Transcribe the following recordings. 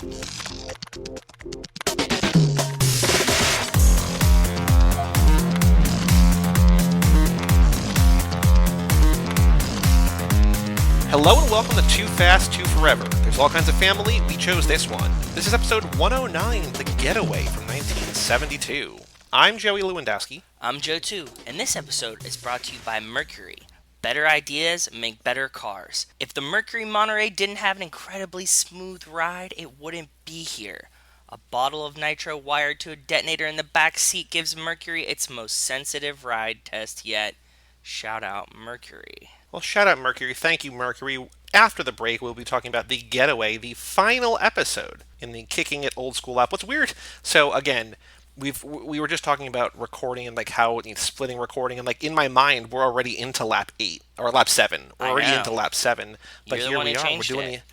Hello and welcome to Too Fast, Too Forever. There's all kinds of family, we chose this one. This is episode 109, The Getaway from 1972. I'm Joey Lewandowski. I'm Joe too, and this episode is brought to you by Mercury. Better ideas make better cars. If the Mercury Monterey didn't have an incredibly smooth ride, it wouldn't be here. A bottle of nitro wired to a detonator in the back seat gives Mercury its most sensitive ride test yet. Shout out Mercury. Well, shout out Mercury. Thank you, Mercury. After the break, we'll be talking about The Getaway, the final episode in the Kicking It Old School app. What's weird, so again, we were just talking about recording and like how splitting recording, and like in my mind, we're already into lap 8 or lap 7. We're already into lap 7, but here we are. We're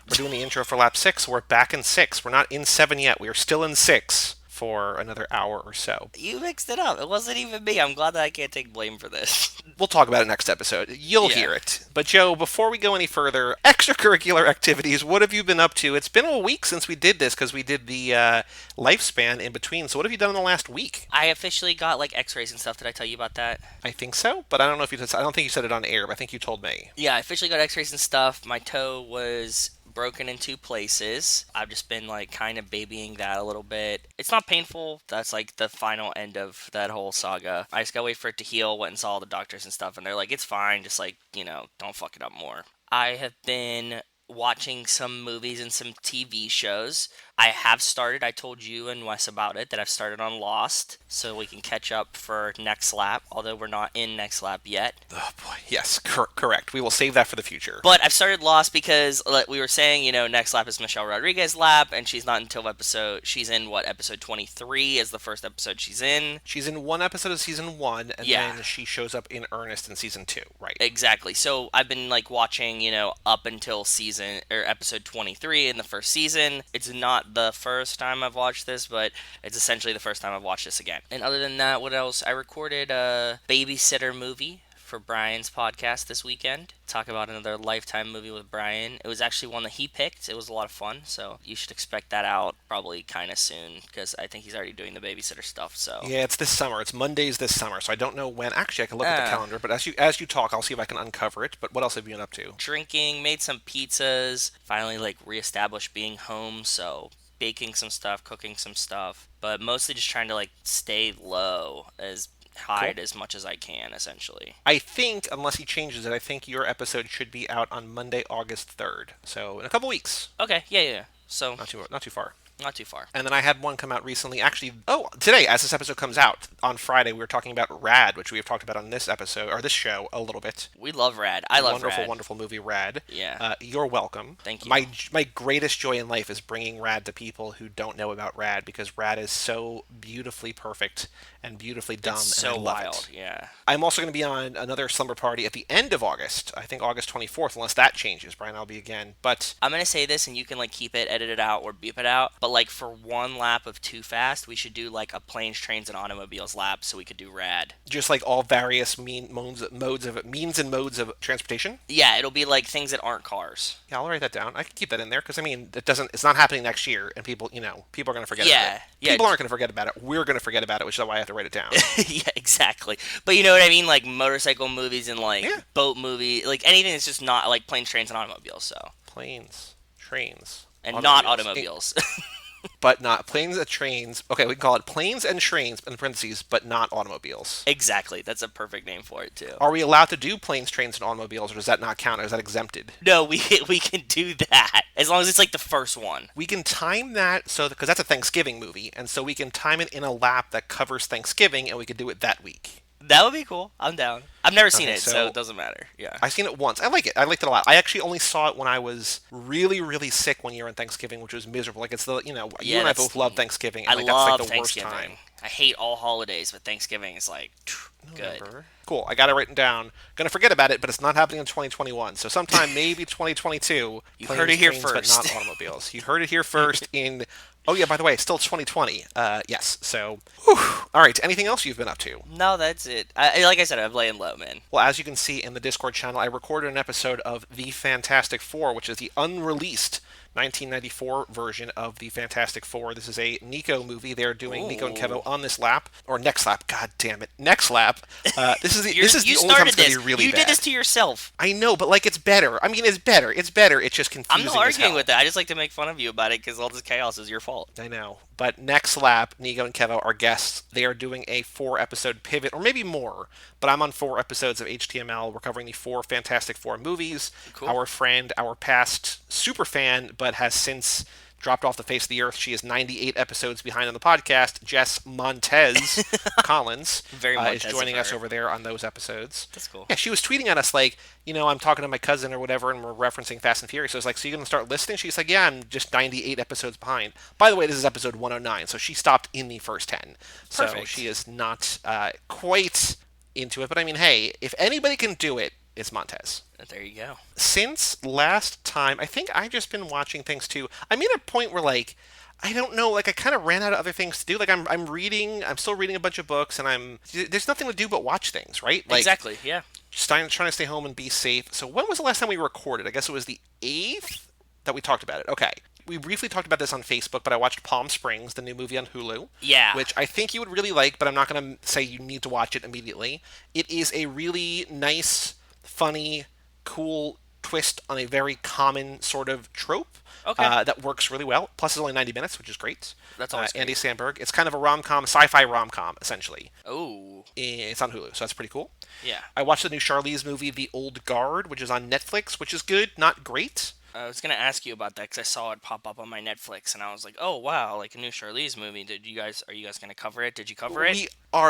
doing the intro for lap 6. So we're back in 6. We're not in 7 yet. We are still in 6. For another hour or so. You mixed it up. It wasn't even me. I'm glad that I can't take blame for this. We'll talk about it next episode. You'll hear it. But Joe, before we go any further, extracurricular activities, what have you been up to? It's been a week since we did this because we did the lifespan in between. So what have you done in the last week? I officially got like x-rays and stuff. Did I tell you about that? I think so, but I don't know if you did. I don't think you said it on air, but I think you told me. Yeah, I officially got x-rays and stuff. My toe was broken in 2 places. I've just been like kind of babying that a little bit. It's not painful. That's like the final end of that whole saga. I just gotta wait for it to heal. Went and saw all the doctors and stuff, and they're like, it's fine, just like, don't fuck it up more. I have been watching some movies and some TV shows. I have started, I told you and Wes about it, that I've started on Lost, so we can catch up for next lap, although we're not in next lap yet. Oh boy, yes, correct. We will save that for the future. But I've started Lost because, like we were saying, next lap is Michelle Rodriguez's lap, and she's not until episode 23 is the first episode she's in. She's in one episode of season 1, and then she shows up in earnest in season 2, right? Exactly. So I've been like watching, up until episode 23 in the first season. It's not the first time I've watched this, but it's essentially the first time I've watched this again. And other than that, what else? I recorded a babysitter movie for Brian's podcast this weekend. Talk about another Lifetime movie with Brian. It was actually one that he picked. It was a lot of fun, so you should expect that out probably kind of soon, because I think he's already doing the babysitter stuff. So yeah, it's this summer. It's Mondays this summer, so I don't know when. Actually, I can look at the calendar, but as you talk, I'll see if I can uncover it. But what else have you been up to? Drinking, made some pizzas, finally like reestablished being home, so baking some stuff, cooking some stuff, but mostly just trying to like stay low, hide as much as I can, essentially. I think, unless he changes it, I think your episode should be out on Monday, August 3rd. So in a couple weeks. Okay, yeah. So not too far. Not too far. And then I had one come out recently. Actually, today, as this episode comes out, on Friday, we were talking about Rad, which we have talked about on this episode, or this show, a little bit. We love Rad. I love Rad. Wonderful movie, Rad. Yeah. You're welcome. Thank you. My greatest joy in life is bringing Rad to people who don't know about Rad, because Rad is so beautifully perfect and beautifully dumb, it's and so I love wild. it. Yeah. I'm also going to be on another slumber party at the end of August. I think August 24th, unless that changes. Brian, I'll be again. But I'm going to say this, and you can like keep it, edit it out, or beep it out. But like for one lap of Too Fast, we should do like a planes, trains, and automobiles lap, so we could do Rad. Just like all various means and modes of transportation? Yeah, it'll be like things that aren't cars. Yeah, I'll write that down. I can keep that in there, because I mean, it's not happening next year, and people are going to forget about it. Yeah. People aren't going to forget about it. We're going to forget about it, which is why I have to write it down. Yeah, exactly. But you know what I mean? Like motorcycle movies and like boat movie, like anything that's just not like planes, trains, and automobiles. So planes, trains, and automobiles. Not automobiles. But not planes and trains. Okay, we can call it planes and trains in parentheses, but not automobiles. Exactly. That's a perfect name for it too. Are we allowed to do planes, trains, and automobiles, or does that not count? Or is that exempted? No, we can do that as long as it's like the first one. We can time that because that's a Thanksgiving movie, and so we can time it in a lap that covers Thanksgiving, and we could do it that week. That would be cool. I'm down. I've never seen it, so it doesn't matter. Yeah. I've seen it once. I like it. I liked it a lot. I actually only saw it when I was really, really sick one year on Thanksgiving, which was miserable. Like, it's the, you and I both love Thanksgiving. And I love that's like the worst Thanksgiving. time. I hate all holidays, but Thanksgiving is like good. November. Cool. I got it written down. Gonna forget about it, but it's not happening in 2021. So sometime maybe 2022. You heard it here trains, first. But not automobiles. You heard it here first in... Oh, yeah, by the way, it's still 2020. Yes, so... Whew. All right, anything else you've been up to? No, that's it. Like I said, I'm laying low, man. Well, as you can see in the Discord channel, I recorded an episode of The Fantastic Four, which is the unreleased 1994 version of the Fantastic Four. This is a Nico movie. They're doing Nico and Ooh. Kevo on this lap, or next lap. God damn it, next lap. This is You the only time started it's going this. to be really You bad. did this to yourself. I know, but like it's better. I mean, it's better. It's better. It's just I'm confusing not as arguing hell. with that. I just like to make fun of you about it because all this chaos is your fault. I know. But next lap, Nico and Kevo are guests. They are doing a 4-episode pivot, or maybe more. But I'm on 4 episodes of HTML. We're covering the 4 Fantastic Four movies. Cool. Our friend, our past super fan, but has since dropped off the face of the earth. She is 98 episodes behind on the podcast. Jess Montez Collins Very is Montez joining of us her. over there on those episodes. That's cool. Yeah, she was tweeting at us like, I'm talking to my cousin or whatever, and we're referencing Fast and Furious. So I was like, so you're going to start listening? She's like, yeah, I'm just 98 episodes behind. By the way, this is episode 109, so she stopped in the first 10. So Perfect. she is not quite into it. But I mean, hey, if anybody can do it, it's Montez. There you go. Since last time, I think I've just been watching things too. I'm at a point where like I don't know, like I kind of ran out of other things to do. Like I'm still reading a bunch of books, and there's nothing to do but watch things, right? Like Exactly. Yeah. just trying to stay home and be safe. So when was the last time we recorded? I guess it was the 8th that we talked about it. Okay. We briefly talked about this on Facebook, but I watched Palm Springs, the new movie on Hulu. Yeah. Which I think you would really like, but I'm not going to say you need to watch it immediately. It is a really nice, funny, cool twist on a very common sort of trope. Okay. That works really well. Plus, it's only 90 minutes, which is great. That's always Andy great. Samberg. It's kind of a rom-com, sci-fi rom-com, essentially. Oh. It's on Hulu, so that's pretty cool. Yeah. I watched the new Charlize movie, The Old Guard, which is on Netflix, which is good, not great. I was gonna ask you about that because I saw it pop up on my Netflix, and I was like, "Oh wow, like a new Charlize movie." Are you guys gonna cover it? Did you cover it?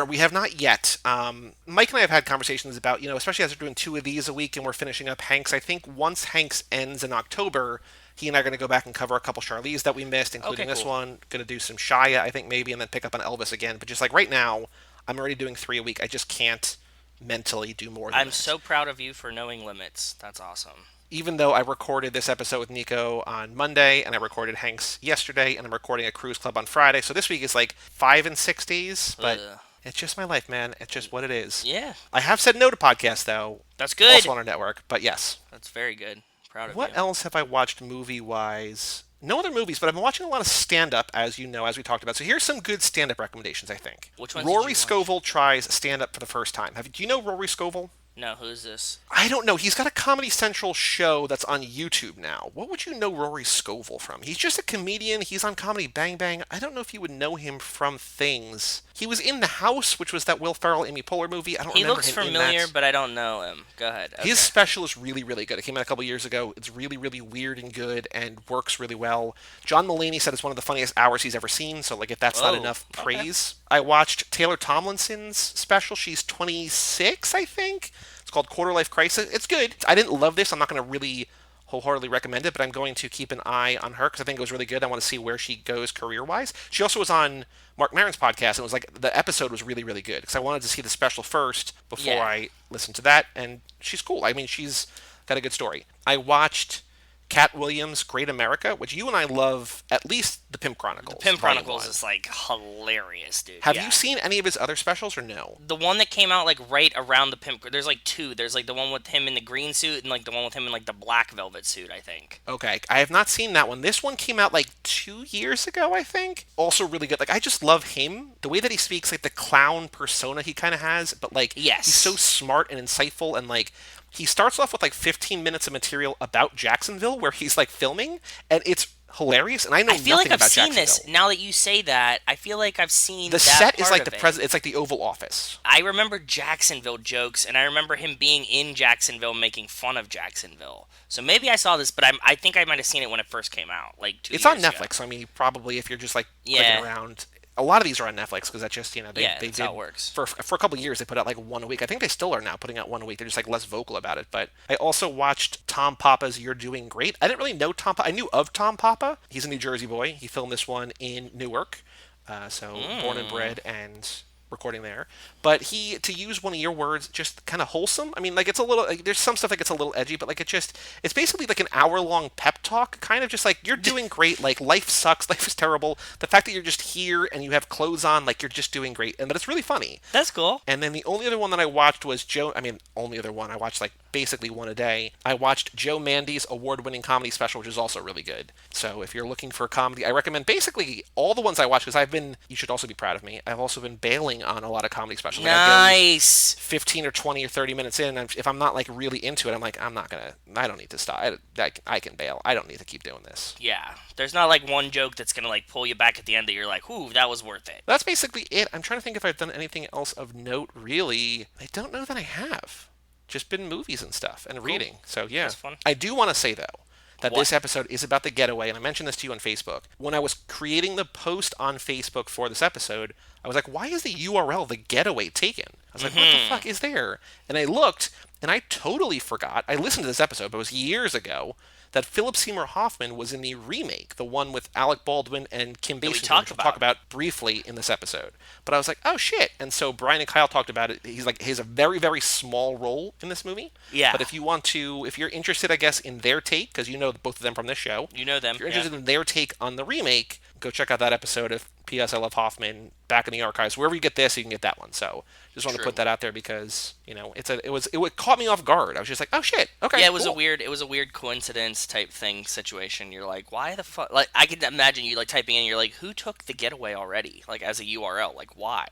We have not yet. Mike and I have had conversations about, especially as we're doing 2 of these a week and we're finishing up Hanks. I think once Hanks ends in October, he and I are going to go back and cover a couple Charlize that we missed, including Okay, this cool. one. Going to do some Shia, I think maybe, and then pick up on Elvis again. But just like right now, I'm already doing 3 a week. I just can't mentally do more than I'm that. so proud of you for knowing limits. That's awesome. Even though I recorded this episode with Nico on Monday, and I recorded Hanks yesterday, and I'm recording a cruise club on Friday, so this week is like 5 and 6 days, but Ugh. it's just my life, man. It's just what it is. Yeah, I have said no to podcasts, though, that's good. also on our network, but yes. That's very good. Proud of What you. else have I watched movie-wise? No other movies, but I've been watching a lot of stand-up, as you know, as we talked about. So here's some good stand-up recommendations, I think. Which ones did Rory you watch? Scovel tries stand-up for the first time. Do you know Rory Scovel? No, who's this? I don't know. He's got a Comedy Central show that's on YouTube now. What would you know Rory Scovel from? He's just a comedian. He's on Comedy Bang Bang. I don't know if you would know him from things. He was in The House, which was that Will Ferrell, Amy Poehler movie. I don't He remember looks him familiar, in that. but I don't know him. Go ahead. Okay. His special is really, really good. It came out a couple years ago. It's really, really weird and good and works really well. John Mulaney said it's one of the funniest hours he's ever seen, so like if that's not Oh, enough okay. praise. I watched Taylor Tomlinson's special. She's 26, I think. It's called Quarter Life Crisis. It's good. I didn't love this. I'm not going to really wholeheartedly recommend it, but I'm going to keep an eye on her because I think it was really good. I want to see where she goes career-wise. She also was on Mark Maron's podcast, and it was like the episode was really, really good because I wanted to see the special first before Yeah. I listened to that, and she's cool. I mean, she's got a good story. I watched Cat Williams' Great America, which you and I love, at least the Pimp Chronicles. Pimp Volume Chronicles 1. is like hilarious, dude. Have Yeah. you seen any of his other specials or no? The one that came out like right around the Pimp? There's like two. There's like the one with him in the green suit and like the one with him in like the black velvet suit, I think. Okay, I have not seen that one. This one came out like 2 years ago, I think. Also really good. Like I just love him. The way that he speaks, like the clown persona he kind of has, but like Yes. he's so smart and insightful, and like he starts off with like 15 minutes of material about Jacksonville where he's like filming, and it's hilarious. And I know I feel like nothing I've about seen this. Jacksonville. now that you say that. I feel like I've seen The that set is part like of the it. present. It's like the Oval Office. I remember Jacksonville jokes, and I remember him being in Jacksonville making fun of Jacksonville. So maybe I saw this, but I think I might have seen it when it first came out, like 2 It's years on ago. Netflix. So, I mean, probably if you're just like Yeah. clicking around. A lot of these are on Netflix because that's just they Yeah, they that's did how it works. for a couple of years they put out like one a week. I think they still are now putting out one a week. They're just like less vocal about it. But I also watched Tom Papa's You're Doing Great. I didn't really know Tom. I knew of Tom Papa. He's a New Jersey boy. He filmed this one in Newark, so born and bred and recording there. But he, to use one of your words, just kind of wholesome. I mean, like it's a little. Like, there's some stuff that gets a little edgy, but like it's basically like an hour-long pep talk, kind of just like you're doing great. Like life sucks, life is terrible. The fact that you're just here and you have clothes on, like you're just doing great, and but it's really funny. That's cool. And then the only other one that I watched was Joe. I mean, only other one I watched like basically one a day. I watched Joe Mandy's award-winning comedy special, which is also really good. So if you're looking for a comedy, I recommend basically all the ones I watch because I've been. You should also be proud of me. I've also been bailing on a lot of comedy specials. Like Nice. 15 or 20 or 30 minutes in, and if I'm not like really into it, I'm like, I don't need to stop. I can bail. I don't need to keep doing this. Yeah. There's not like one joke that's gonna like pull you back at the end that you're like, ooh, that was worth it. That's basically it. I'm trying to think if I've done anything else of note, really. I don't know that I have. Just been movies and stuff and reading. So, yeah. That's fun. I do want to say, though, that What? this episode is about the Getaway, and I mentioned this to you on Facebook. When I was creating the post on Facebook for this episode, I was like, why is the URL the Getaway taken? I was like, what the fuck is there? And I looked, and I totally forgot. I listened to this episode, but it was years ago, that Philip Seymour Hoffman was in the remake, the one with Alec Baldwin and Kim Basinger, which we'll talk about briefly in this episode. But I was like, oh shit! And so Brian and Kyle talked about it. He's like, he has a very, very small role in this movie. Yeah. But if you're interested, I guess, in their take, because you know both of them from this show. You know them. If you're interested in their take on the remake, go check out that episode of P.S. I Love Hoffman back in the archives. Wherever you get this, you can get that one. So just want to put that out there because it caught me off guard. I was just like, oh shit, okay. Yeah, it was cool. a weird coincidence type thing situation. You're like, why the fuck? Like, I can imagine you like typing in. You're like, who took the Getaway already? Like as a URL, like why?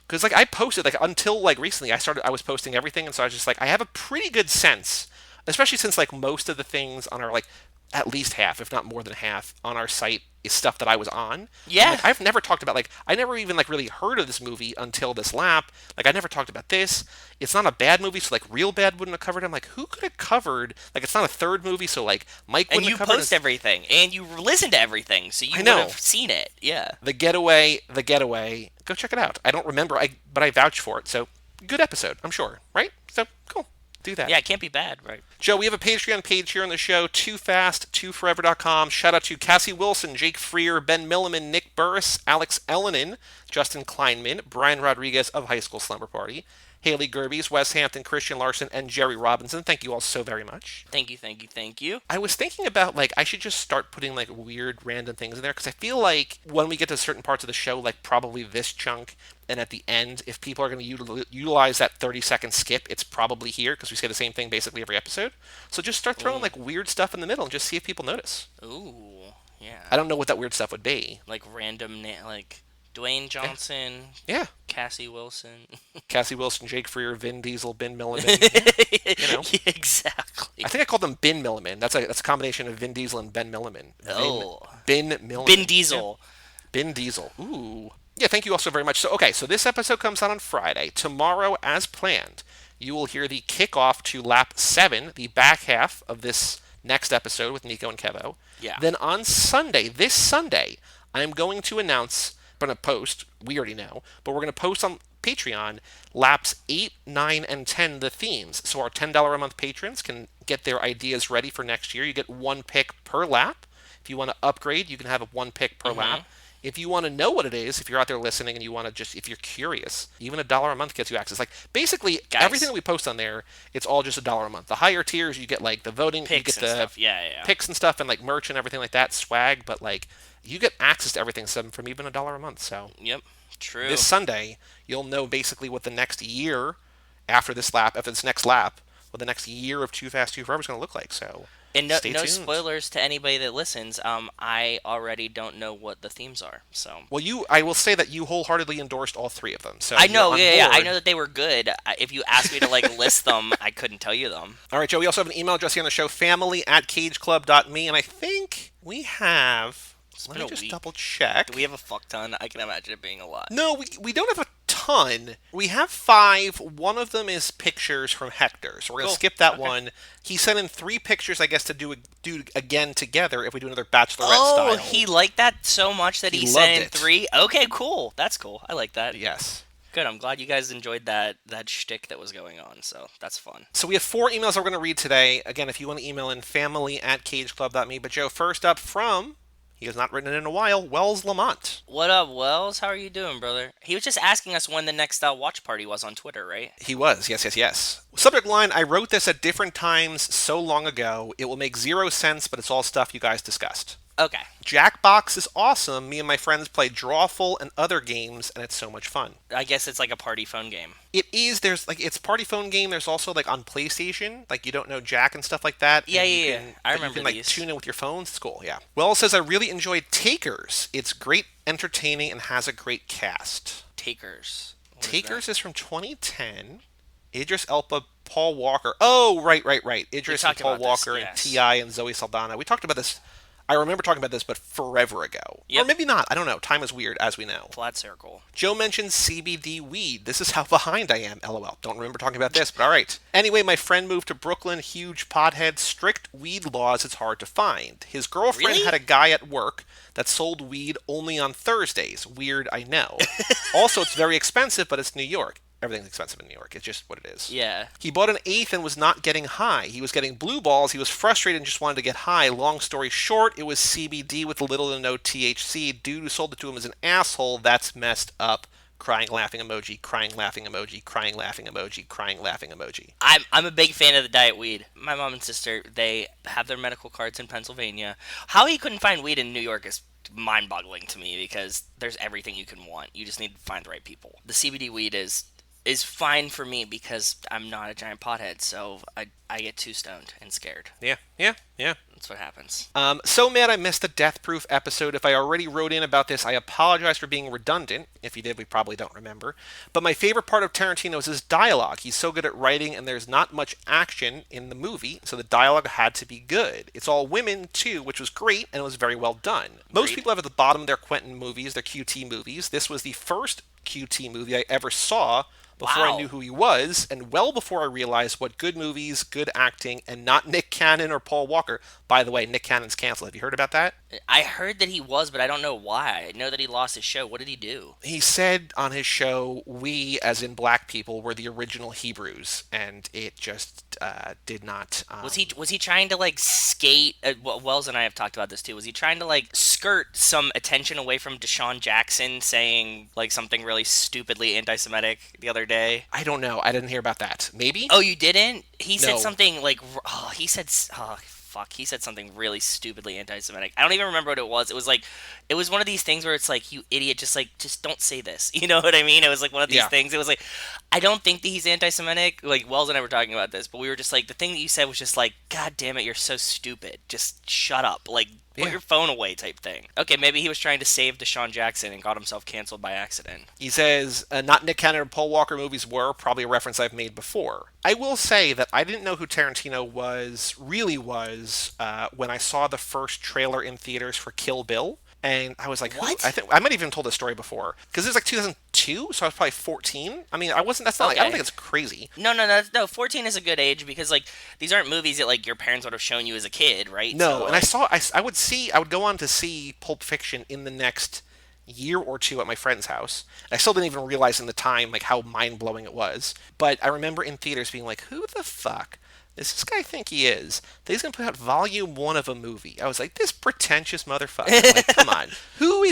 Because like I posted like until like recently I was posting everything, and so I was just like I have a pretty good sense, especially since like most of the things on our like at least half, if not more than half, on our site is stuff that I was on. Yeah. Like, I've never talked about, like, I never even, like, really heard of this movie until this lap. Like, I never talked about this. It's not a bad movie, so, like, Real Bad wouldn't have covered it. I'm like, who could have covered, like, it's not a third movie, so, like, Mike wouldn't have covered it. And you post everything, and you listen to everything, so you would have seen it. Yeah. The Getaway. Go check it out. I don't remember, but I vouch for it, so good episode, I'm sure, right? So, cool. Do that. Yeah, it can't be bad, right? Joe, we have a Patreon page here on the show, toofast2forever.com. Shout out to Cassie Wilson, Jake Freer, Ben Milliman, Nick Burris, Alex Ellenin, Justin Kleinman, Brian Rodriguez of High School Slumber Party, Haley Gerbies, Wes Hampton, Christian Larson, and Jerry Robinson. Thank you all so very much. Thank you. I was thinking about, like, I should just start putting, like, weird random things in there, because I feel like when we get to certain parts of the show, like probably this chunk, and at the end, if people are going to utilize that 30-second skip, it's probably here, because we say the same thing basically every episode. So just start throwing, like, weird stuff in the middle and just see if people notice. Ooh, yeah. I don't know what that weird stuff would be. Like random, like Dwayne Johnson. Yeah. Cassie Wilson. Cassie Wilson, Jake Freer, Vin Diesel, Ben Milliman. Yeah, exactly. I think I called them Ben Milliman. That's a combination of Vin Diesel and Ben Milliman. Ben Milliman. Ben Diesel. Yeah. Ben Diesel. Ooh. Yeah, thank you all so very much. So this episode comes out on Friday. Tomorrow, as planned, you will hear the kickoff to Lap 7, the back half of this next episode with Nico and Kevo. Yeah. Then on Sunday, this Sunday, I'm going to announce, I'm going to post, we already know, but we're going to post on Patreon Laps 8, 9, and 10, the themes. So our $10 a month patrons can get their ideas ready for next year. You get one pick per lap. If you want to upgrade, you can have a one pick per lap. If you want to know what it is, if you're out there listening and you want to if you're curious, even $1 a month gets you access. Like, basically, everything that we post on there, it's all just $1 a month. The higher tiers, you get, like, the voting, picks you get the stuff. Yeah. picks and stuff, and, like, merch and everything like that, swag, but, like, you get access to everything from even $1 a month, so. Yep, true. This Sunday, you'll know basically what the next year after this next lap, what the next year of Too Fast, Too Forever is going to look like, so. And stay no tuned. spoilers to anybody that listens. I already don't know what the themes are, so. Well, I will say that you wholeheartedly endorsed all three of them. So I know, yeah. I board. know that they were good. If you asked me to like list them, I couldn't tell you them. All right, Joe. We also have an email address here on the show, family@cageclub.me, and I think we have. Let me just double check. Do we have a fuck ton? I can imagine it being a lot. No, we don't have a ton. We have 5. One of them is pictures from Hector, so we're going to skip that one. He sent in 3 pictures, I guess, to do again together if we do another Bachelorette style. Oh, he liked that so much that he sent in 3? Okay, cool. That's cool. I like that. Yes. Good. I'm glad you guys enjoyed that shtick that was going on, so that's fun. So we have 4 emails we're going to read today. Again, if you want to email in, family@cageclub.me. But Joe, first up from... He has not written it in a while. Wells Lamont. What up, Wells? How are you doing, brother? He was just asking us when the next watch party was on Twitter, right? He was, yes, yes, yes. Subject line: I wrote this at different times so long ago. It will make zero sense, but it's all stuff you guys discussed. Okay. Jackbox is awesome. Me and my friends play Drawful and other games, and it's so much fun. I guess it's like a party phone game. It is. There's like it's party phone game. There's also like on PlayStation, like you don't know Jack and stuff like that. Yeah, and you yeah, yeah. can, I but you remember can like these. tune in with your phones. It's cool. Yeah. Well, it says I really enjoyed Takers. It's great, entertaining, and has a great cast. Takers. What is that? Takers is from 2010. Idris Elba, Paul Walker. Oh, right, right, right. Idris and talked Paul about this, Walker and yes. T.I. and Zoe Saldana. We talked about this. I remember talking about this, but forever ago. Or Yep. maybe not. I don't know. Time is weird, as we know. Flat circle. Joe mentioned CBD weed. This is how behind I am, lol. Don't remember talking about this, but alright. Anyway, my friend moved to Brooklyn, huge pothead, strict weed laws it's hard to find. His girlfriend Really? had a guy at work that sold weed only on Thursdays. Weird, I know. Also, it's very expensive, but it's New York. Everything's expensive in New York. It's just what it is. Yeah. He bought an eighth and was not getting high. He was getting blue balls. He was frustrated and just wanted to get high. Long story short, it was CBD with little to no THC. Dude who sold it to him is an asshole. That's messed up. Crying, laughing emoji, crying, laughing emoji, crying, laughing emoji, crying, laughing emoji. I'm a big fan of the diet weed. My mom and sister, they have their medical cards in Pennsylvania. How he couldn't find weed in New York is mind-boggling to me because there's everything you can want. You just need to find the right people. The CBD weed is fine for me because I'm not a giant pothead, so I get too stoned and scared. Yeah, yeah, yeah. That's what happens. So mad I missed the Death Proof episode. If I already wrote in about this, I apologize for being redundant. If you did, we probably don't remember. But my favorite part of Tarantino is his dialogue. He's so good at writing, and there's not much action in the movie, so the dialogue had to be good. It's all women, too, which was great, and it was very well done. Most Agreed. people have at the bottom of their Quentin movies, their QT movies. This was the first QT movie I ever saw before I Wow. knew who he was, and well before I realized what good movies, good acting, and not Nick Cannon or Paul Walker. By the way, Nick Cannon's canceled. Have you heard about that? I heard that he was, but I don't know why. I know that he lost his show. What did he do? He said on his show, we, as in black people, were the original Hebrews, and it just did not. Was he trying to like skate? Wells and I have talked about this too. Was he trying to like skirt some attention away from Deshaun Jackson saying like something really stupidly anti-Semitic the other day? I don't know. I didn't hear about that. Maybe? Oh, you didn't? He said No. something like, oh, he said, oh, fuck, he said something really stupidly anti-Semitic. I don't even remember what it was. It was like, it was one of these things where it's like, you idiot, just don't say this. You know what I mean? It was like one of these Yeah. things. It was like, I don't think that he's anti-Semitic. Like Wells and I were talking about this, but we were just like, the thing that you said was just like, God damn it, you're so stupid. Just shut up. Like, put Yeah. your phone away type thing. Okay, maybe he was trying to save Deshaun Jackson and got himself canceled by accident. He says, not Nick Cannon or Paul Walker movies were, probably a reference I've made before. I will say that I didn't know who Tarantino really was, when I saw the first trailer in theaters for Kill Bill. And I was like, What? who? I think I might have even told this story before because it was like 2002, so I was probably 14. I mean, I wasn't. That's not. Like, I don't Okay. think it's crazy. No. 14 is a good age because like these aren't movies that like your parents would have shown you as a kid, right? No, So, and I like, saw. I would go on to see Pulp Fiction in the next year or two at my friend's house. And I still didn't even realize in the time like how mind blowing it was. But I remember in theaters being like, who the fuck does this guy think he is? That he's gonna put out volume one of a movie. I was like, this pretentious motherfucker. Like, come on. Who?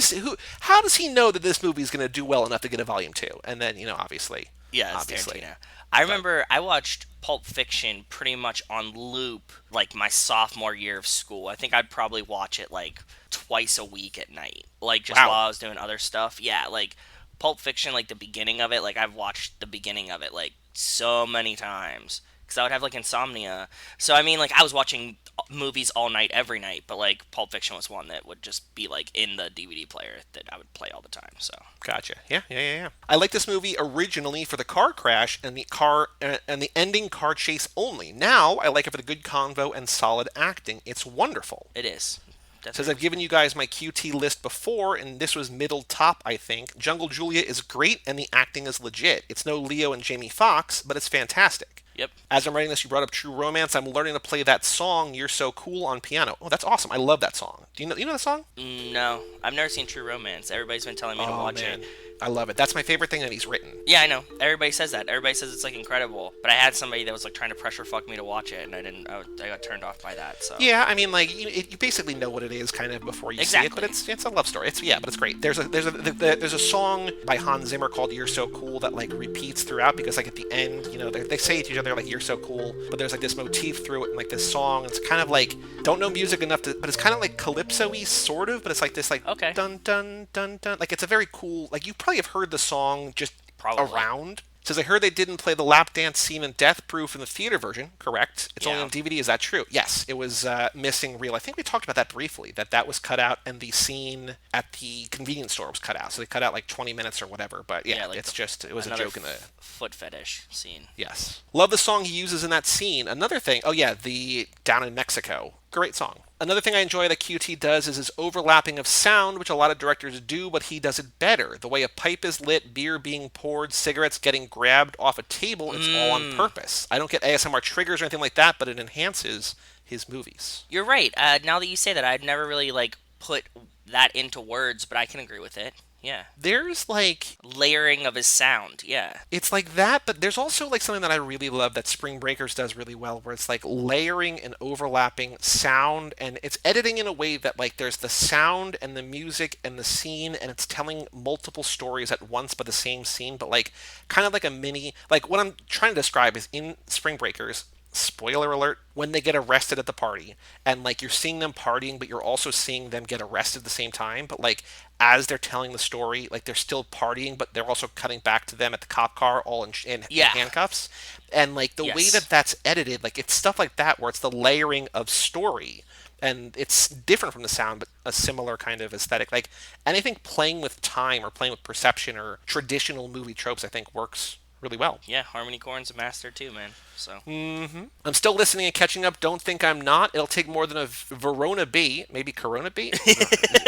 How does he know that this movie is gonna do well enough to get a volume two? And then obviously, yeah, it's obviously. Tarantino. I remember I watched Pulp Fiction pretty much on loop like my sophomore year of school. I think I'd probably watch it like twice a week at night, like just Wow. while I was doing other stuff. Yeah, like Pulp Fiction, like the beginning of it, like I've watched the beginning of it like so many times because I would have like insomnia. So I mean, like I was watching movies all night, every night, but like Pulp Fiction was one that would just be like in the DVD player that I would play all the time. So Gotcha. Yeah. I like this movie originally for the car crash and the ending car chase only. Now I like it for the good convo and solid acting. It's wonderful. it is. It says I've given you guys my QT list before, and this was middle top, I think. Jungle Julia is great, and the acting is legit. It's no Leo and Jamie Foxx, but it's fantastic. Yep. As I'm writing this, you brought up True Romance. I'm learning to play that song, You're So Cool, on piano. Oh, that's awesome. I love that song. Do you know that song? No, I've never seen True Romance. Everybody's been telling me to Oh, watch man. it. I love it. That's my favorite thing that he's written. Yeah, I know. Everybody says that. Everybody says it's like incredible. But I had somebody that was like trying to pressure fuck me to watch it, and I didn't. I got turned off by that. So Yeah, I mean, like you basically know what it is kind of before you see it, but exactly. it's a love story. But it's great. There's a song by Hans Zimmer called "You're So Cool" that like repeats throughout because like at the end, they say to each other like "You're so cool," but there's like this motif through it and like this song. It's kind of like don't know music enough to, but it's kind of like calypso-y sort of, but it's like this like Okay. dun dun dun dun. Like it's a very cool. Like you probably have heard the song just Probably. around. Says, I heard they didn't play the lap dance scene in Death Proof in the theater version. Correct. It's only Yeah. on DVD. Is that true? Yes. It was missing reel. I think we talked about that briefly, that was cut out and the scene at the convenience store was cut out. So they cut out like 20 minutes or whatever. But yeah, Like it's just, it was a another joke in the... foot fetish scene. Yes. Love the song he uses in that scene. Another thing, oh yeah, the Down in Mexico. Great song. Another thing I enjoy that QT does is his overlapping of sound, which a lot of directors do, but he does it better. The way a pipe is lit, beer being poured, cigarettes getting grabbed off a table, it's all on purpose. I don't get ASMR triggers or anything like that, but it enhances his movies. You're right. Now that you say that, I'd never really like put that into words, but I can agree with it. Yeah. There's like Layering of his sound. Yeah. it's like that, but there's also like something that I really love that Spring Breakers does really well, where it's like layering and overlapping sound, and it's editing in a way that like there's the sound and the music and the scene, and it's telling multiple stories at once, but the same scene, but like kind of like a mini. Like what I'm trying to describe is in Spring Breakers. Spoiler alert, when they get arrested at the party and like you're seeing them partying but you're also seeing them get arrested at the same time, but like as they're telling the story like they're still partying but they're also cutting back to them at the cop car all in Yeah. handcuffs, and like the way Yes. that that's edited, like it's stuff like that where it's the layering of story and it's different from the sound but a similar kind of aesthetic. Like anything playing with time or playing with perception or traditional movie tropes I think works really well. Yeah. Harmony Korina's a master too, man. So. I'm still listening and catching up. Don't think I'm not. It'll take more than a Verona B, maybe Corona B,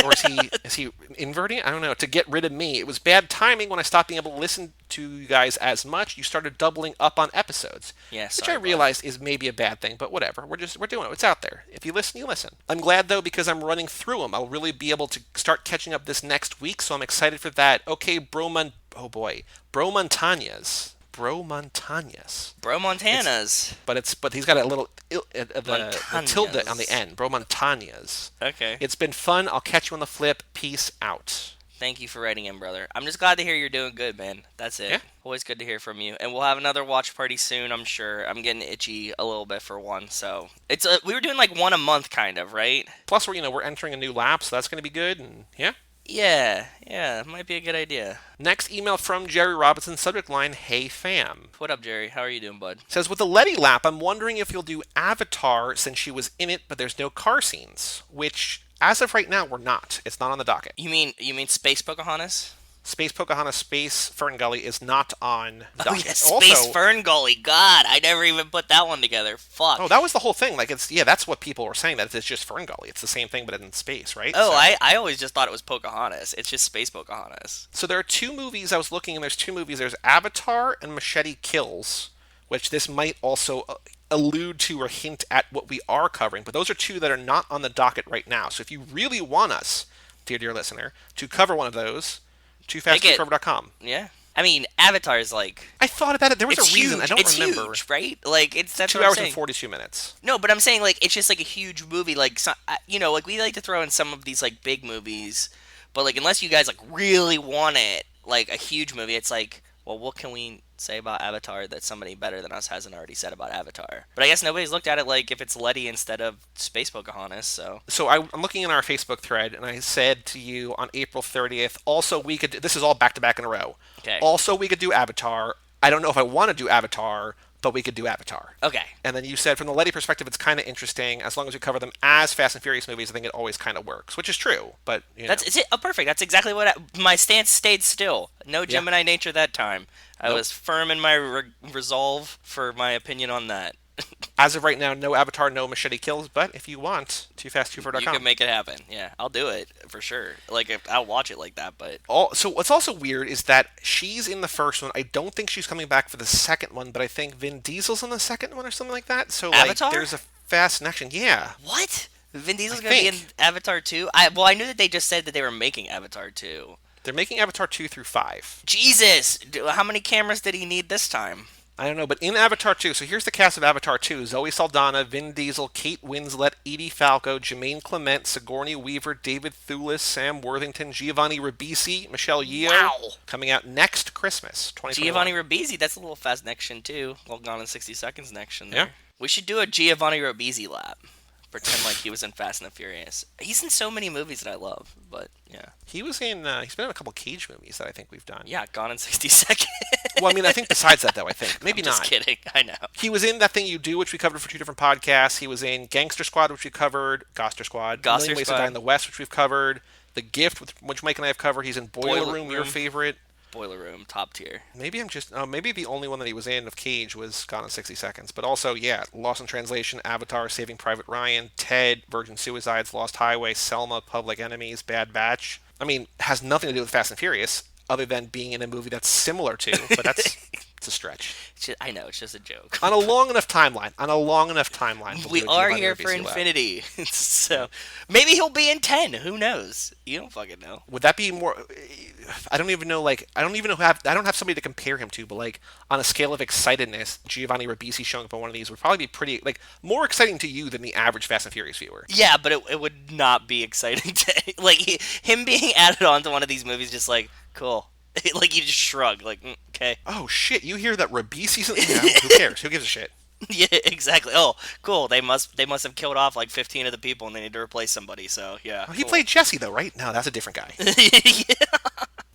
or is he inverting? I don't know. To get rid of me, it was bad timing when I stopped being able to listen to you guys as much. You started doubling up on episodes, Yeah. which Sorry, I bud. realized is maybe a bad thing, but whatever. We're doing it. It's out there. If you listen, you listen. I'm glad though because I'm running through them. I'll really be able to start catching up this next week, so I'm excited for that. Okay, oh boy, Bro Montañas. Bro Montana's. But he's got a little the tilde on the Montañas. end. Bro Montañas. Okay. It's been fun. I'll catch you on the flip. Peace out. Thank you for writing in, brother. I'm just glad to hear you're doing good, man. That's it. Yeah. Always good to hear from you. And we'll have another watch party soon, I'm sure. I'm getting itchy a little bit for one, so it's we were doing like one a month, kind of, right? Plus, we're entering a new lap, so that's going to be good. And yeah. Yeah, it might be a good idea. Next email from Jerry Robinson. Subject line: Hey fam. What up, Jerry? How are you doing, bud? Says with the Letty lap, I'm wondering if you'll do Avatar since she was in it, but there's no car scenes. Which, as of right now, we're not. It's not on the docket. You mean Space Pocahontas? Space Pocahontas, Space Fern Gully is not on the Oh docket. yeah, Space Fern Gully. God, I never even put that one together. Fuck. Oh, that was the whole thing. Like, that's what people were saying, that it's just Fern Gully. It's the same thing, but in space, right? Oh, So, I always just thought it was Pocahontas. It's just Space Pocahontas. so there are two movies I was looking, and there's two movies. There's Avatar and Machete Kills, which this might also allude to or hint at what we are covering. But those are two that are not on the docket right now. So if you really want us, dear listener, to cover one of those, toofast2forever.com. Yeah. I mean, Avatar is like I thought about it. There was it's a reason. huge. I don't It's remember. huge, right? Like that's 2 what I'm hours saying. and 42 minutes. No, but I'm saying like it's just like a huge movie. Like like we like to throw in some of these like big movies, but like unless you guys like really want it, like a huge movie, it's like, well, what can we say about Avatar that somebody better than us hasn't already said about Avatar? But I guess nobody's looked at it like if it's Letty instead of Space Pocahontas. So I'm looking in our Facebook thread, and I said to you on April 30th, also we could, this is all back to back in a row. Okay. Also, we could do Avatar. I don't know if I want to do Avatar, but we could do Avatar. Okay. And then you said from the Letty perspective, it's kind of interesting. As long as we cover them as Fast and Furious movies, I think it always kind of works, which is true. But, That's it's it. Oh, perfect. That's exactly what my stance stayed still. No Yeah. Gemini nature that time. I Nope. was firm in my resolve for my opinion on that. As of right now, no Avatar, no Machete Kills, but if you want, You toofast2for.com. can make it happen. Yeah, I'll do it for sure. Like I'll watch it like that, but So what's also weird is that she's in the first one. I don't think she's coming back for the second one, but I think Vin Diesel's in the second one or something like that. So like, Avatar? there's a fast connection. Yeah. what? Vin Diesel's I gonna be in think. Avatar 2? I knew that they just said that they were making Avatar 2. They're making Avatar 2 through 5. Jesus! How many cameras did he need this time? I don't know, but in Avatar 2, so here's the cast of Avatar 2. Zoe Saldana, Vin Diesel, Kate Winslet, Edie Falco, Jermaine Clement, Sigourney Weaver, David Thewlis, Sam Worthington, Giovanni Ribisi, Michelle Yeoh. Wow. Coming out next Christmas, 2021. Giovanni Ribisi, that's a little Fast Next-Gen too. Well, Gone in 60 Seconds Next-Gen there. Yeah. We should do a Giovanni Ribisi lap. Pretend like he was in Fast and the Furious. He's in so many movies that I love, but yeah. He's been in a couple Cage movies that I think we've done. Yeah, Gone in 60 Seconds. Well, I mean, I think besides that, though, I think. Maybe I'm not. just kidding, I know. He was in That Thing You Do, which we covered for 2 different podcasts. He was in Gangster Squad, which we covered. Goster Squad. Goster A Million Ways to Squad. Die in the West, which we've covered. The Gift, which Mike and I have covered. He's in Boiler Room, your favorite. Boiler Room, top tier. Maybe maybe the only one that he was in of Cage was Gone in 60 Seconds. But also, yeah, Lost in Translation, Avatar, Saving Private Ryan, Ted, Virgin Suicides, Lost Highway, Selma, Public Enemies, Bad Batch. I mean, has nothing to do with Fast and Furious, other than being in a movie that's similar to, but it's a stretch. I know, it's just a joke. On a long enough timeline, We are here for infinity. So maybe he'll be in 10. Who knows? You don't fucking know. Would that be more? I don't even know. I don't have somebody to compare him to. But on a scale of excitedness, Giovanni Ribisi showing up on one of these would probably be pretty more exciting to you than the average Fast and Furious viewer. Yeah, but it would not be exciting to him being added on to one of these movies. Just cool. You just shrug, okay. Oh shit! You hear that Ribisi's? Who cares? Who gives a shit? Yeah, exactly. Oh, cool. They must have killed off 15 of the people, and they need to replace somebody. So yeah. Oh, he played Jesse though, right? No, that's a different guy. Yeah.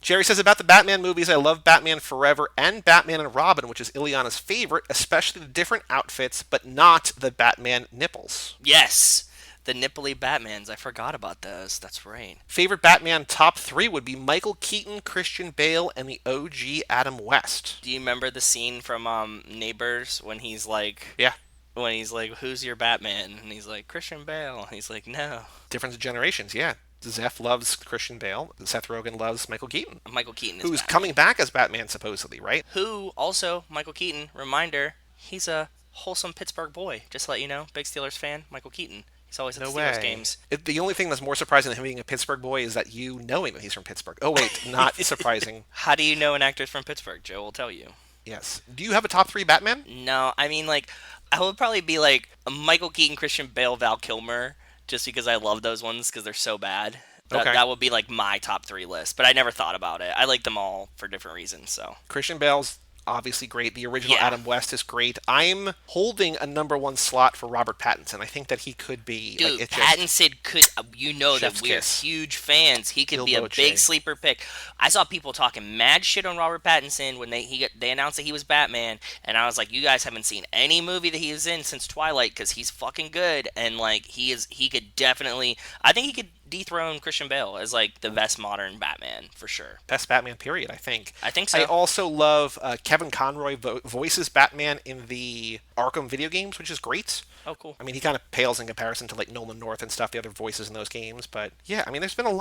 Jerry says about the Batman movies, I love Batman Forever and Batman and Robin, which is Ileana's favorite, especially the different outfits, but not the Batman nipples. Yes. The nipply Batmans. I forgot about those. That's right. Favorite Batman top 3 would be Michael Keaton, Christian Bale, and the OG Adam West. Do you remember the scene from Neighbors when he's like... Yeah. When he's like, who's your Batman? And he's like, Christian Bale. And he's like, no. Difference of generations, yeah. Zeph loves Christian Bale. Seth Rogen loves Michael Keaton. Michael Keaton is who's Batman. Coming back as Batman, supposedly, right? Who, also, Michael Keaton, reminder, he's a wholesome Pittsburgh boy. Just to let you know, big Steelers fan, Michael Keaton. He's always at the Steelers games. The only thing that's more surprising than him being a Pittsburgh boy is that you knowing that he's from Pittsburgh. Oh, wait, not surprising. How do you know an actor's from Pittsburgh? Joe will tell you. Yes. Do you have a top 3 Batman? No, I mean, I would probably be a Michael Keaton, Christian Bale, Val Kilmer, just because I love those ones because they're so bad. That would be my top 3 list, but I never thought about it. I like them all for different reasons, so. Christian Bale's obviously great. The original Adam West is great. I'm holding a number 1 slot for Robert Pattinson. I think that he could be... Dude, Pattinson could... You know that we're huge fans. He could be a big sleeper pick. I saw people talking mad shit on Robert Pattinson when they announced that he was Batman, and I was like, you guys haven't seen any movie that he was in since Twilight, because he's fucking good, and he could definitely... I think he could dethrone Christian Bale as the best modern Batman for sure. Best Batman period, I think. I think so. I also love Kevin Conroy voices Batman in the Arkham video games, which is great. Oh, cool. I mean, he kind of pales in comparison to Nolan North and stuff, the other voices in those games, but yeah, I mean, there's not been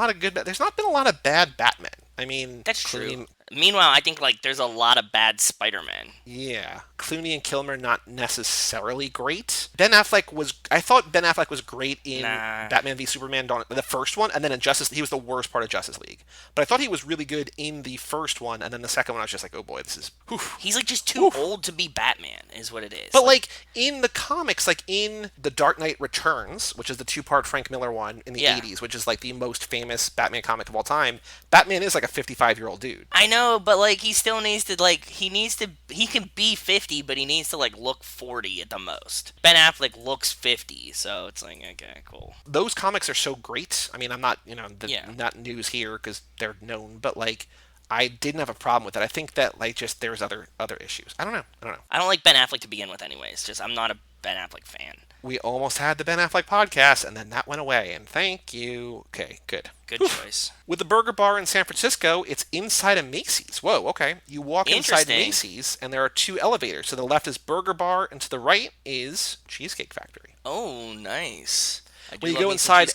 a lot of bad Batman. I mean, that's true. Meanwhile, I think there's a lot of bad Spider-Man. Yeah, Clooney and Kilmer not necessarily great. I thought Ben Affleck was great in Batman v Superman, the first one, and then in he was the worst part of Justice League. But I thought he was really good in the first one, and then the second one I was just like, oh boy, this is... Whew. He's just too old to be Batman, is what it is. But in the comics, in The Dark Knight Returns, which is the 2-part Frank Miller one in the 80s, which is the most famous Batman comic of all time, Batman is a 55-year-old dude. I know, but he still needs to he can be 50, but he needs to look 40 at the most. Ben Affleck looks 50, so it's okay, cool. Those comics are so great. I mean, I'm not, not news here because they're known, but I didn't have a problem with it. I think that just there's other issues. I don't know. I don't like Ben Affleck to begin with anyways. Just I'm not a Ben Affleck fan. We almost had the Ben Affleck podcast, and then that went away, and thank you. Okay, good. Good choice. With the Burger Bar in San Francisco, it's inside a Macy's. Whoa, okay. You walk inside Macy's, and there are 2 elevators. To the left is Burger Bar, and to the right is Cheesecake Factory. Oh, nice. When you go inside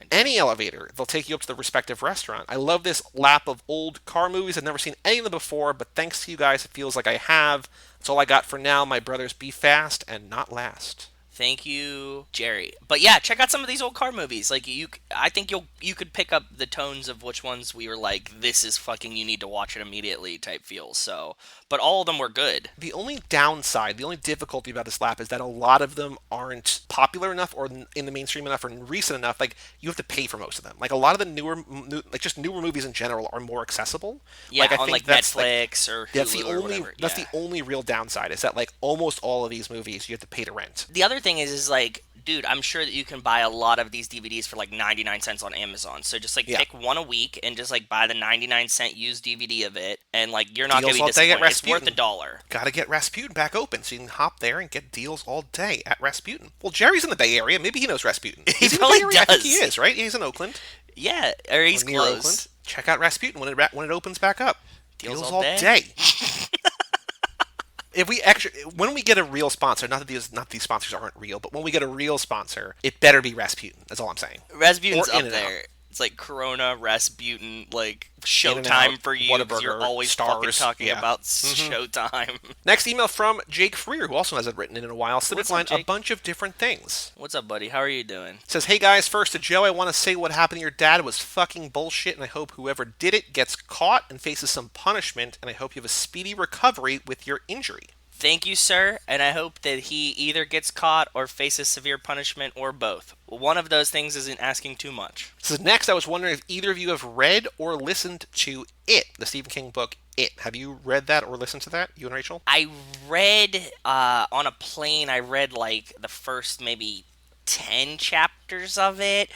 any elevator, they'll take you up to the respective restaurant. I love this lap of old car movies. I've never seen any of them before, but thanks to you guys, it feels like I have. That's all I got for now. My brothers, be fast and not last. Thank you, Jerry. But yeah, check out some of these old car movies. Like I think you could pick up the tones of which ones we were like, this is fucking, you need to watch it immediately type feels. So, but all of them were good. The only downside, the only difficulty about this lap is that a lot of them aren't popular enough or in the mainstream enough or recent enough. Like, you have to pay for most of them. Like, a lot of the like just newer movies in general are more accessible. Yeah, like, I on think like that's Netflix or Hulu or whatever. that's Yeah. the only real downside is that like almost all of these movies you have to pay to rent. The other thing is like, dude, I'm sure that you can buy a lot of these DVDs for like 99 cents on Amazon. So just like Yeah. pick one a week and just like buy the 99-cent used DVD of it, and like you're not Deals gonna be all day at disappointed. It's worth Rasputin. $1. Gotta get Rasputin back open so you can hop there and get deals all day at Rasputin. Well, Jerry's in the Bay Area. Maybe he knows Rasputin. He Is in the probably Bay Area? I think he does. is, right? He's in Oakland. Yeah, or he's Or near close. Oakland. Check out Rasputin when it opens back up. Deals Deals all all day. day. If we actually, when we get a real sponsor, not that these sponsors aren't real, but when we get a real sponsor, it better be Rasputin. That's all I'm saying. Rasputin's Or up In-N-Out. there. It's like Corona, Rasputin, like In-N-Out, Showtime for you. 'Cause you're Whataburger, always fucking Stars, talking yeah. about Showtime. Next email from Jake Freer, who also hasn't written in a while. Subject What's up, line: a Jake? bunch of different things. What's up, buddy? How are you doing? It says, hey guys, first to Joe, I want to say what happened to your dad was fucking bullshit, and I hope whoever did it gets caught and faces some punishment, and I hope you have a speedy recovery with your injury. Thank you, sir, and I hope that he either gets caught or faces severe punishment or both. One of those things isn't asking too much. So next, I was wondering if either of you have read or listened to It, the Stephen King book It. Have you read that or listened to that, you and Rachel? I read on a plane. I read like the first maybe 10 chapters of it,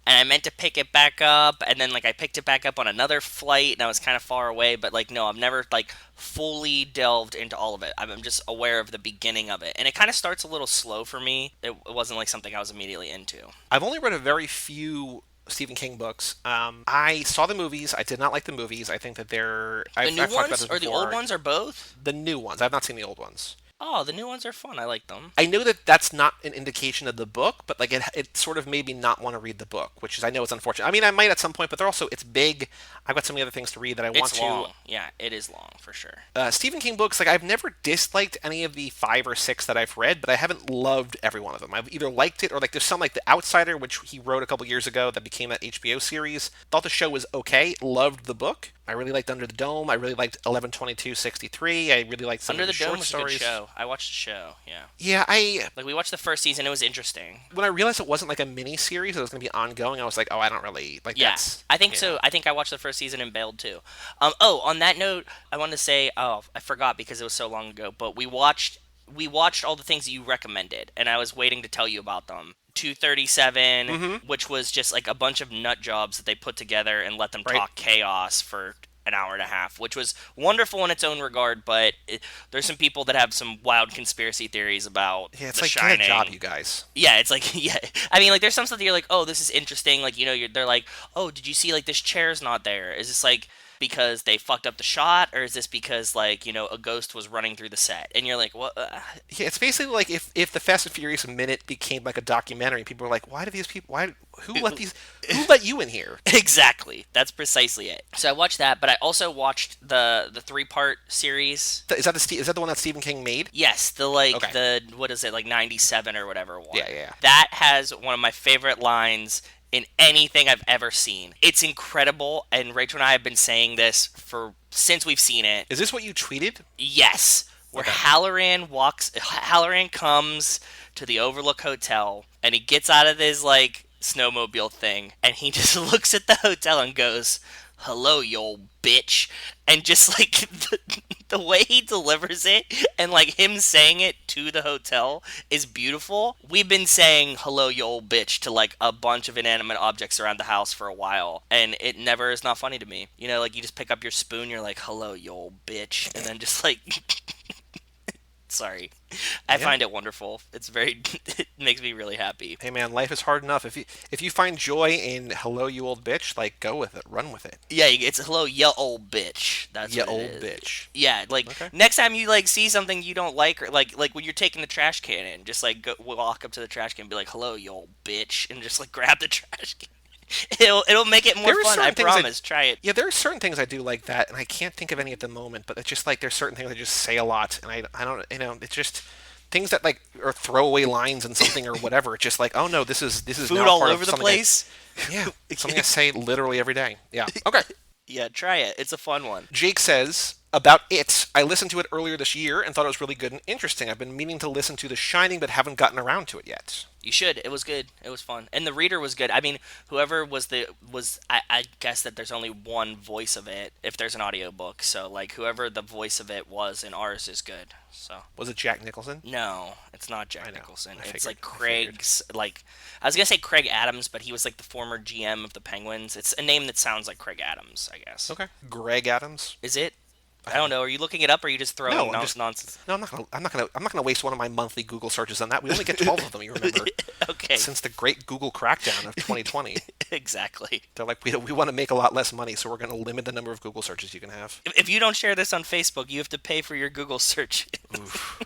and I meant to pick it back up, and then like I picked it back up on another flight, and I was kind of far away, but like no, I've never like fully delved into all of it. I'm just aware of the beginning of it, and it kind of starts a little slow for me. It wasn't like something I was immediately into. I've only read a very few Stephen King books. I saw the movies. I did not like the movies. I think that The I've new talked about ones this or the before. old ones or both? The new ones. I've not seen the old ones. Oh, the new ones are fun. I like them. I know that that's not an indication of the book, but like it sort of made me not want to read the book, which is I know it's unfortunate. I mean, I might at some point, but it's big. I've got so many other things to read that I want It's long. Yeah, it is long for sure. Stephen King books, like I've never disliked any of the 5 or 6 that I've read, but I haven't loved every one of them. I've either liked it or like there's some like The Outsider, which he wrote a couple years ago that became that HBO series. Thought the show was okay. Loved the book. I really liked Under the Dome. I really liked 11/22/63. I really liked some Under of the the Dome short was stories. a good show. I watched the show. Yeah, Yeah, like we watched the first season. It was interesting. when I realized it wasn't like a mini series, it was going to be ongoing. I was like, oh, I don't really like. Yeah, That's, I think yeah. so. I think I watched the first season and bailed too. Oh, on that note, I wanted to say, oh, I forgot because it was so long ago. But we watched all the things that you recommended, and I was waiting to tell you about them. 237, which was just like a bunch of nut jobs that they put together and let them Right. talk chaos for an hour and a half, which was wonderful in its own regard. But there's some people that have some wild conspiracy theories about Yeah, it's The like Shining. get a job, you guys. Yeah, it's like, yeah. I mean, like, there's some stuff that you're like, oh, this is interesting. Like, they're like, oh, did you see, like, this chair's not there? Is this, like, because they fucked up the shot? Or is this because, like, a ghost was running through the set? And you're like, what? Yeah, it's basically like if the Fast and Furious minute became like a documentary, people were like, why do these people? Who let you in here? Exactly. That's precisely it. So I watched that, but I also watched the 3-part series. Is that the one that Stephen King made? Yes, Okay. what is it, like 97 or whatever one. Yeah. That has one of my favorite lines in anything I've ever seen. It's incredible, and Rachel and I have been saying this since we've seen it. Is this what you tweeted? Yes, where Okay. Halloran comes to the Overlook Hotel, and he gets out of his, like, snowmobile thing, and he just looks at the hotel and goes, hello, you old bitch. And just, like, the way he delivers it, and, like, him saying it to the hotel is beautiful. We've been saying, hello, you old bitch, to, like, a bunch of inanimate objects around the house for a while, and it never is not funny to me. Like, you just pick up your spoon, you're like, hello, you old bitch, and then just, like... Sorry. I find it wonderful. It's it makes me really happy. Hey man, life is hard enough. If you find joy in "Hello, you old bitch," like go with it, run with it. Yeah, it's hello, you old bitch. That's You what it old is. bitch. Yeah, like Okay. next time you like see something you don't like, or like when you're taking the trash can in, just like walk up to the trash can and be like, "Hello, you old bitch," and just like grab the trash can. It'll make it more There are fun. I certain things promise. Try it. Yeah, there are certain things I do like that, and I can't think of any at the moment. But it's just like there's certain things I just say a lot, and I don't it's just things that like are throwaway lines and something or whatever. It's just like, oh no, this is Food now all part over of the something. place. Yeah, something I say literally every day. Yeah. Okay. Yeah, try it. It's a fun one. Jake says about it. I listened to it earlier this year and thought it was really good and interesting. I've been meaning to listen to The Shining, but haven't gotten around to it yet. You should. It was good. It was fun, and the reader was good. I mean, whoever was I guess that there's only one voice of it if there's an audiobook. So like whoever the voice of it was in ours is good. So Was it Jack Nicholson? no, it's not I Jack know. Nicholson. I It's figured. like I figured. Craig's like I was gonna say Craig Adams, but he was like the former GM of the Penguins. It's a name that sounds like Craig Adams, I guess. Okay. Greg Adams. Is it? I don't know. Are you looking it up, or are you just throwing No, I'm just nonsense? no. I'm not gonna waste one of my monthly Google searches on that. We only get 12 of them. You remember? Okay, Since the great Google crackdown of 2020, exactly. they're like, we want to make a lot less money, so we're going to limit the number of Google searches you can have. If you don't share this on Facebook, you have to pay for your Google search. Oof.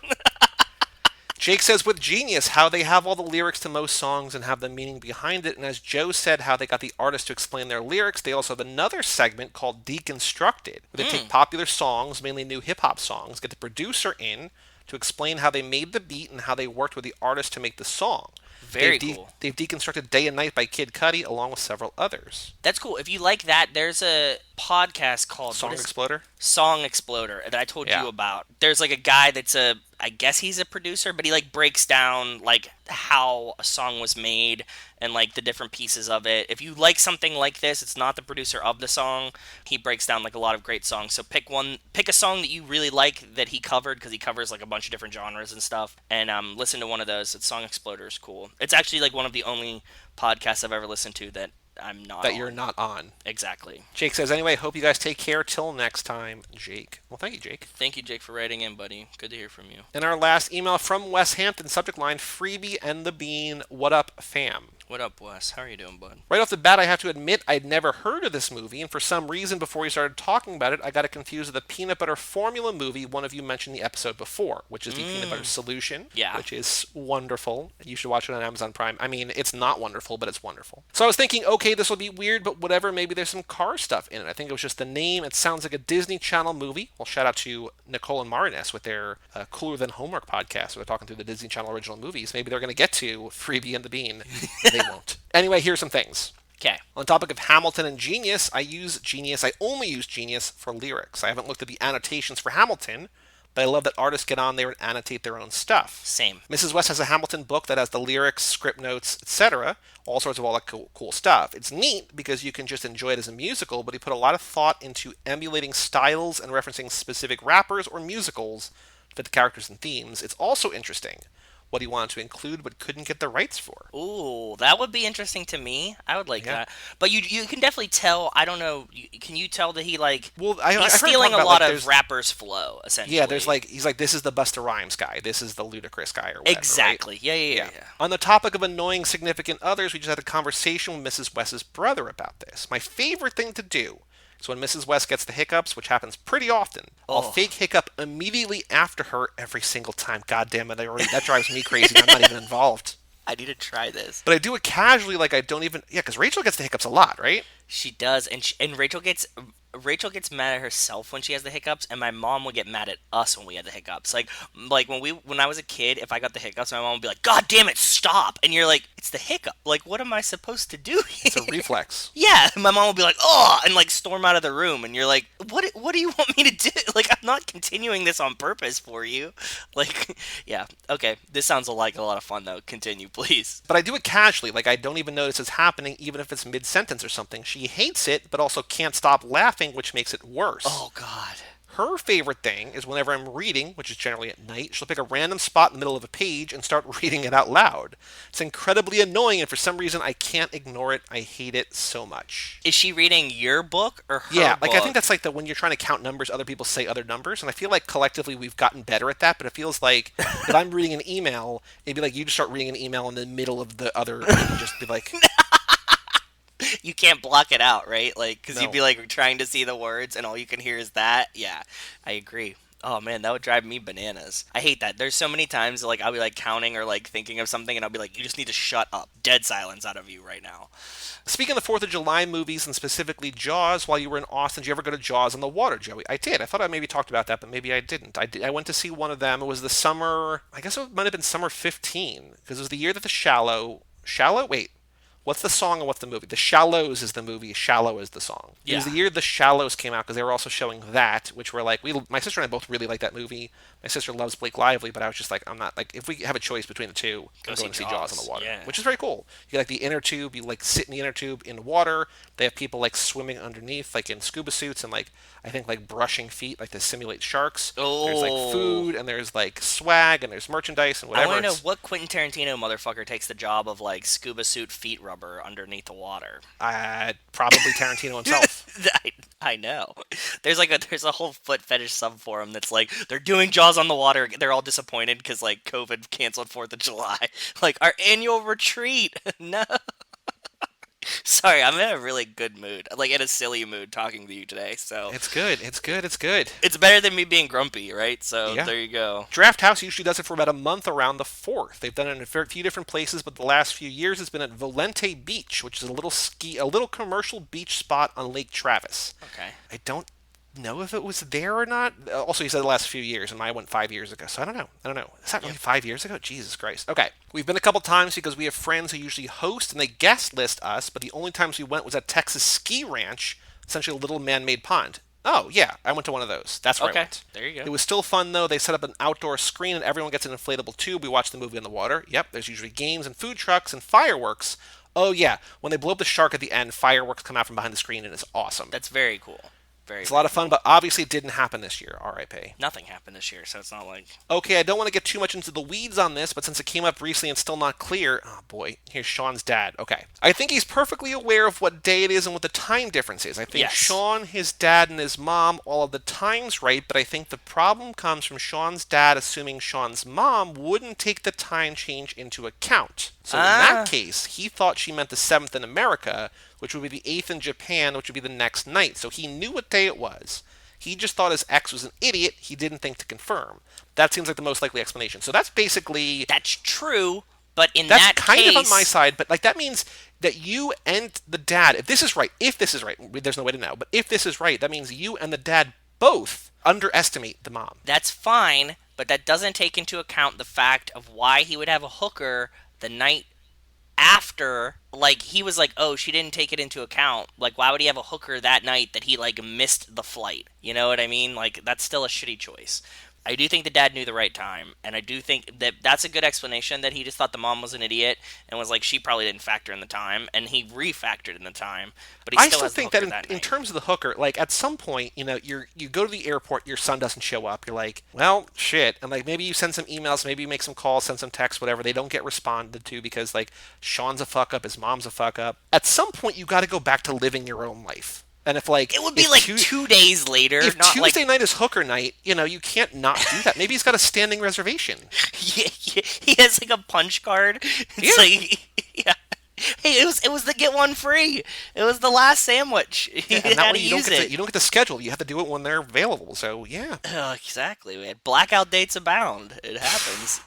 Jake says with Genius how they have all the lyrics to most songs and have the meaning behind it, and as Joe said how they got the artist to explain their lyrics, they also have another segment called Deconstructed, where they take popular songs, mainly new hip-hop songs, get the producer in to explain how they made the beat and how they worked with the artist to make the song. Very cool. They've deconstructed Day and Night by Kid Cudi along with several others. That's cool. If you like that, there's a podcast called Song what is- Exploder? Song Exploder that I told Yeah. you about. There's like a guy that's I guess he's a producer, but he like breaks down like how a song was made and like the different pieces of it. If you like something like this, it's not the producer of the song. He breaks down like a lot of great songs. So pick a song that you really like that he covered because he covers like a bunch of different genres and stuff. And listen to one of those. It's Song Exploder is cool. It's actually like one of the only podcasts I've ever listened to that I'm not That on. you're not on. Exactly. Jake says, anyway, hope you guys take care. Till next time, Jake. Well, thank you, Jake. Thank you, Jake, for writing in, buddy. Good to hear from you. And our last email from Wes Hampton, subject line, Freebie and the Bean, what up, fam? What up, Wes? How are you doing, bud? Right off the bat, I have to admit I'd never heard of this movie, and for some reason, before we started talking about it, I got it confused with the peanut butter formula movie one of you mentioned in the episode before, which is the peanut butter solution, Yeah. which is wonderful. You should watch it on Amazon Prime. I mean, it's not wonderful, but it's wonderful. So I was thinking, okay, this will be weird, but whatever, maybe there's some car stuff in it. I think it was just the name. It sounds like a Disney Channel movie. Well, shout out to Nicole and Martinez with their Cooler Than Homework podcast, where they're talking through the Disney Channel original movies. Maybe they're going to get to Freebie and the Bean. They won't. Anyway, here's some things. Okay. On the topic of Hamilton and Genius, I only use Genius for lyrics. I haven't looked at the annotations for Hamilton, but I love that artists get on there and annotate their own stuff. Same. Mrs. West has a Hamilton book that has the lyrics, script notes, etc., all sorts of all that cool stuff. It's neat because you can just enjoy it as a musical, but he put a lot of thought into emulating styles and referencing specific rappers or musicals to fit the characters and themes. It's also interesting what he wanted to include but couldn't get the rights for. Ooh, that would be interesting to me. I would like Yeah. that. But you can definitely tell. I don't know. Can you tell that he like Well, I heard he's him stealing talk a about, lot like, of there's- rappers' flow? Essentially. Yeah, he's like, this is the Busta Rhymes guy, this is the Ludacris guy, or whatever. right? exactly. Yeah. On the topic of annoying significant others, we just had a conversation with Mrs. West's brother about this. My favorite thing to do is when Mrs. West gets the hiccups, which happens pretty often, I'll fake hiccup immediately after her every single time. God damn it, that drives me crazy. I'm not even involved. I need to try this. But I do it casually, like I don't even. Yeah, because Rachel gets the hiccups a lot, right? She does, and Rachel gets mad at herself when she has the hiccups, and my mom would get mad at us when we had the hiccups. Like when I was a kid, if I got the hiccups, my mom would be like, "God damn it, stop!" And you're like, "It's the hiccup. Like, what am I supposed to do here?" It's a reflex. Yeah, my mom would be like, "Oh," and like storm out of the room, and you're like, What do you want me to do? Like, I'm not continuing this on purpose for you." Like, yeah, okay. This sounds like a lot of fun though. Continue, please. But I do it casually, like I don't even notice it's happening, even if it's mid-sentence or something. She hates it, but also can't stop laughing, which makes it worse. Oh God. Her favorite thing is whenever I'm reading, which is generally at night, she'll pick a random spot in the middle of a page and start reading it out loud. It's incredibly annoying, and for some reason I can't ignore it. I hate it so much. Is she reading your book or her Yeah, book? like I think that's like when you're trying to count numbers, other people say other numbers, and I feel like collectively we've gotten better at that, but it feels like if I'm reading an email, it'd be like you just start reading an email in the middle of the other, and just be like, you can't block it out, right? Like, because No. you'd be like trying to see the words, and all you can hear is that. Yeah, I agree. Oh man, that would drive me bananas. I hate that. There's so many times like I'll be like counting or like thinking of something and I'll be like, you just need to shut up. Dead silence out of you right now. Speaking of the 4th of July movies and specifically Jaws, while you were in Austin, did you ever go to Jaws on the water, Joey? I did. I thought I maybe talked about that, but maybe I didn't. I went to see one of them. It was the summer, I guess it might have been summer 15, because it was the year that The Shallow? Wait. What's the song and what's the movie? The Shallows is the movie. Shallow is the song. It was Yeah. the year The Shallows came out because they were also showing that, which were like my sister and I both really like that movie. My sister loves Blake Lively, but I was just like, I'm not like if we have a choice between the two, Go I'm see going to see Jaws on Jaws. the water, Yeah. which is very cool. You get, like the inner tube, you like sit in the inner tube in the water. They have people like swimming underneath, like in scuba suits and like I think like brushing feet, like to simulate sharks. There's like Oh. food and there's like swag and there's merchandise and I whatever. want to know It's what Quentin Tarantino motherfucker takes the job of like scuba suit feet rubber underneath the water. probably Tarantino himself. I know. There's a whole foot fetish subforum that's like they're doing Jaws on the water. They're all disappointed because like COVID canceled 4th of July. Like our annual retreat. No. Sorry, I'm in a really good mood. Like in a silly mood talking to you today. So It's good. It's good. It's good. it's better than me being grumpy, right? So Yeah. there you go. Draft House usually does it for about a month around the 4th. They've done it in a few different places, but the last few years it's been at Volente Beach, which is a little commercial beach spot on Lake Travis. Okay. I don't know if it was there or not. Also, he said the last few years, and I went 5 years ago, so I don't know. I don't know. Is that really 5 years ago? Jesus Christ. Okay, we've been a couple times because we have friends who usually host and they guest list us, but the only times we went was at Texas Ski Ranch, essentially a little man-made pond. Oh yeah, I went to one of those. That's where I Okay. went. There you It go. was still fun though. They set up an outdoor screen and everyone gets an inflatable tube. We watch the movie in the water. Yep, there's usually games and food trucks and fireworks. Oh yeah, when they blow up the shark at the end, fireworks come out from behind the screen and it's awesome. That's very cool. Very, It's a lot very of fun, cool. but obviously it didn't happen this year. R.I.P. Nothing happened this year, so it's not like Okay, I don't want to get too much into the weeds on this, but since it came up recently and still not clear, oh boy, here's Sean's dad. Okay. I think he's perfectly aware of what day it is and what the time difference is. I think yes. Sean, his dad, and his mom all of the times right, but I think the problem comes from Sean's dad assuming Sean's mom wouldn't take the time change into account. So in that case, he thought she meant the 7th in America, which would be the 8th in Japan, which would be the next night. So he knew what day it was. He just thought his ex was an idiot. He didn't think to confirm. That seems like the most likely explanation. So that's basically That's true, but in that's that kind case, of on my side. But like that means that you and the dad, if this is right, there's no way to know. But if this is right, that means you and the dad both underestimate the mom. that's fine, but that doesn't take into account the fact of why he would have a hooker the night after. Like he was like, oh, she didn't take it into account. Like why would he have a hooker that night that he like missed the flight? You know what I mean? Like that's still a shitty choice. I do think the dad knew the right time, and I do think that that's a good explanation that he just thought the mom was an idiot and was like she probably didn't factor in the time, and he refactored in the time, but he I still still has the think that hooker that in night. terms of the hooker, like at some point, you go to the airport, your son doesn't show up. You're like, well, shit, and like maybe you send some emails, maybe you make some calls, send some texts, whatever. They don't get responded to because like Sean's a fuck up, his mom's a fuck up. At some point, you got to go back to living your own life. And if like It would be if like Tu- 2 days later, if not like Tuesday night is hooker night, you can't not do that. Maybe he's got a standing reservation. he has like a punch card. Yeah. It's like yeah. Hey, it was the get one free. It was the last sandwich. You And that had way to you don't use get to, it. you don't get to schedule. You have to do it when they're available. So yeah. Oh, exactly, man. Blackout dates abound. It happens.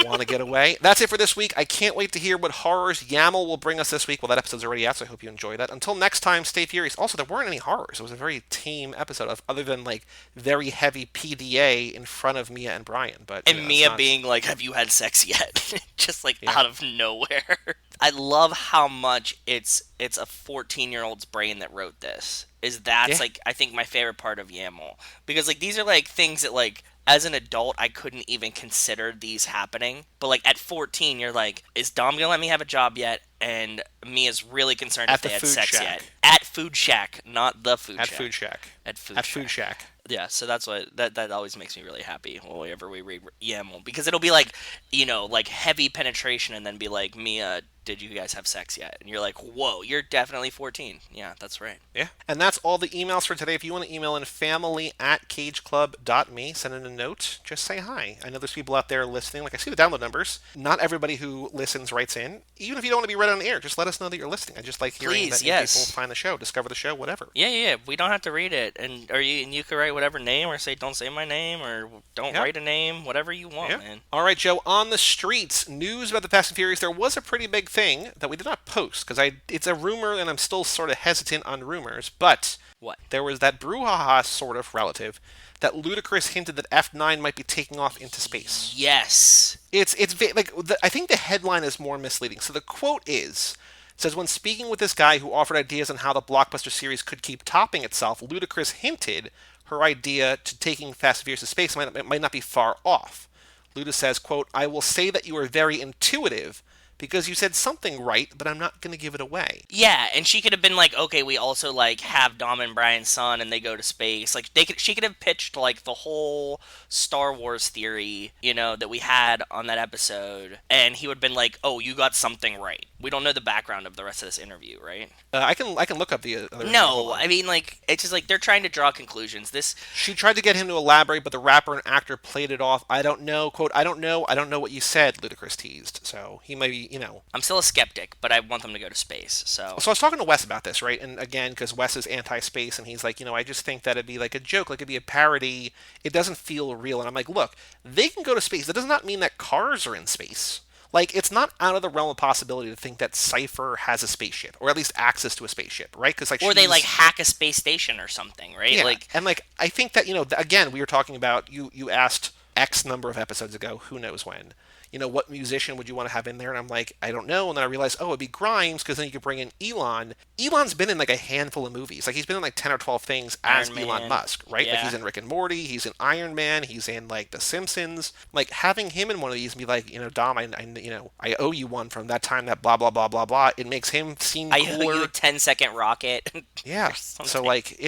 Want to get away? That's it for this week. I can't wait to hear what horrors Yaml will bring us this week. Well, that episode's already out, so I hope you enjoy that. Until next time, stay furious. Also, there weren't any horrors. It was a very tame episode, other than like very heavy PDA in front of Mia and Brian. But And it's Mia not- being like, "Have you had sex yet?" Just like Yeah. out of nowhere. I love how much it's a 14-year-old's brain that wrote this. That's Yeah. like I think my favorite part of YAML, because like these are like things that like as an adult I couldn't even consider these happening. But like at 14 you're like, is Dom gonna let me have a job yet? And Mia's really concerned At if they the had Food sex Shack. yet. At Food Shack, not the Food at Shack. Food Shack. At Food At Shack. Food Shack. Yeah, so that's what that always makes me really happy whenever we read YAML, because it'll be like, like heavy penetration and then be like, Mia, did you guys have sex yet? And you're like, whoa, you're definitely 14. Yeah, that's right. Yeah. And that's all the emails for today. If you want to email in family@cageclub.me, send in a note, just say hi. I know there's people out there listening. Like I see the download numbers. Not everybody who listens writes in. Even if you don't want to be read it on the air. Just let us know that you're listening. I just like hearing Please, that new people yes. find the show, discover the show, whatever. Yeah. We don't have to read it, and you could write whatever name, or say don't say my name, or don't Yep. write a name, whatever you want, Yeah. man. All right, Joe. On the streets, news about the Fast and Furious. There was a pretty big thing that we did not post because it's a rumor, and I'm still sort of hesitant on rumors. But What? there was that brouhaha sort of relative that Ludacris hinted that F9 might be taking off into space. Yes. I think the headline is more misleading. So the quote says when speaking with this guy who offered ideas on how the blockbuster series could keep topping itself, Ludacris hinted her idea to taking Fast and Furious to space might not be far off. Luda says, quote, I will say that you are very intuitive because you said something right, but I'm not going to give it away. Yeah, and she could have been like, okay, we also like have Dom and Brian's son, and they go to space. Like she could have pitched like the whole Star Wars theory, that we had on that episode, and he would have been like, oh, you got something right. We don't know the background of the rest of this interview, right? I can look up the other. No, I mean like it's just like they're trying to draw conclusions. She tried to get him to elaborate, but the rapper and actor played it off. I don't know, quote, I don't know what you said, Ludacris teased. So he might be, I'm still a skeptic, but I want them to go to space. So I was talking to Wes about this, right? And again, because Wes is anti-space, and he's like, I just think that it'd be like a joke, like it'd be a parody. It doesn't feel real. And I'm like, look, they can go to space. That does not mean that cars are in space. Like, it's not out of the realm of possibility to think that Cypher has a spaceship, or at least access to a spaceship, right? Because or they like hack a space station or something, right? Yeah, and I think that again, we were talking about you asked X number of episodes ago, who knows when. What musician would you want to have in there? And I'm like, I don't know. And then I realized, oh, it'd be Grimes, because then you could bring in Elon. Elon's been in like a handful of movies. Like, he's been in like 10 or 12 things as Elon Musk, right? Yeah. Like, he's in Rick and Morty, he's in Iron Man, he's in like The Simpsons. Like, having him in one of these and be like, Dom, I owe you one from that time, that blah, blah, blah, blah, blah. It makes him seem cooler. I owe you a 10-second rocket. Yeah. So like,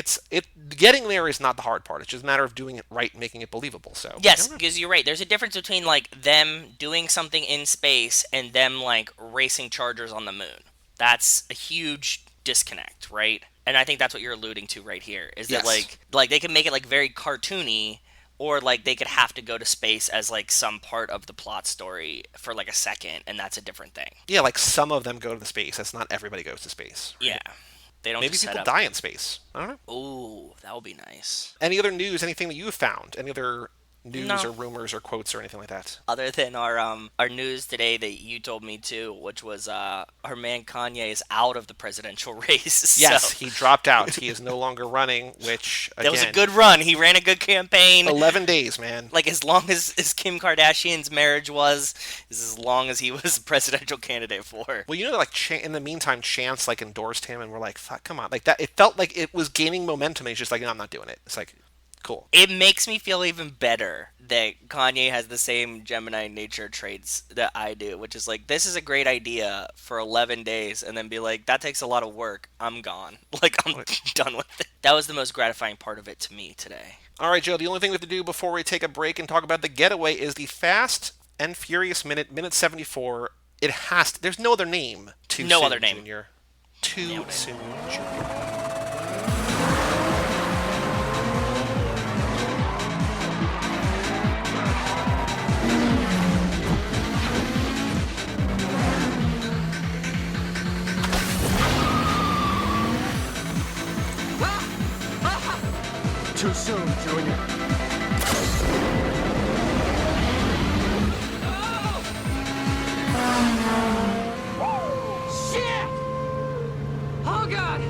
getting there is not the hard part. It's just a matter of doing it right and making it believable. So yes, because you're right. There's a difference between like them doing something in space and them like racing Chargers on the moon. That's a huge disconnect, right? And I think that's what you're alluding to right here. Is that like they can make it like very cartoony, or like they could have to go to space as like some part of the plot story for like a second, and that's a different thing. Yeah, like some of them go to the space. That's not everybody goes to space. Right? Yeah. They don't Maybe just people die in space. I don't know. Ooh, that would be nice. Any other news? Anything that you found? Any other news No. or rumors or quotes or anything like that? Other than our news today that you told me to, which was our man Kanye is out of the presidential race. Yes, he dropped out. He is no longer running, which, again... That was a good run. He ran a good campaign. 11 days, man. Like, as long as Kim Kardashian's marriage was, is as long as he was a presidential candidate for. Well, like, in the meantime, Chance, like, endorsed him, and we're like, fuck, come on. Like, that, it felt like it was gaining momentum, and he's just like, no, I'm not doing it. It's like... Cool. It makes me feel even better that Kanye has the same Gemini nature traits that I do, which is like, this is a great idea for 11 days, and then be like, that takes a lot of work. I'm gone. Like, I'm done with it. That was the most gratifying part of it to me today. All right, Joe, the only thing we have to do before we take a break and talk about the Getaway is the Fast and Furious minute 74. There's no other name. Too soon, Junior. Too soon, Junior. Too soon, Junior. Shit! Oh, God!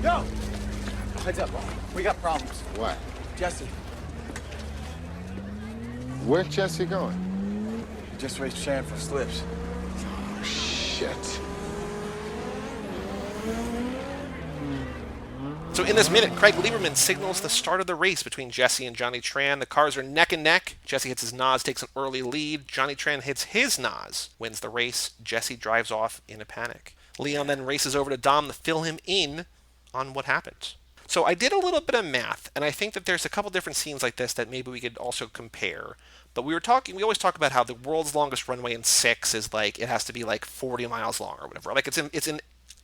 Yo! Heads up. We got problems. What? Jesse, Where's Jesse going? just raced Shan for slips. Shit. So in this minute, Craig Lieberman signals the start of the race between Jesse and Johnny Tran. The cars are neck and neck. Jesse hits his NOS, takes an early lead. Johnny Tran hits his NOS, wins the race. Jesse drives off in a panic. Leon then races over to Dom to fill him in on what happened. So I did a little bit of math, and I think that there's a couple different scenes like this that maybe we could also compare. But we always talk about how the world's longest runway in 6 is like, it has to be like 40 miles long or whatever. Like it's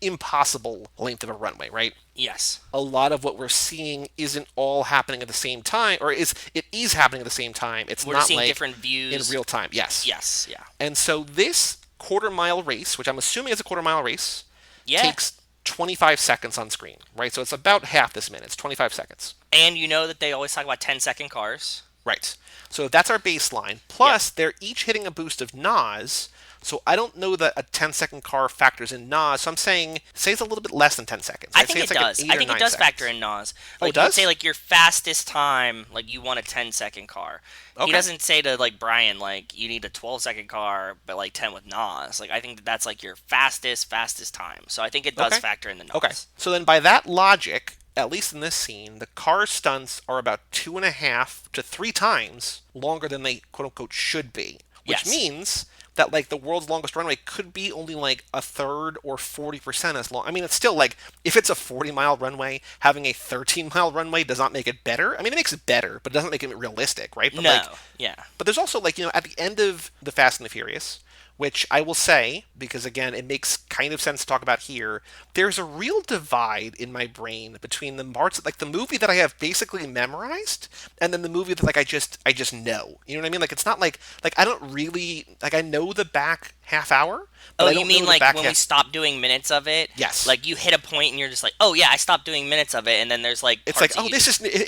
impossible length of a runway, right? Yes. A lot of what we're seeing isn't all happening at the same time, or it is happening at the same time. It's We're not seeing like different views in real time. Yes. Yes. Yeah. And so this quarter-mile race, which I'm assuming is a quarter-mile race, Yeah. takes 25 seconds on screen, right? So it's about half this minute. It's 25 seconds. And you know that they always talk about 10-second cars. Right. So that's our baseline. Plus, they're each hitting a boost of NOS. So I don't know that a 10-second car factors in NOS. So I'm saying, say it's a little bit less than 10 seconds. I I'd think say it it's like does. an 8 I or think it 9 does seconds. factor in NOS. Oh, Like, it does? you'd say, like, your fastest time, like, you want a 10-second car. Okay. He doesn't say to, like, Brian, like, you need a 12-second car, but, like, 10 with NOS. Like, I think that's, like, your fastest time. So I think it does Okay. factor in the NOS. Okay. So then by that logic, at least in this scene, the car stunts are about 2.5 to 3 times longer than they quote-unquote should be. Which Yes. means that like the world's longest runway could be only like a third or 40% as long. I mean, it's still like if it's a 40-mile runway, having a 13-mile runway does not make it better. I mean, it makes it better, but it doesn't make it realistic, right? But No. like, Yeah. but there's also like, at the end of the Fast and the Furious, which I will say, because again, it makes kind of sense to talk about here, there's a real divide in my brain between the parts, like the movie that I have basically memorized, and then the movie that like I just know. You know what I mean? Like it's not like I don't really like I know the back half hour. But Oh, I you don't mean know the like back when we half. stop doing minutes of it? Yes. Like you hit a point and you're just like, oh yeah, I stopped doing minutes of it, and then there's like It's like, parts that oh,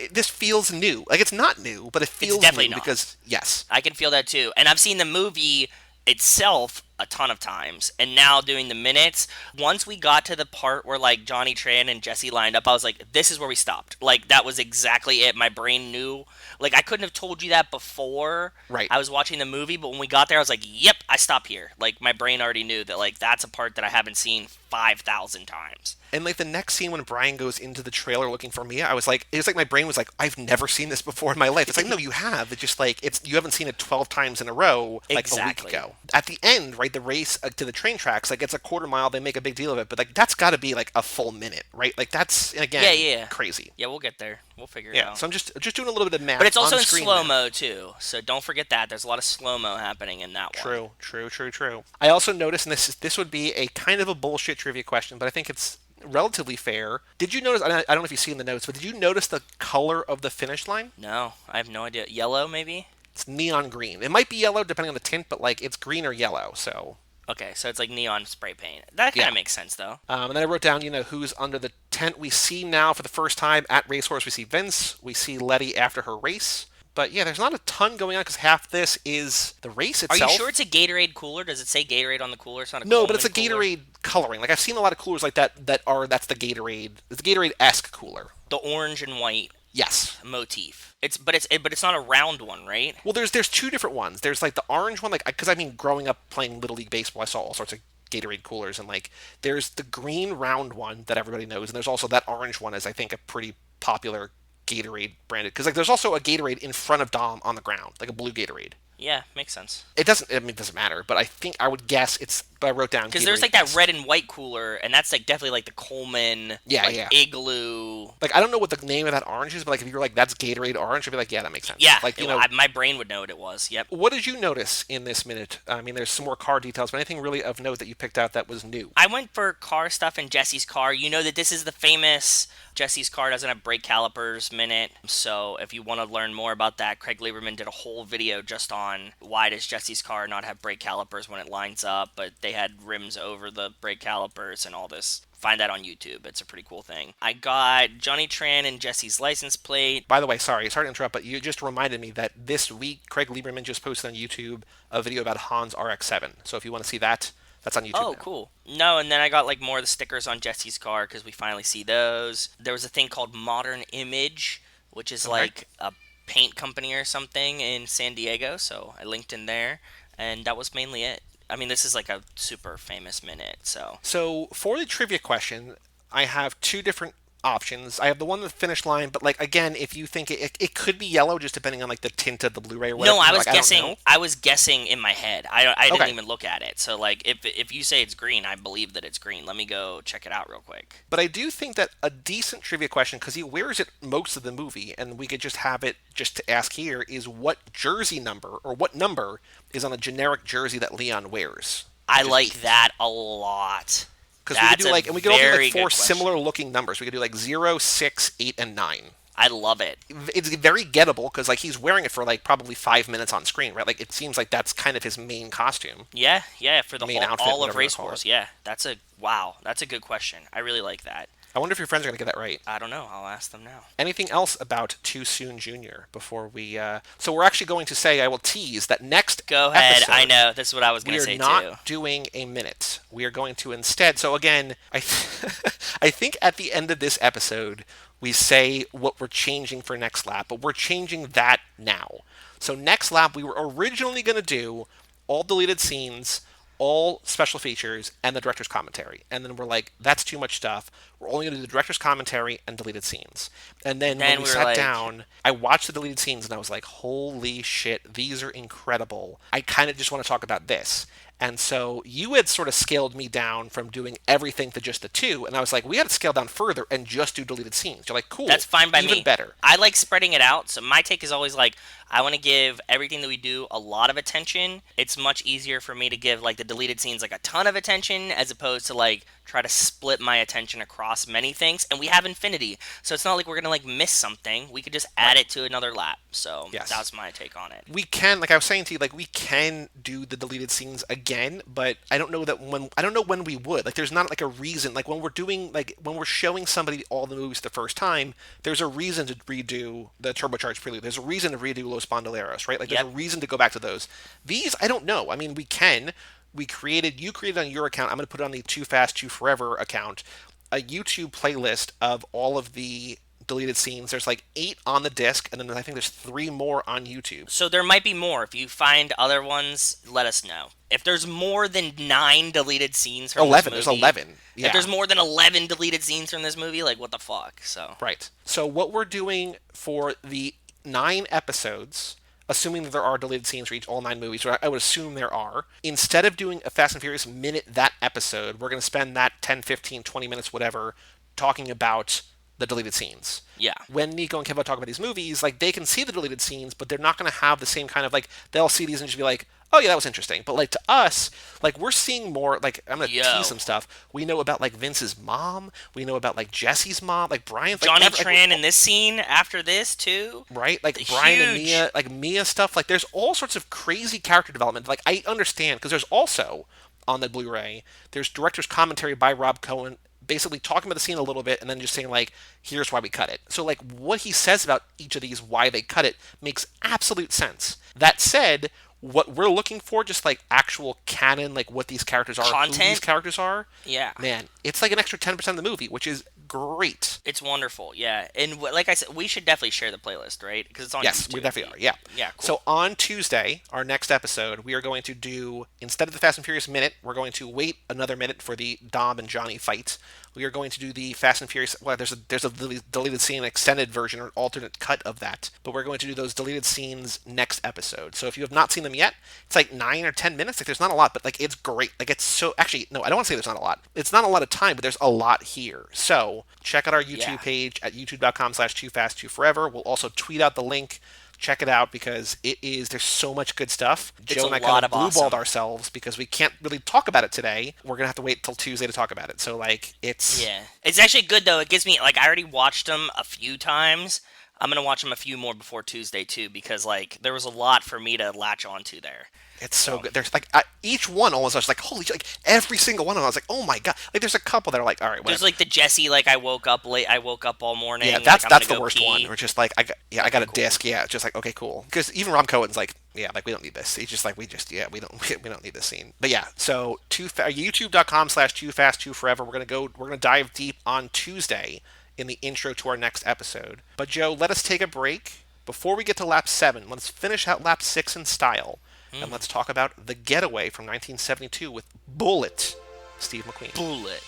you this feels new. Like it's not new, but it feels definitely new not. because yes. I can feel that too. And I've seen the movie itself a ton of times. And now doing the minutes, once we got to the part where like Johnny Tran and Jesse lined up, I was like, this is where we stopped. Like that was exactly it. My brain knew. Like I couldn't have told you that before Right. I was watching the movie, but when we got there, I was like, yep, I stop here. Like my brain already knew that like that's a part that I haven't seen 5,000 times. And like the next scene when Brian goes into the trailer looking for Mia, I was like, it's like my brain was like, I've never seen this before in my life. It's like, no, you have. It's just like you haven't seen it 12 times in a row like Exactly. a week ago. At the end, right, the race to the train tracks, like it's a quarter mile. They make a big deal of it, but like that's got to be like a full minute, right? Like that's again, Yeah. crazy. Yeah, we'll get there. We'll figure it Yeah. out. So I'm just doing a little bit of math. But it's also on in screen slow now. mo too, so don't forget that. There's a lot of slow mo happening in that one. True. I also noticed, and this would be a kind of a bullshit trivia question, but I think it's relatively fair. Did you notice? I don't know if you see in the notes, but did you notice the color of the finish line? No, I have no idea. Yellow, maybe? It's neon green. It might be yellow depending on the tint, but like it's green or yellow. So. Okay, so it's like neon spray paint. That kind of Yeah. makes sense, though. And then I wrote down, who's under the tent. We see now for the first time at Racehorse. We see Vince. We see Letty after her race. But yeah, there's not a ton going on because half this is the race Are itself. you sure it's a Gatorade cooler? Does it say Gatorade on the cooler? It's not a No, but it's a Coleman cooler? Gatorade coloring. Like I've seen a lot of coolers like that that's the Gatorade. It's the Gatorade-esque cooler. The orange and white Yes. motif. But it's not a round one, right? Well, there's two different ones. There's like the orange one, like because I mean, growing up playing Little League baseball, I saw all sorts of Gatorade coolers, and like there's the green round one that everybody knows, and there's also that orange one is I think a pretty popular Gatorade branded because like there's also a Gatorade in front of Dom on the ground, like a blue Gatorade. Yeah, makes sense. It doesn't matter, but I think I would guess it's. But I wrote down Because there's like that Gatorade-esque. red and white cooler, and that's like definitely like the Coleman, Yeah, like yeah. igloo. Like I don't know what the name of that orange is, but like if you were like that's Gatorade orange, I'd be like, yeah, that makes sense. Yeah, Like my brain would know what it was. Yep. what did you notice in this minute? I mean, there's some more car details, but anything really of note that you picked out that was new? I went for car stuff in Jesse's car. You know that this is the famous Jesse's car doesn't have brake calipers minute. So if you want to learn more about that, Craig Lieberman did a whole video just on why does Jesse's car not have brake calipers when it lines up, but they had rims over the brake calipers and all this. Find that on YouTube. It's a pretty cool thing. I got Johnny Tran and Jesse's license plate. By the way, sorry to interrupt, but you just reminded me that this week Craig Lieberman just posted on YouTube a video about Hans RX-7. So if you want to see that, that's on YouTube. Oh, now. cool. No, and then I got like more of the stickers on Jesse's car because we finally see those. There was a thing called Modern Image, which is Okay. like a paint company or something in San Diego. So I linked in there, and that was mainly it. I mean, this is like a super famous minute, so. So for the trivia question, I have two different options. I have the one with the finish line, but like again, if you think it could be yellow, just depending on like the tint of the Blu-ray or whatever. No, I was like, don't guessing. know. I was guessing in my head. I didn't Okay. even look at it. So like, if you say it's green, I believe that it's green. Let me go check it out real quick. But I do think that a decent trivia question, because he wears it most of the movie, and we could just have it just to ask here, is what jersey number or what number is on a generic jersey that Leon wears? I like that a lot. Because we could That's do a like, and we could all do very like good 4 question. similar looking numbers. We could do like 0, 6, 8, and 9. I love it. It's very gettable because like he's wearing it for like probably 5 minutes on screen, right? Like it seems like that's kind of his main costume. Yeah, for the Main whole outfit, all of whatever Race they call Wars. it. Yeah, that's a good question. I really like that. I wonder if your friends are going to get that right. I don't know. I'll ask them now. Anything else about Too Soon Jr. before we? So we're actually going to say, I will tease that next. Go ahead. Episode, I know. This is what I was going we to are say not too. doing a minute. We are going to instead. So again, I think at the end of this episode, we say what we're changing for next lap, but we're changing that now. So next lap, we were originally going to do all deleted scenes, all special features, and the director's commentary. And then we're like, that's too much stuff. We're only going to do the director's commentary and deleted scenes. And then when we we were sat like- down, I watched the deleted scenes and I was like, holy shit, these are incredible. I kind of just want to talk about this. And so you had sort of scaled me down from doing everything to just the 2, and I was like, we had to scale down further and just do deleted scenes. You're like, cool. That's fine by me. Even better. I like spreading it out. So my take is always like, I want to give everything that we do a lot of attention. It's much easier for me to give like the deleted scenes like a ton of attention as opposed to like try to split my attention across many things. And we have infinity, so it's not like we're gonna like miss something. We could just add it to another lap. So Yes. that's my take on it. We can, like I was saying to you, like we can do the deleted scenes again, but I don't know when we would. Like there's not like a reason. Like when we're showing somebody all the movies the first time, there's a reason to redo the Turbocharged Prelude. There's a reason to redo Los Bandoleros, right? Like there's a reason to go back to those. These I don't know. I mean, we can. You created on your account. I'm going to put it on the Too Fast Too Forever account. A YouTube playlist of all of the deleted scenes. There's like 8 on the disc, and then I think there's 3 more on YouTube. So there might be more. If you find other ones, let us know. If there's more than 9 deleted scenes from 11. this There's movie, 11. Yeah. If there's more than 11 deleted scenes from this movie, like what the fuck? So Right. So what we're doing for the 9 episodes, assuming that there are deleted scenes for all 9 movies, I would assume there are, instead of doing a Fast and Furious minute that episode, we're going to spend that 10, 15, 20 minutes, whatever, talking about the deleted scenes. yeah. When Nico and Kevo talk about these movies, like they can see the deleted scenes, but they're not going to have the same kind of like, they'll see these and just be like, oh yeah, that was interesting. But like to us, like we're seeing more, like I'm going to tease some stuff. We know about like Vince's mom. We know about like Jesse's mom, like Brian's. Johnny like, Tran in this scene after this too. Right? Like Brian and Huge. Mia, like Mia stuff. Like there's all sorts of crazy character development. Like I understand, because there's also, on the Blu-ray, there's director's commentary by Rob Cohen, basically talking about the scene a little bit and then just saying like, here's why we cut it. So like what he says about each of these, why they cut it, makes absolute sense. That said, what we're looking for, just like actual canon, like what these characters are, who these characters are, Yeah. man, it's like an extra 10% of the movie, which is great. It's wonderful, yeah. And like I said, we should definitely share the playlist, right? Because it's on Yes, YouTube. we definitely are, yeah. Yeah, cool. So on Tuesday, our next episode, we are going to do, instead of the Fast and Furious minute, we're going to wait another minute for the Dom and Johnny fight. We are going to do the Fast and Furious, well, there's a deleted scene, extended version, or an alternate cut of that. But we're going to do those deleted scenes next episode. So if you have not seen them yet, it's like 9 or 10 minutes. Like there's not a lot, but like it's great. Like it's so, actually, no, I don't want to say there's not a lot. It's not a lot of time, but there's a lot here. So check out our YouTube page at youtube.com/toofast2forever. We'll also tweet out the link. Check it out because there's so much good stuff. Joe and I kind of blue-balled ourselves because we can't really talk about it today. We're going to have to wait till Tuesday to talk about it. So, like, it's... Yeah. It's actually good, though. It gives me, like, I already watched them a few times. I'm going to watch them a few more before Tuesday, too, because, like, there was a lot for me to latch onto there. It's so good. There's, like, each one almost, I was like, holy shit, like, every single one of them, I was like, oh my god. Like, there's a couple that are like, all right, whatever. There's, like, the Jesse, like, I woke up late, I woke up all morning. Yeah, like, that's the go worst pee. one. We're just like, I got a disc. Yeah, it's just like, okay, cool. Because even Rob Cohen's like, yeah, like we don't need this. He's just like, we don't need this scene. But yeah, so youtube.com/toofast2forever. We're gonna dive deep on Tuesday in the intro to our next episode. But Joe, let us take a break before we get to lap 7. Let's finish out lap 6 in style, and let's talk about The Getaway from 1972 with Bullet, Steve McQueen. Bullet.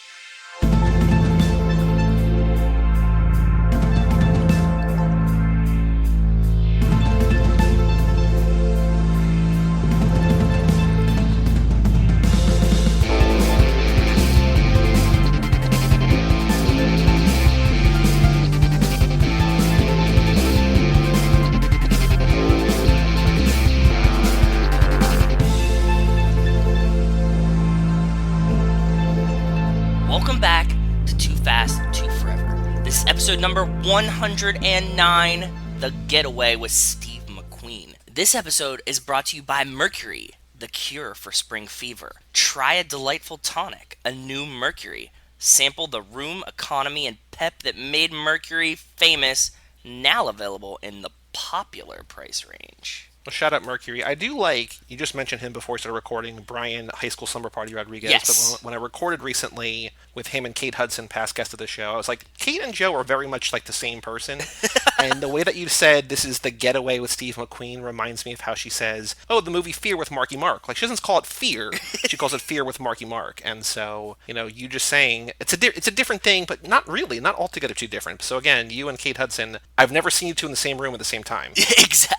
episode number 109, The Getaway with Steve McQueen. This episode is brought to you by Mercury, the cure for spring fever. Try a delightful tonic, a new Mercury. Sample the room, economy, and pep that made Mercury famous, now available in the popular price range. Well, shout out Mercury. I do like, you just mentioned him before we started recording, Brian High School Slumber Party Rodriguez. Yes. But when I recorded recently with him and Kate Hudson, past guest of the show, I was like, Kate and Joe are very much like the same person. And the way that you said this is The Getaway with Steve McQueen reminds me of how she says, oh, the movie Fear with Marky Mark. Like, she doesn't call it Fear. She calls it Fear with Marky Mark. And so, you just saying, it's a different thing, but not really, not altogether too different. So again, you and Kate Hudson, I've never seen you two in the same room at the same time.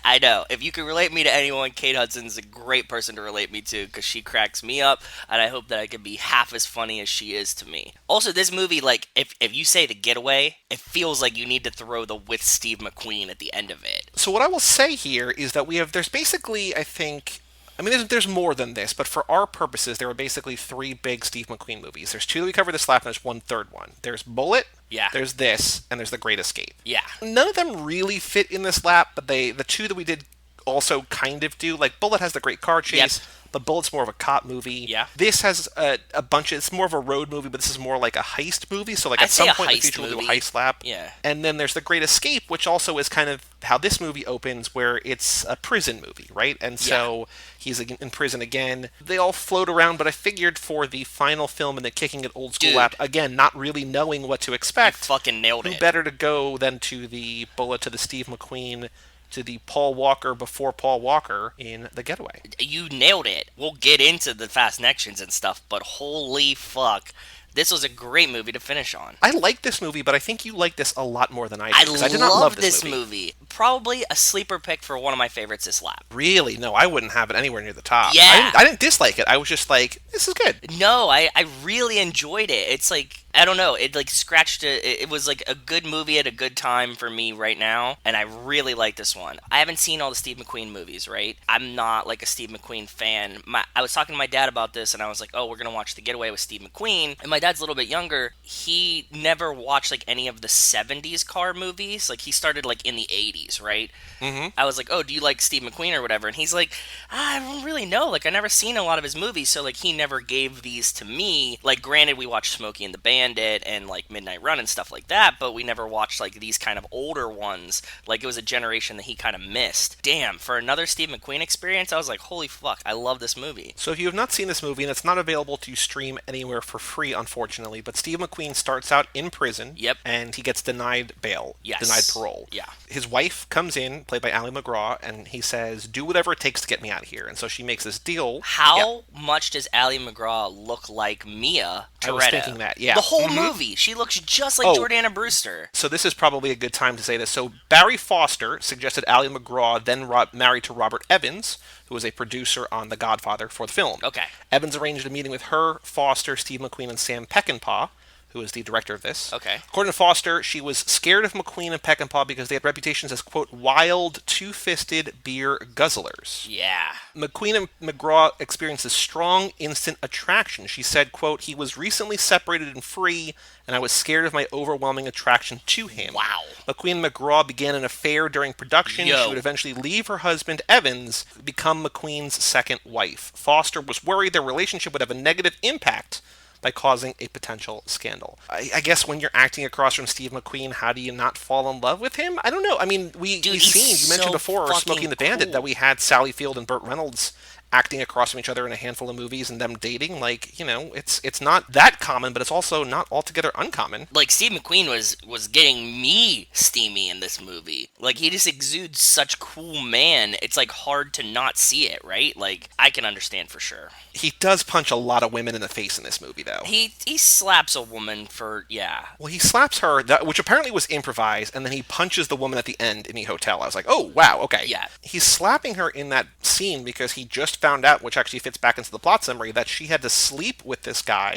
I know. If you can relate me to anyone, Kate Hudson's a great person to relate me to because she cracks me up, and I hope that I can be half as funny as she is to me. Also, this movie, like, if you say The Getaway, it feels like you need to throw the with Steve McQueen at the end of it. So what I will say here is that there's basically, I think, there's more than this, but for our purposes, there are basically three big Steve McQueen movies. There's two that we covered this lap, and there's one third one. There's Bullet, yeah. There's this, and there's The Great Escape. Yeah. None of them really fit in this lap, but the two that we did also kind of do. Like, Bullet has the great car chase, but Bullet's more of a cop movie. Yeah. This has a bunch of, it's more of a road movie, but this is more like a heist movie, so like at some point in the future we'll do a heist lap. Yeah. And then there's The Great Escape, which also is kind of how this movie opens, where it's a prison movie, right? And so he's in prison again. They all float around, but I figured for the final film in the Kicking It Old School lap, again, not really knowing what to expect, you fucking nailed it. Who better to go than to the Bullet, to the Steve McQueen, to the Paul Walker before Paul Walker in The Getaway. You nailed it. We'll get into the fast connections and stuff, but holy fuck. This was a great movie to finish on. I like this movie, but I think you like this a lot more than I did. I did not love this movie. Probably a sleeper pick for one of my favorites this lap. Really? No, I wouldn't have it anywhere near the top. Yeah. I didn't dislike it. I was just like, this is good. No, I really enjoyed it. It's like, I don't know, it like scratched it was like a good movie at a good time for me right now, and I really like this one. I haven't seen all the Steve McQueen movies, right? I'm not like a Steve McQueen fan. I was talking to my dad about this, and I was like, oh, we're gonna watch The Getaway with Steve McQueen, and my dad's a little bit younger. He never watched like any of the 70s car movies. Like, he started like in the 80s, right? Mm-hmm. I was like, oh, do you like Steve McQueen or whatever? And he's like, I don't really know. Like, I never seen a lot of his movies, so like he never gave these to me. Like, granted, we watched Smokey and the Bandit and like Midnight Run and stuff like that, but we never watched like these kind of older ones. Like, it was a generation that he kind of missed. Damn, for another Steve McQueen experience, I was like, holy fuck, I love this movie. So if you have not seen this movie, and it's not available to stream anywhere for free, unfortunately, but Steve McQueen starts out in prison. Yep. And he gets denied bail. Yes. Denied parole. Yeah. His wife comes in, played by Ali MacGraw, and he says, do whatever it takes to get me out of here. And so she makes this deal. How much does Ali MacGraw look like Mia Toretto? I was thinking that, yeah. The whole movie. She looks just like Jordana Brewster. So this is probably a good time to say this. So Barry Foster suggested Ali MacGraw then married to Robert Evans, who was a producer on The Godfather for the film. Okay. Evans arranged a meeting with her, Foster, Steve McQueen, and Sam Peckinpah, who is the director of this. Okay. According to Foster, she was scared of McQueen and Peckinpah because they had reputations as, quote, wild, two-fisted beer guzzlers. Yeah. McQueen and MacGraw experienced a strong instant attraction. She said, quote, he was recently separated and free, and I was scared of my overwhelming attraction to him. Wow. McQueen and MacGraw began an affair during production. Yo. She would eventually leave her husband, Evans, become McQueen's second wife. Foster was worried their relationship would have a negative impact by causing a potential scandal. I guess when you're acting across from Steve McQueen, how do you not fall in love with him? I don't know. I mean, we've seen, you mentioned before, Smokey and the Bandit, that we had Sally Field and Burt Reynolds acting across from each other in a handful of movies and them dating. Like, it's not that common, but it's also not altogether uncommon. Like, Steve McQueen was getting me steamy in this movie. Like, he just exudes such cool man. It's like hard to not see it, right? Like, I can understand for sure. He does punch a lot of women in the face in this movie, though. He slaps a woman for, yeah. Well, he slaps her, which apparently was improvised, and then he punches the woman at the end in the hotel. I was like, oh, wow, okay. Yeah. He's slapping her in that scene because he just found out, which actually fits back into the plot summary, that she had to sleep with this guy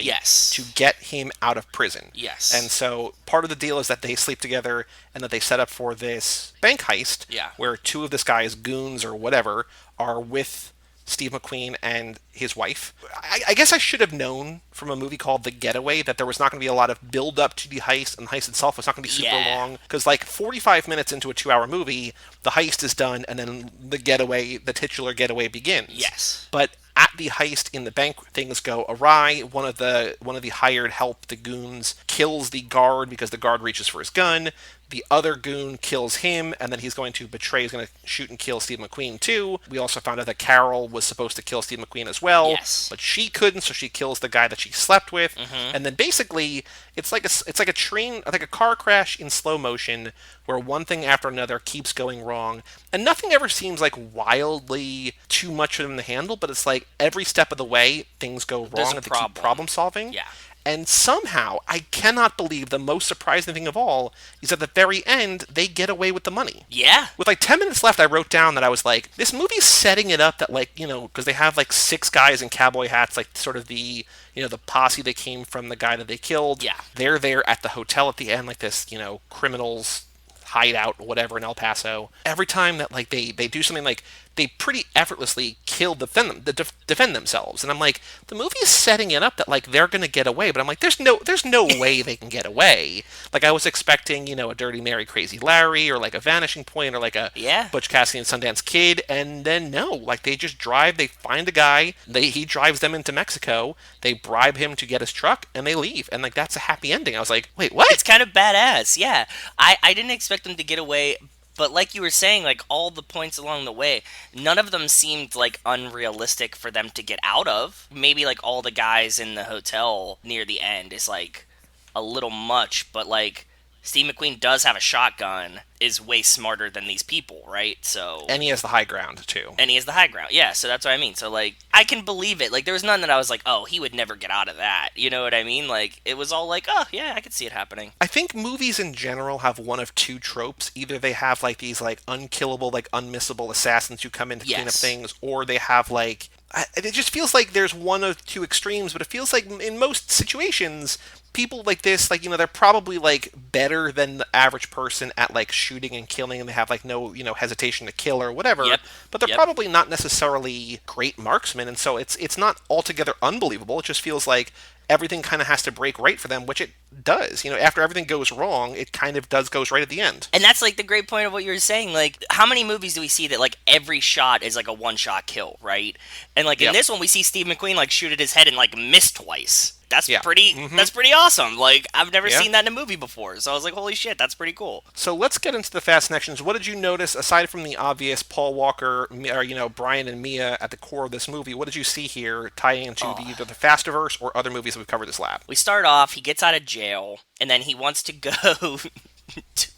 to get him out of prison. Yes. And so part of the deal is that they sleep together and that they set up for this bank heist where two of this guy's goons or whatever are with Steve McQueen and his wife. I guess I should have known from a movie called The Getaway that there was not going to be a lot of build up to the heist, and the heist itself was not going to be super long. Because, like, 45 minutes into a 2-hour movie, the heist is done, and then the getaway, the titular getaway begins. Yes. But at the heist in the bank, things go awry. One of the hired help, the goons, kills the guard because the guard reaches for his gun. The other goon kills him, and then he's going to betray. He's going to shoot and kill Steve McQueen too. We also found out that Carol was supposed to kill Steve McQueen as well, but she couldn't, so she kills the guy that she slept with. And then basically, it's like a car crash in slow motion, where one thing after another keeps going wrong, and nothing ever seems like wildly too much for them to handle. But it's like every step of the way, things go wrong, and they keep problem solving. Yeah. And somehow, I cannot believe the most surprising thing of all is at the very end, they get away with the money. Yeah. With like 10 minutes left, I wrote down that I was like, this movie's setting it up that, like, because they have like 6 guys in cowboy hats, like sort of the posse that came from the guy that they killed. Yeah. They're there at the hotel at the end, like this, criminals hideout or whatever in El Paso. Every time that like they do something, like they pretty effortlessly defend themselves, and I'm like, the movie is setting it up that like they're gonna get away, but I'm like, there's no way they can get away. Like I was expecting a Dirty Mary, Crazy Larry, or like a Vanishing Point, or like a Butch Cassidy and Sundance Kid, and then no, like they just drive, they find a guy, he drives them into Mexico, they bribe him to get his truck, and they leave, and like that's a happy ending. I was like, wait, what? It's kind of badass. Yeah, I didn't expect them to get away. But like you were saying, like all the points along the way, none of them seemed like unrealistic for them to get out of. Maybe like all the guys in the hotel near the end is like a little much, but like Steve McQueen does have a shotgun, is way smarter than these people, right? So and he has the high ground too. And he has the high ground, yeah. So that's what I mean. So like I can believe it. Like there was none that I was like, oh, he would never get out of that. You know what I mean? Like it was all like, oh yeah, I could see it happening. I think movies in general have one of two tropes. Either they have like these like unkillable, like unmissable assassins who come in to clean up things, or they have like, it just feels like there's one of two extremes. But it feels like in most situations, people like this, like, they're probably like better than the average person at like shooting and killing, and they have like no, hesitation to kill or whatever. But they're probably not necessarily great marksmen, and so it's not altogether unbelievable. It just feels like everything kind of has to break right for them, which it does. After everything goes wrong, it kind of goes right at the end. And that's like the great point of what you were saying. Like, how many movies do we see that like every shot is like a one-shot kill, right? And like in this one, we see Steve McQueen like shoot at his head and like miss twice. That's that's pretty awesome. Like, I've never seen that in a movie before. So I was like, holy shit, that's pretty cool. So let's get into the fast connections. What did you notice, aside from the obvious Paul Walker, or, Brian and Mia at the core of this movie? What did you see here tying into either the Fastiverse or other movies that we've covered this lab? We start off, he gets out of jail, and then he wants to go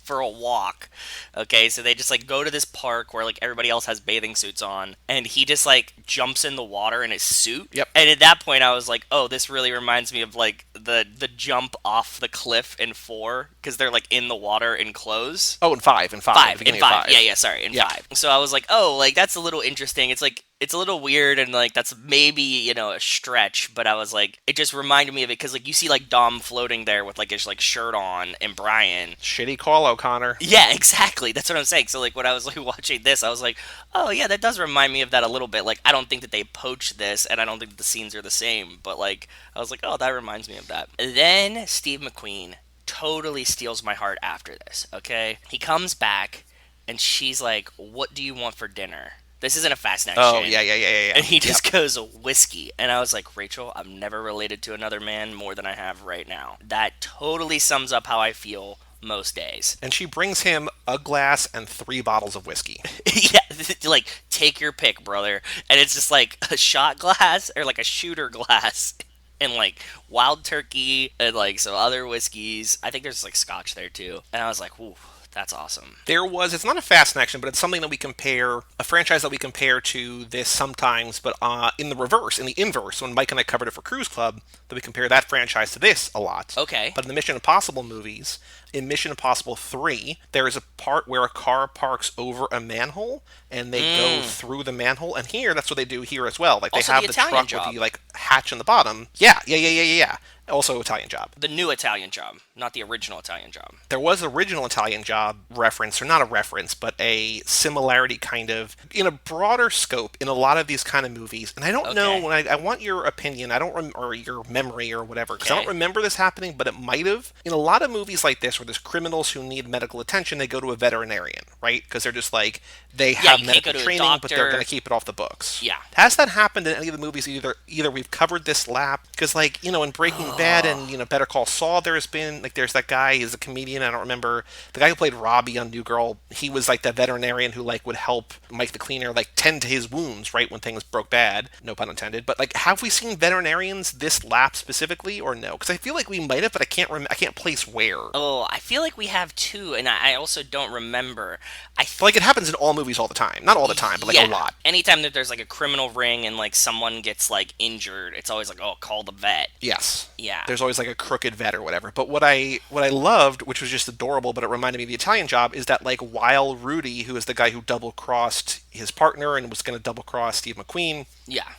for a walk. Okay, so they just like go to this park where like everybody else has bathing suits on, and he just like jumps in the water in his suit. And at that point I was like, oh, this really reminds me of like the jump off the cliff in 4, because they're like in the water in clothes. Oh, in 5. In 5. Yeah, sorry, in 5. So I was like, oh, like that's a little interesting. It's like, it's a little weird, and like that's maybe a stretch, but I was like, it just reminded me of it, because like you see like Dom floating there with like his like shirt on, and Brian. Shitty call, O'Connor. Yeah, exactly. That's what I'm saying. So like when I was like watching this, I was like, oh yeah, that does remind me of that a little bit. Like I don't think that they poached this, and I don't think that the scenes are the same, but like I was like, oh, that reminds me of that. And then Steve McQueen totally steals my heart after this. Okay, he comes back, and she's like, what do you want for dinner? This isn't a fast action. Oh, yeah. And he just goes, whiskey. And I was like, Rachel, I've never related to another man more than I have right now. That totally sums up how I feel most days. And she brings him a glass and 3 bottles of whiskey. Yeah, like, take your pick, brother. And it's just like a shot glass, or like a shooter glass, and like wild turkey, and like some other whiskeys. I think there's like scotch there too. And I was like, ooh. That's awesome. It's not a fast action, but it's something that we compare, a franchise that we compare to this sometimes, but in the inverse, when Mike and I covered it for Cruise Club, that we compare that franchise to this a lot. Okay. But in the Mission Impossible movies, in Mission Impossible 3, there is a part where a car parks over a manhole, and they go through the manhole, and here, that's what they do here as well. Like, they also have the truck Italian job. with the, like, hatch in the bottom. Yeah. Also Italian Job. The new Italian Job, not the original Italian Job. There was original Italian Job reference, or not a reference, but a similarity kind of, in a broader scope in a lot of these kind of movies. And I don't know, when I want your opinion, or your memory or whatever, because I don't remember this happening, but it might have. In a lot of movies like this, where there's criminals who need medical attention, they go to a veterinarian, right? Because they're just like, they have medical training, but they're going to keep it off the books. Yeah. Has that happened in any of the movies? Either we've covered this lap, because like, in Breaking Bad and, Better Call Saul, there's that guy, he's a comedian, I don't remember, the guy who played Robbie on New Girl, he was like the veterinarian who like would help Mike the Cleaner like tend to his wounds, right, when things broke bad, no pun intended. But like, have we seen veterinarians this lap specifically, or no? Because I feel like we might have, but I can't place where. Oh, I feel like we have too, and I also don't remember. But like, it happens in all movies all the time. Not all the time, but like a lot. Anytime that there's like a criminal ring and like someone gets like injured, it's always like, oh, call the vet. Yes. Yeah. There's always like a crooked vet or whatever. But what I loved, which was just adorable, but it reminded me of the Italian Job, is that like, while Rudy, who is the guy who double-crossed his partner and was going to double-cross Steve McQueen,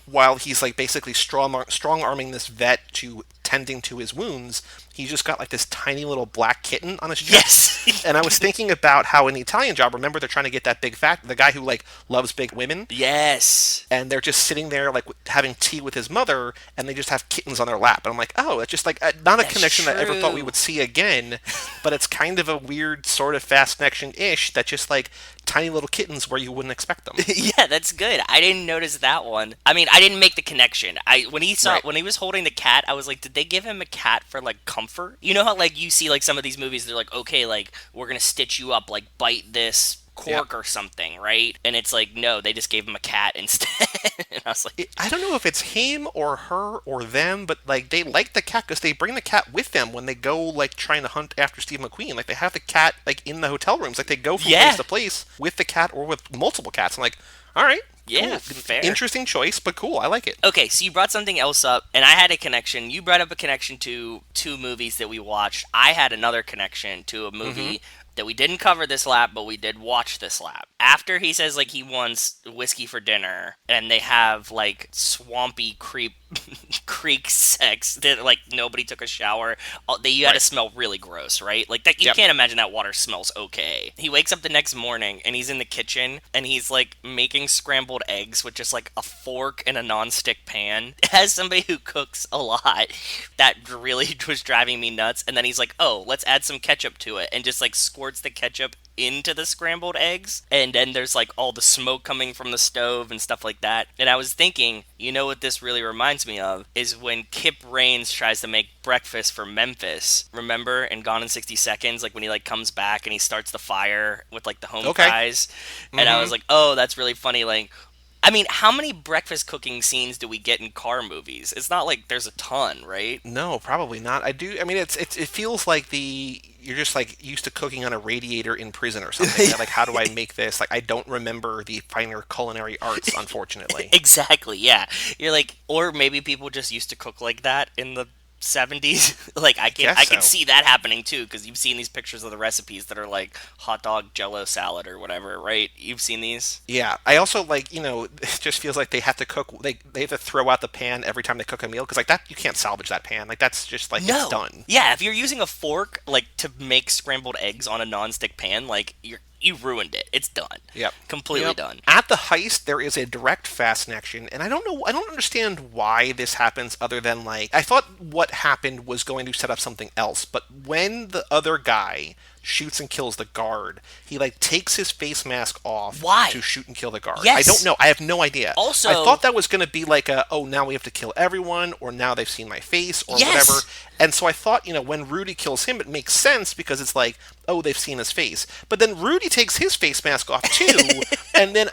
while he's like basically strong-arming this vet to tending to his wounds, he's just got like this tiny little black kitten on his chest. Yes. And I was thinking about how in the Italian Job, remember, they're trying to get that big fat, the guy who like loves big women. Yes. And they're just sitting there like having tea with his mother, and they just have kittens on their lap. And I'm like, oh, it's just like not a connection that I ever thought we would see again, but it's kind of a weird sort of Fast Connection-ish, that just like tiny little kittens where you wouldn't expect them. Yeah, that's good. I didn't notice that one. I mean, I didn't make the connection. When he was holding the cat, I was like, did they give him a cat for like comfort? You know how like you see like some of these movies, they're like, okay, like we're gonna stitch you up, like bite this cork or something, right? And it's like, no, they just gave him a cat instead. And I was like, I don't know if it's him or her or them, but like, they like the cat because they bring the cat with them when they go like trying to hunt after Steve McQueen. Like, they have the cat like in the hotel rooms. Like, they go from place to place with the cat or with multiple cats. I'm like, all right. Yeah, cool. fair. Interesting choice, but cool. I like it. Okay, so you brought something else up, and I had a connection. You brought up a connection to two movies that we watched. I had another connection to a movie that we didn't cover this lap, but we did watch this lap. After he says, like, he wants whiskey for dinner, and they have, like, swampy creek sex that, like, nobody took a shower. You had to smell really gross, right? Like, that you can't imagine that water smells okay. He wakes up the next morning, and he's in the kitchen, and he's, like, making scrambled eggs with just, like, a fork and a nonstick pan. As somebody who cooks a lot, that really was driving me nuts. And then he's like, oh, let's add some ketchup to it, and just, like, squirts the ketchup into the scrambled eggs, and then there's like all the smoke coming from the stove and stuff like that. And I was thinking, you know what this really reminds me of is when Kip Raines tries to make breakfast for Memphis. Remember in Gone in 60 Seconds, like when he like comes back and he starts the fire with like the home guys. And I was like, oh, that's really funny. Like, I mean, how many breakfast cooking scenes do we get in car movies? It's not like there's a ton, right? No, probably not. I mean, it feels like you're just like used to cooking on a radiator in prison or something. Like, how do I make this? Like, I don't remember the finer culinary arts, unfortunately. Exactly, yeah. You're like, or maybe people just used to cook like that in the 70s. Like, I can see that happening too, because you've seen these pictures of the recipes that are like hot dog jello salad or whatever, right? You've seen these? Yeah. I also like, it just feels like they have to cook, they have to throw out the pan every time they cook a meal, because like that, you can't salvage that pan. Like, that's just like, it's done. Yeah, if you're using a fork like to make scrambled eggs on a nonstick pan, like you ruined it. It's done. Yep. Completely done. At the heist, there is a direct Fast Connection, and I don't understand why this happens, other than like, I thought what happened was going to set up something else, but when the other guy shoots and kills the guard, he like takes his face mask off to shoot and kill the guard. Yes. I don't know. I have no idea. Also, I thought that was going to be like now we have to kill everyone, or now they've seen my face, or whatever. And so I thought, when Rudy kills him, it makes sense, because it's like, oh, they've seen his face. But then Rudy takes his face mask off too, and then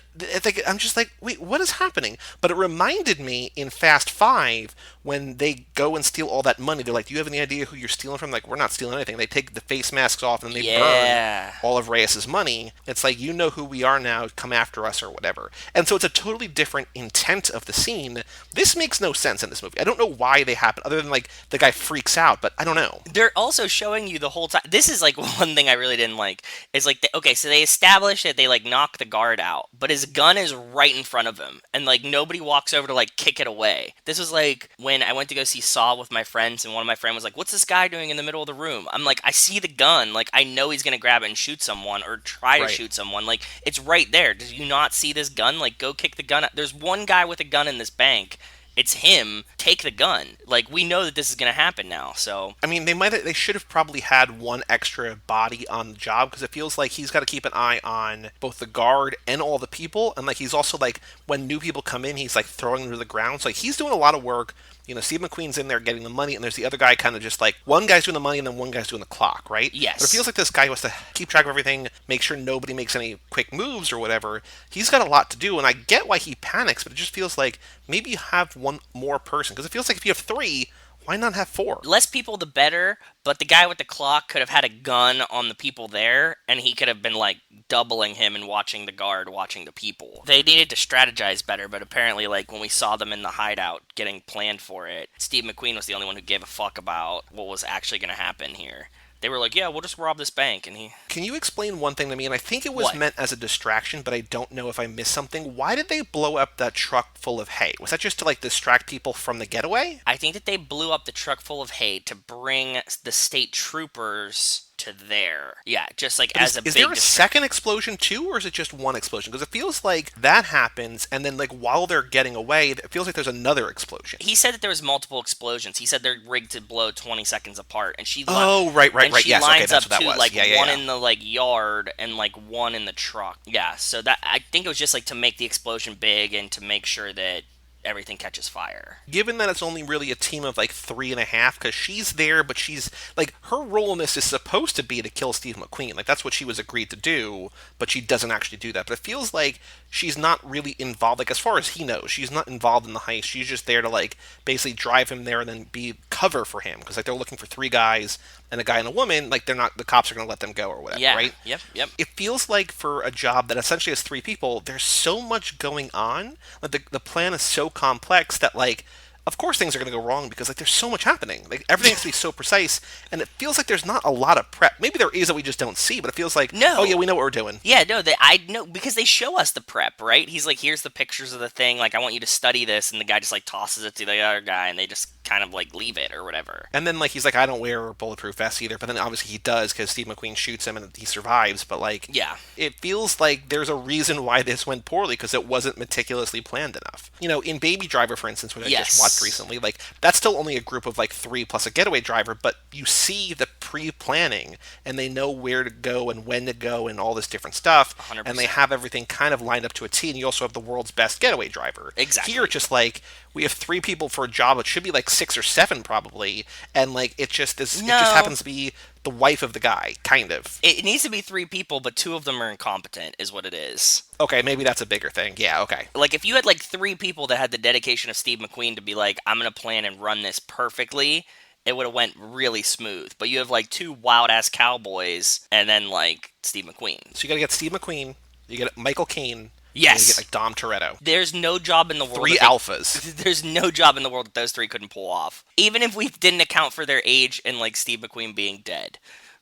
I'm just like, wait, what is happening? But it reminded me in Fast 5, when they go and steal all that money, they're like, do you have any idea who you're stealing from? Like, we're not stealing anything. They take the face masks off and they burn all of Reyes's money. It's like, you know who we are now, come after us or whatever. And so it's a totally different intent of the scene. This makes no sense in this movie. I don't know why they happen, other than like the guy freaks out, but I don't know. They're also showing you the whole time. This is like one thing thing I really didn't like. Is like, okay, so they established that they like knock the guard out, but his gun is right in front of him, and like nobody walks over to like kick it away. This was like when I went to go see Saw with my friends, and one of my friends was like, "What's this guy doing in the middle of the room?" I'm like, "I see the gun. Like, I know he's gonna grab it and shoot someone or try to Right. shoot someone. Like, it's right there. Did you not see this gun? Like, go kick the gun. There's one guy with a gun in this bank." It's him. Take the gun. Like, we know that this is gonna happen now. So I mean, they should have probably had one extra body on the job because it feels like he's got to keep an eye on both the guard and all the people, and like he's also like when new people come in, he's like throwing them to the ground. So like he's doing a lot of work. You know, Steve McQueen's in there getting the money, and there's the other guy kind of just like one guy's doing the money and then one guy's doing the clock, right? Yes. But it feels like this guy who has to keep track of everything, make sure nobody makes any quick moves or whatever. He's got a lot to do, and I get why he panics, but it just feels like maybe you have one more person because it feels like if you have three, why not have four? less people the better, but the guy with the clock could have had a gun on the people there, and he could have been like doubling him and watching the guard, watching the people. They needed to strategize better, but apparently, like when we saw them in the hideout getting planned for it, Steve McQueen was the only one who gave a fuck about what was actually going to happen here. They were like, "Yeah, we'll just rob this bank," and he. Can you explain one thing to me? And I think it was What? meant as a distraction, but I don't know if I missed something. Why did they blow up that truck full of hay? Was that just to like distract people from the getaway? I think that they blew up the truck full of hay to bring the state troopers to there. Yeah, just like But as is, a is big there a second explosion too, or is it just one explosion? Because it feels like that happens, and then like while they're getting away, it feels like there's another explosion. He said that there was multiple explosions. He said they're rigged to blow 20 seconds apart, and she. Oh, right. She Yes, okay, lines that's up what that too, was. like Yeah. one in the like yard and like one in the truck. Yeah, so that I think it was just like to make the explosion big and to make sure that everything catches fire. Given that it's only really a team of like 3.5, because she's there, but she's like her role in this is supposed to be to kill Steve McQueen. Like that's what she was agreed to do, but she doesn't actually do that. But it feels like she's not really involved. Like as far as he knows, she's not involved in the heist. She's just there to like basically drive him there and then be cover for him because like they're looking for three guys and a guy and a woman. Like they're not the cops are going to let them go or whatever, Yeah. right? Yep. It feels like for a job that essentially has three people, there's so much going on. Like the plan is so complex that like of course things are going to go wrong because like there's so much happening. Like everything has to be so precise, and it feels like there's not a lot of prep. Maybe there is that we just don't see, but it feels like No. oh yeah, we know what we're doing. Yeah, no, I know because they show us the prep, right? He's like, here's the pictures of the thing. Like, I want you to study this, and the guy just like tosses it to the other guy, and they just kind of like leave it or whatever. And then like he's like I don't wear bulletproof vests either, but then obviously he does because Steve McQueen shoots him and he survives. But like Yeah. it feels like there's a reason why this went poorly because it wasn't meticulously planned enough. You know, in Baby Driver, for instance, which I Yes. just watched recently, like that's still only a group of like three plus a getaway driver, but you see the pre-planning and they know where to go and when to go and all this different stuff, 100%. and they have everything kind of lined up to a T. And you also have the world's best getaway driver. Exactly. Here, it's just like we have three people for a job. It should be like 6 or 7 probably, and like it just is. No. It just happens to be the wife of the guy, kind of. It needs to be 3 people, but 2 of them are incompetent, is what it is. Okay, maybe that's a bigger thing. Yeah, okay. Like, if you had like 3 people that had the dedication of Steve McQueen to be like, I'm gonna plan and run this perfectly, it would have went really smooth. But you have like 2 wild ass cowboys, and then like Steve McQueen. So you got to get Steve McQueen, you get Michael Caine, Yes. and you get like Dom Toretto. There's no job in the world. 3 that they- alphas. There's no job in the world that those 3 couldn't pull off. Even if we didn't account for their age and like Steve McQueen being dead.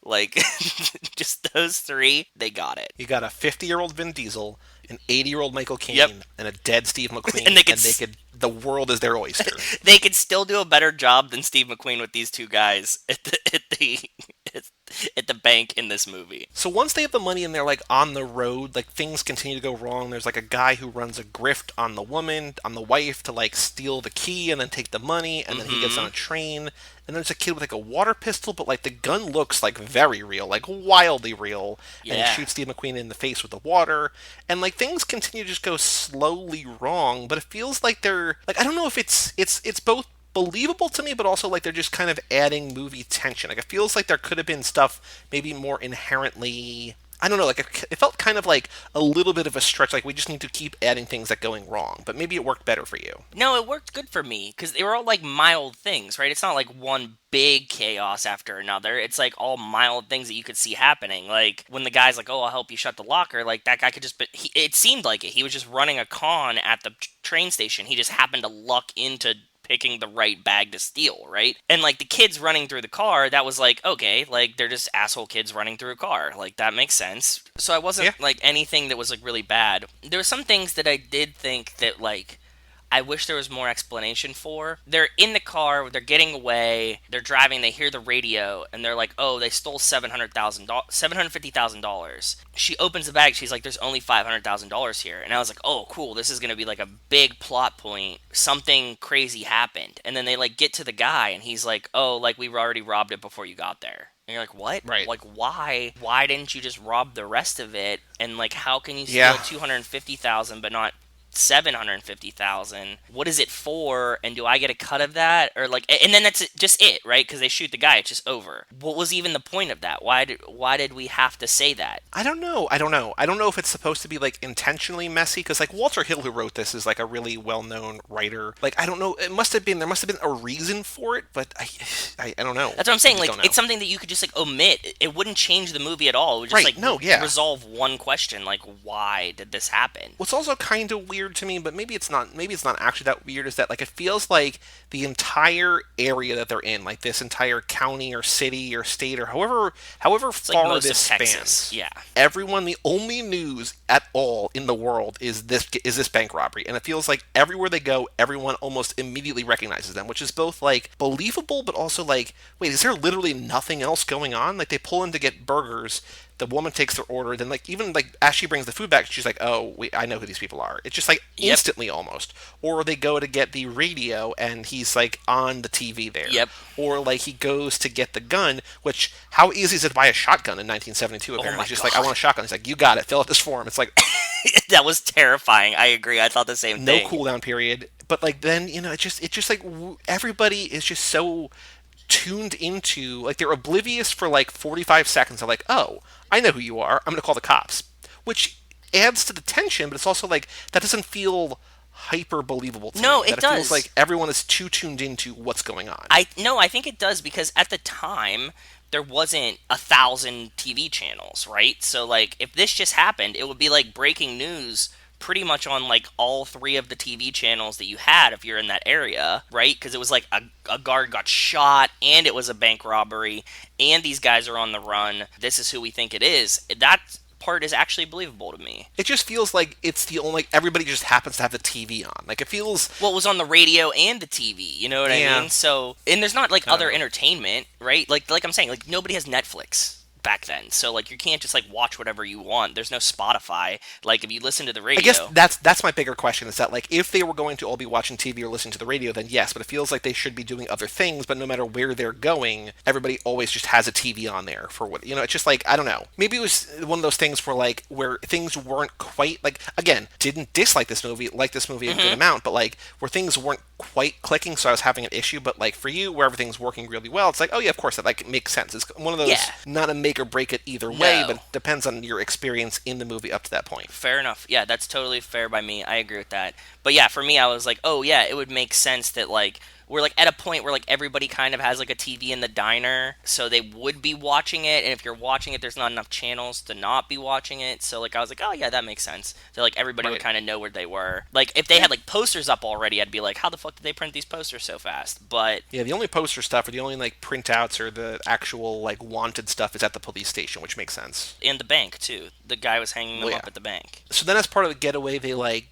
Like, just those 3, they got it. You got a 50-year-old Vin Diesel, an 80-year-old Michael Caine, Yep. and a dead Steve McQueen, And they could the world is their oyster. They could still do a better job than Steve McQueen with these 2 guys at the bank in this movie. So once they have the money and they're like on the road, like things continue to go wrong. There's like a guy who runs a grift on the woman, on the wife to like steal the key and then take the money, and then he gets on a train. And there's a kid with like a water pistol, but like the gun looks like very real, like wildly real. And Yeah. he shoots Steve McQueen in the face with the water. And like things continue to just go slowly wrong, but it feels like they're like I don't know if it's both believable to me, but also like they're just kind of adding movie tension. Like it feels like there could have been stuff maybe more inherently. I don't know, like it felt kind of like a little bit of a stretch, like we just need to keep adding things that going wrong, but maybe it worked better for you. No, it worked good for me because they were all like mild things, right? It's not like one big chaos after another. It's like all mild things that you could see happening. Like when the guy's like, "Oh, I'll help you shut the locker," like that guy could just. It seemed like it. He was just running a con at the train station. He just happened to luck into picking the right bag to steal, right? And like the kids running through the car, that was like, okay, like they're just asshole kids running through a car. Like that makes sense. So I wasn't like anything that was like really bad. There were some things that I did think that like I wish there was more explanation for. They're in the car, they're getting away, they're driving, they hear the radio, and they're like, oh, they stole $750,000. She opens the bag, she's like, there's only $500,000 here. And I was like, oh, cool, this is going to be like a big plot point. Something crazy happened. And then they like get to the guy, and he's like, oh, like we already robbed it before you got there. And you're like, what? Right. Like, why? Why didn't you just rob the rest of it? And like, how can you steal $250,000 but not $750,000? What is it for? And do I get a cut of that? Or like, and then that's just it, right? Because they shoot the guy, it's just over. What was even the point of that? Why did we have to say that? I don't know. I don't know if it's supposed to be like intentionally messy, because like Walter Hill, who wrote this, is like a really well-known writer. Like I don't know. There must have been a reason for it, but I don't know. That's what I'm saying. Like it's something that you could just like omit. It wouldn't change the movie at all. It would just resolve one question, like why did this happen? What's also kind of weird to me, but maybe it's not actually that weird, is that like it feels like the entire area that they're in, like this entire county or city or state or however it's far like this Texas. spans. Yeah. Everyone, the only news at all in the world is this bank robbery, and it feels like everywhere they go, everyone almost immediately recognizes them, which is both like believable, but also like, wait, is there literally nothing else going on? Like they pull in to get burgers. The woman takes their order, then like even like as she brings the food back, she's like, "Oh, I know who these people are." It's just like instantly almost. Or they go to get the radio, and he's like on the TV there. Yep. Or like he goes to get the gun, which how easy is it to buy a shotgun in 1972? Apparently, he's just like, "I want a shotgun." He's like, "You got it. Fill out this form." It's like that was terrifying. I agree. I thought the same thing. No cooldown period. But like then it's just like everybody is just so tuned into, like they're oblivious for like 45 seconds of like, oh, I know who you are, I'm going to call the cops, which adds to the tension, but it's also like that doesn't feel hyper believable to me. It does. It feels like everyone is too tuned into what's going on. I think it does, because at the time there wasn't 1,000 TV channels, right? So like if this just happened, it would be like breaking news pretty much on like all 3 of the TV channels that you had if you're in that area, right? Because it was like a guard got shot, and it was a bank robbery, and these guys are on the run. This is who we think it is. That part is actually believable to me. It just feels like it's the only, like everybody just happens to have the TV on. Like it feels, well, it was on the radio and the TV, you know what I mean? So, and there's not like other entertainment, right? Like I'm saying, like nobody has Netflix back then, so like you can't just like watch whatever you want. There's no Spotify. Like if you listen to the radio, I guess that's my bigger question, is that like if they were going to all be watching TV or listening to the radio, then yes, but it feels like they should be doing other things. But no matter where they're going, everybody always just has a TV on there for what, it's just like, I don't know, maybe it was one of those things where things weren't quite, like, again, didn't dislike this movie, like this movie a good amount, but like where things weren't quite clicking, so I was having an issue. But like for you, where everything's working really well, it's like, oh yeah, of course, that like makes sense. It's one of those, not a make or break it either way, but it depends on your experience in the movie up to that point. Fair enough. Yeah, that's totally fair by me. I agree with that. But yeah, for me, I was like, oh yeah, it would make sense that like we're like at a point where like everybody kind of has like a TV in the diner, so they would be watching it, and if you're watching it, there's not enough channels to not be watching it. So like I was like, oh yeah, that makes sense. So like everybody would kind of know where they were. Like if they had like posters up already, I'd be like, how the fuck did they print these posters so fast? But yeah, the only poster stuff or the only like printouts or the actual like wanted stuff is at the police station, which makes sense. And the bank too. The guy was hanging them up at the bank. So then as part of the getaway,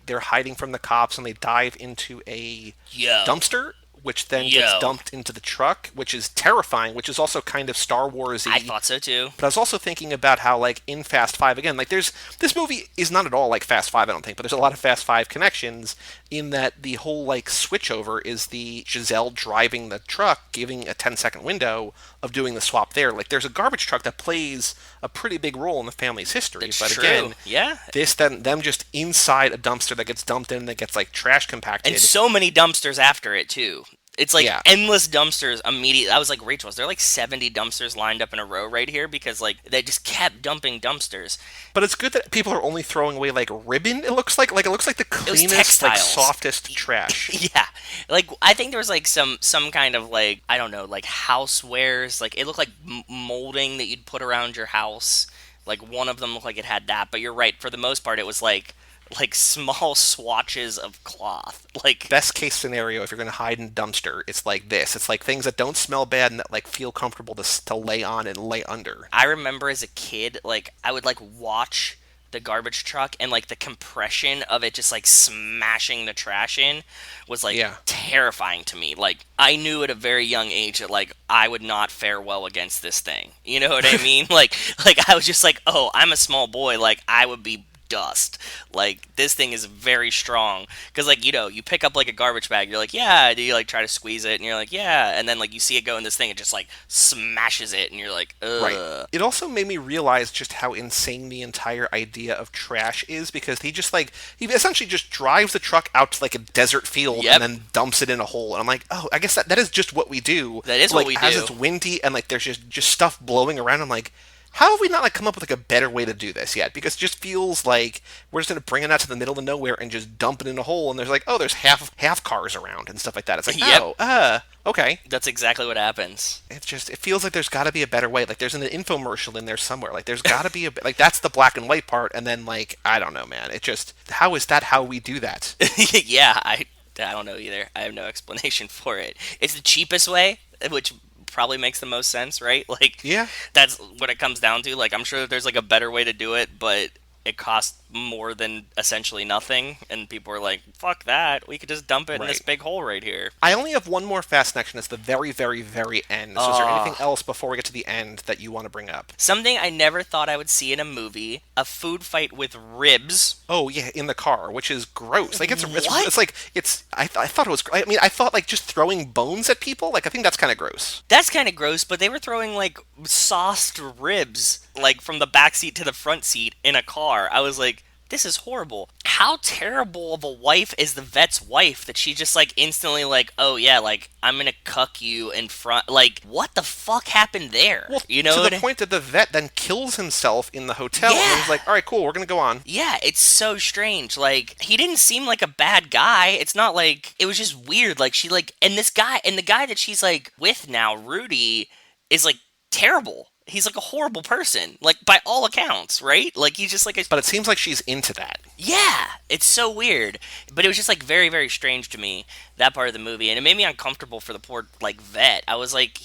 they're hiding from the cops, and they dive into a dumpster, which then gets dumped into the truck, which is terrifying, which is also kind of Star Wars-y. I thought so too. But I was also thinking about how, like, in Fast 5, again, like, this movie is not at all like Fast 5, I don't think, but there's a lot of Fast 5 connections in that the whole, like, switchover is the Giselle driving the truck, giving a 10-second window of doing the swap there. Like, there's a garbage truck that plays a pretty big role in the family's history. That's but true. Again, this them just inside a dumpster that gets dumped in, that gets, like, trash compacted. And so many dumpsters after it, too. It's like endless dumpsters immediately. I was like, Rachel, is there like 70 dumpsters lined up in a row right here? Because like they just kept dumping dumpsters. But it's good that people are only throwing away like ribbon. It looks like the cleanest, like softest trash. Yeah, like I think there was like some kind of like, I don't know, like housewares. Like it looked like molding that you'd put around your house. Like one of them looked like it had that. But you're right. For the most part, it was like like small swatches of cloth. Like Best case scenario, if you're going to hide in a dumpster, it's like this. It's like things that don't smell bad and that like feel comfortable to lay on and lay under. I remember as a kid, like I would like watch the garbage truck and like the compression of it just like smashing the trash in was like Yeah. terrifying to me. Like I knew at a very young age that like I would not fare well against this thing. You know what I mean? Like I was just like, "Oh, I'm a small boy, like I would be dust. Like this thing is very strong because like you pick up like a garbage bag, you're like, yeah, do you like try to squeeze it and you're like, yeah, and then like you see it go in this thing, it just like smashes it and you're like, ugh. Right. It also made me realize just how insane the entire idea of trash is because he essentially just drives the truck out to like a desert field Yep. and then dumps it in a hole. And I'm like, oh, I guess that is just what we do. That is like, what we as do. it's windy and like there's just stuff blowing around. I'm like, how have we not like come up with like a better way to do this yet? Because it just feels like we're just gonna bring it out to the middle of nowhere and just dump it in a hole. And there's like, oh, there's half cars around and stuff like that. It's like, Yep. okay. That's exactly what happens. It feels like there's got to be a better way. Like there's an infomercial in there somewhere. Like there's got to be like that's the black and white part, and then like I don't know, man. It just how is that how we do that? Yeah, I don't know either. I have no explanation for it. It's the cheapest way, which probably makes the most sense, right? Like, Yeah. that's what it comes down to. Like, I'm sure that there's like a better way to do it, but it costs more than essentially nothing, and people are like, "Fuck that! We could just dump it in this Right. big hole right here." I only have one more fast connection. It's the very, very, very end. So is there anything Oh. else before we get to the end that you want to bring up? Something I never thought I would see in a movie: a food fight with ribs. Oh yeah, in the car, which is gross. Like it's What? it's like it's. I thought it was. I mean, I thought like just throwing bones at people. Like I think that's kind of gross. That's kind of gross, but they were throwing like sauced ribs like from the back seat to the front seat in a car. I was like, this is horrible. How terrible of a wife is the vet's wife that she just like instantly like, oh yeah, like I'm gonna cuck you in front. Like, what the fuck happened there? Well, You know to what the I- point that the vet then kills himself in the hotel, and Yeah. he's like, "All right, cool, we're gonna go on." Yeah, it's so strange. Like, he didn't seem like a bad guy. It's not like it was just weird. Like she like and the guy that she's like with now, Rudy, is like terrible. He's like a horrible person. Like by all accounts, right? Like he's just like a But it seems like she's into that. yeah, it's so weird. But it was just like very, very strange to me, that part of the movie, and it made me uncomfortable for the poor like vet. I was like,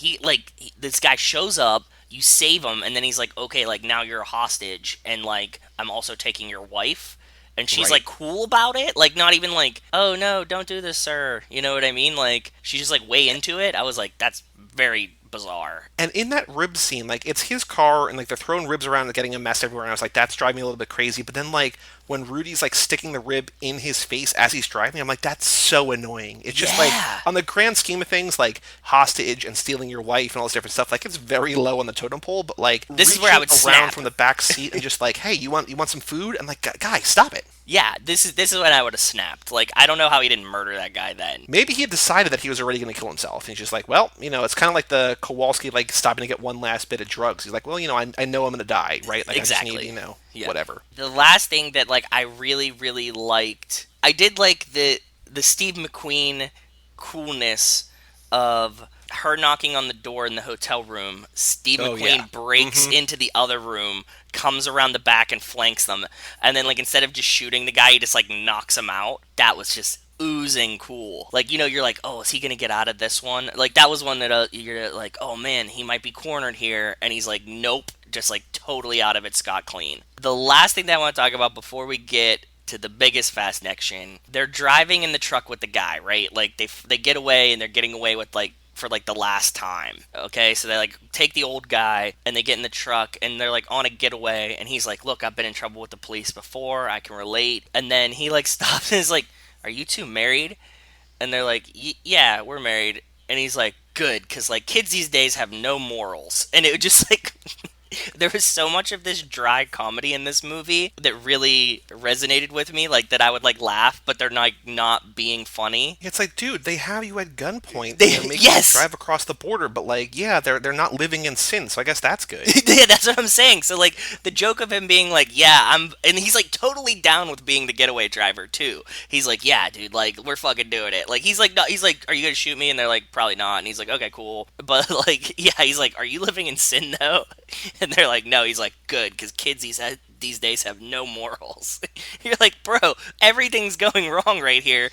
this guy shows up, you save him, and then he's like, okay, like now you're a hostage, and like I'm also taking your wife. And she's Right. like cool about it, like not even like, oh no, don't do this, sir. You know what I mean? Like she's just like way into it. I was like, that's very bizarre. And in that rib scene, like it's his car, and like they're throwing ribs around and getting a mess everywhere. And I was like, that's driving me a little bit crazy. But then like when Rudy's like sticking the rib in his face as he's driving, I'm like, that's so annoying. It's just like Yeah. on the grand scheme of things, like hostage and stealing your wife and all this different stuff, like it's very low on the totem pole. But like This is where I would reaching around snap. from the back seat and just like, hey, you want some food? I'm like, guy, stop it. Yeah, this is when I would have snapped. Like I don't know how he didn't murder that guy then. Maybe he had decided that he was already going to kill himself. And he's just like, well, it's kind of like the Kowalski, like, stopping to get one last bit of drugs. He's like, well, I know I'm going to die, right? Like, Exactly. I just need, Yeah. whatever. The last thing that like I really really liked, I did like the Steve McQueen coolness of her knocking on the door in the hotel room. Steve Oh, McQueen yeah. breaks into the other room, comes around the back and flanks them, and then like instead of just shooting the guy, he just like knocks him out. That was just oozing cool. Like, you're like, oh, is he gonna get out of this one? Like that was one that you're like, oh man, he might be cornered here, and he's like, nope, just like totally out of it, scot clean. The last thing that I want to talk about before we get to the biggest fast action, they're driving in the truck with the guy, right? Like they get away, and they're getting away with like for like the last time. Okay, so they like take the old guy and they get in the truck and they're like on a getaway, and he's like, look, I've been in trouble with the police before, I can relate. And then he like stops and is like, are you two married? And they're like, yeah, we're married. And he's like, good, because like kids these days have no morals. And it would just like there was so much of this dry comedy in this movie that really resonated with me, like that I would like laugh, but they're not being funny. It's like, dude, they have you at gunpoint. They- Making yes! you drive across the border, but like, yeah, they're not living in sin, so I guess that's good. Yeah, that's what I'm saying. So like the joke of him being like, yeah, and he's like totally down with being the getaway driver too. He's like, yeah, dude, like we're fucking doing it. Like he's like, no, he's like, are you gonna shoot me? And they're like, probably not. And he's like, okay, cool. But like, yeah, he's like, are you living in sin though? And they're like, no. He's like, good, because kids these days have no morals. You're like, bro, everything's going wrong right here.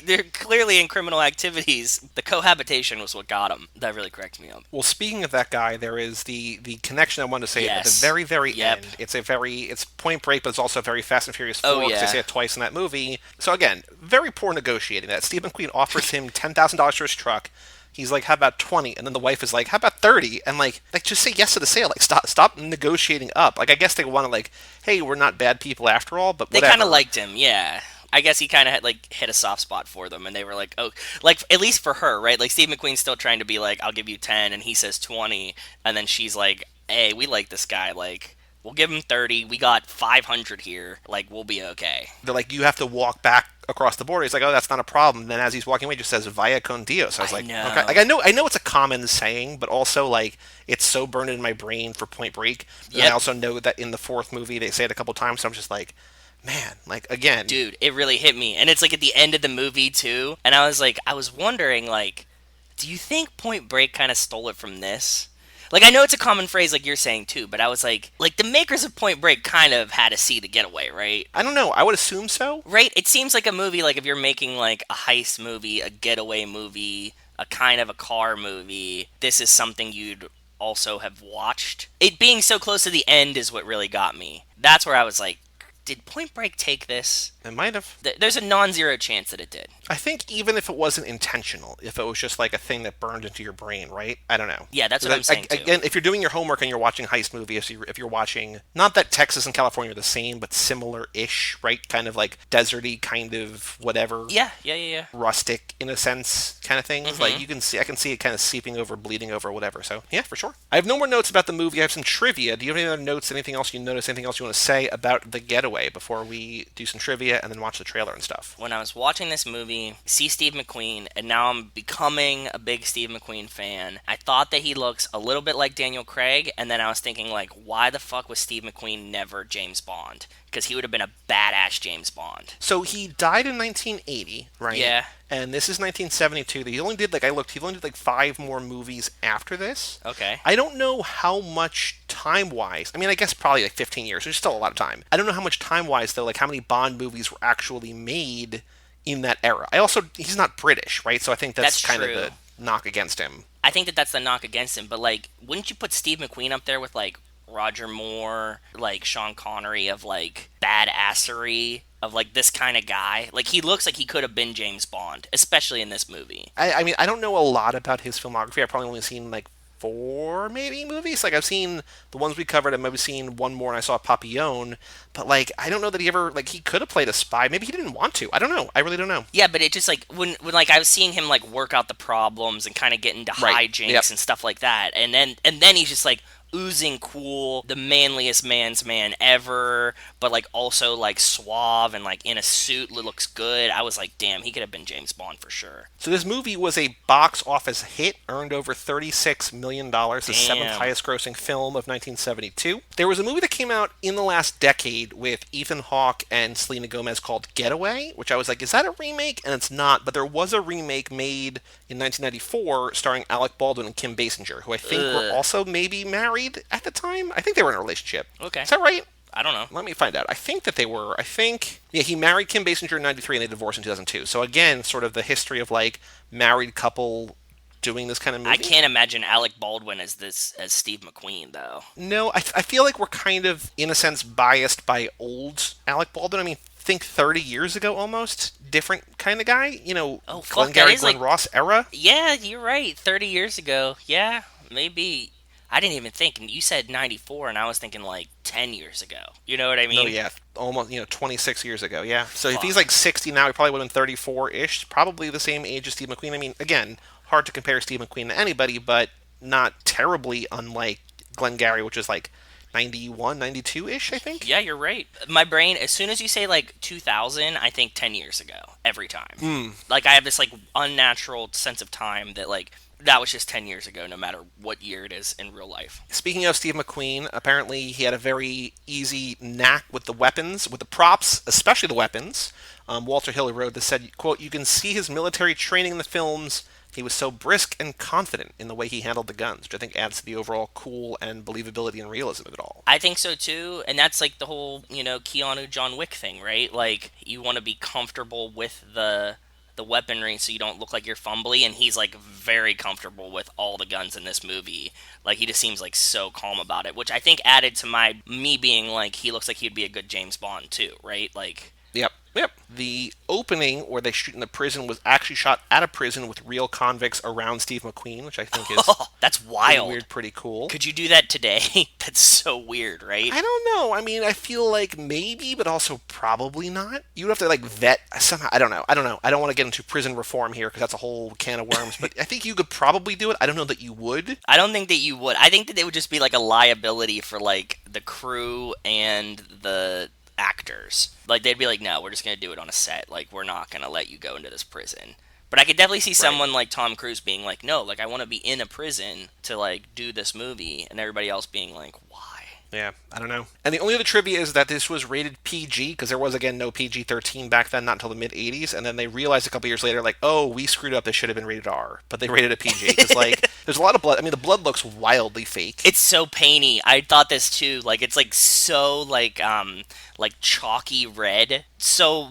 They're clearly in criminal activities. The cohabitation was what got them. That really cracked me up. Well, speaking of that guy, there is the connection I wanted to say at the Yes. very, very Yep. end. It's Point Break, but it's also very Fast and Furious 4, Oh, because they yeah. say it twice in that movie. So again, very poor negotiating that. Steve McQueen offers him $10,000 for his truck. He's like, how about 20? And then the wife is like, how about 30? And like just say yes to the sale. Like, stop negotiating up. Like, I guess they want to like, hey, we're not bad people after all, but They whatever. kind of liked him, yeah. I guess he kind of had like hit a soft spot for them, and they were like, "Oh, like at least for her, right? Like Steve McQueen's still trying to be like, I'll give you 10, and he says 20, and then she's like, Hey, we like this guy. Like, we'll give him 30. We got 500 here. Like, we'll be okay." They're like, you have to walk back across the border. He's like, oh, that's not a problem. And then as he's walking away, he just says, via con Dios. I was I like, know. okay. Like, I know it's a common saying, but also, like, it's so burned in my brain for Point Break. And I Yep. also know that in the fourth movie, they say it a couple times, so I'm just like, man, like, again. Dude, it really hit me, and it's like at the end of the movie too. And I was wondering, like, do you think Point Break kind of stole it from this? Like, I know it's a common phrase, like you're saying too, but I was like the makers of Point Break kind of had to see the Getaway, right? I don't know. I would assume so. Right? It seems like a movie, like if you're making like a heist movie, a getaway movie, a kind of a car movie, this is something you'd also have watched. It being so close to the end is what really got me. That's where I was like, did Point Break take this? It might have. There's a non-zero chance that it did. I think even if it wasn't intentional, if it was just like a thing that burned into your brain, right? I don't know. Yeah, that's what I'm saying, too. Again, if you're doing your homework and you're watching heist movies, if you're watching, not that Texas and California are the same, but similar-ish, right? Kind of like deserty, kind of whatever. Yeah. Rustic in a sense kind of things. Mm-hmm. Like I can see it kind of seeping over, bleeding over, whatever. So yeah, for sure. I have no more notes about the movie. I have some trivia. Do you have any other notes? Anything else you notice? Anything else you want to say about The Getaway before we do some trivia and then watch the trailer and stuff? When I was watching this movie, see Steve McQueen, and now I'm becoming a big Steve McQueen fan. I thought that he looks a little bit like Daniel Craig, and then I was thinking, like, why the fuck was Steve McQueen never James Bond? Because he would have been a badass James Bond. So he died in 1980, right? Yeah. And this is 1972. He only did, like, I looked, he only did, like, 5 more movies after this. Okay. I don't know how much time-wise, I mean, I guess probably, like, 15 years. There's still a lot of time. I don't know how much time-wise, though, like, how many Bond movies were actually made in that era. He's not British, right? So I think that's kind true. of the knock against him. I think that that's the knock against him, but, like, wouldn't you put Steve McQueen up there with, like, Roger Moore, like, Sean Connery of, like, badassery of, like, this kind of guy? Like, he looks like he could have been James Bond, especially in this movie. I mean, I don't know a lot about his filmography. I've probably only seen, like, 4 maybe movies. Like, I've seen the ones we covered. I've maybe seen one more, and I saw Papillon. But, like, I don't know that he ever, like, he could have played a spy. Maybe he didn't want to. I don't know. I really don't know. Yeah, but it just, like, when like, I was seeing him, like, work out the problems and kind of get into Right. hijinks Yep. and stuff like that, and then he's just, like, oozing cool, the manliest man's man ever, but, like, also, like, suave and, like, in a suit, looks good. I was like, damn, he could have been James Bond for sure. So this movie was a box office hit, earned over $36 million, the Damn. 7th highest grossing film of 1972. There was a movie that came out in the last decade with Ethan Hawke and Selena Gomez called Getaway, which I was like, is that a remake? And it's not, but there was a remake made in 1994 starring Alec Baldwin and Kim Basinger, who I think were also maybe married at the time. I think they were in a relationship. Okay. Is that right? I don't know. Let me find out. I think that they were. Yeah, he married Kim Basinger in 93 and they divorced in 2002. So again, sort of the history of like married couple doing this kind of movie. I can't imagine Alec Baldwin as Steve McQueen, though. No, I feel like we're kind of, in a sense, biased by old Alec Baldwin. I mean, think 30 years ago almost. Different kind of guy. You know, Oh, fuck, that Glengarry is Glen like- Ross era. Yeah, you're right. 30 years ago. Yeah, maybe. I didn't even think. You said 94, and I was thinking, like, 10 years ago. You know what I mean? No, yeah, almost, 26 years ago, yeah. So if Fuck. he's like 60 now, he probably would have been 34-ish. Probably the same age as Steve McQueen. I mean, again, hard to compare Steve McQueen to anybody, but not terribly unlike Glengarry, which is like 91, 92-ish, I think. Yeah, you're right. My brain, as soon as you say, like, 2000, I think 10 years ago. Every time. Like, I have this, like, unnatural sense of time that, like, that was just 10 years ago, no matter what year it is in real life. Speaking of Steve McQueen, apparently he had a very easy knack with the weapons, with the props, especially the weapons. Walter Hill wrote this, said, quote, "You can see his military training in the films, he was so brisk and confident in the way he handled the guns, which I think adds to the overall cool and believability and realism of it all. I think so too, and that's like the whole, Keanu John Wick thing, right? Like you want to be comfortable with the weaponry so you don't look like you're fumbly, and he's like very comfortable with all the guns in this movie. Like he just seems like so calm about it, which I think added to me being like he looks like he'd be a good James Bond too, right? Like Yep. Yep. The opening where they shoot in the prison was actually shot at a prison with real convicts around Steve McQueen, which I think is that's pretty wild. weird, pretty cool. Could you do that today? That's so weird, right? I don't know. I mean, I feel like maybe, but also probably not. You would have to like vet somehow. I don't know. I don't want to get into prison reform here because that's a whole can of worms. But I think you could probably do it. I don't know that you would. I don't think that you would. I think that it would just be like a liability for like the crew and the actors. Like they'd be like, no, we're just gonna do it on a set. Like we're not gonna let you go into this prison. But I could definitely see someone like Tom Cruise being like, no, like I want to be in a prison to like do this movie, and everybody else being like, why? Yeah, I don't know. And the only other trivia is that this was rated PG, because there was, again, no PG-13 back then, not until the mid-'80s, and then they realized a couple years later, like, oh, we screwed up, this should have been rated R. But they rated it PG, because, like, there's a lot of blood. I mean, the blood looks wildly fake. It's so painy. I thought this too. Like it's like so like chalky red. So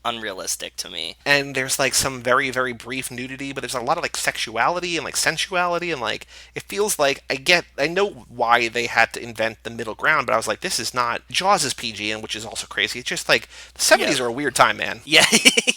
unrealistic to me. And there's, like, some very, very brief nudity, but there's a lot of, like, sexuality and, like, sensuality, and, like, it feels like, I know why they had to invent the middle ground, but I was like, this is not, Jaws is PG, and which is also crazy. It's just, like, the 70s are a weird time, man. Yeah.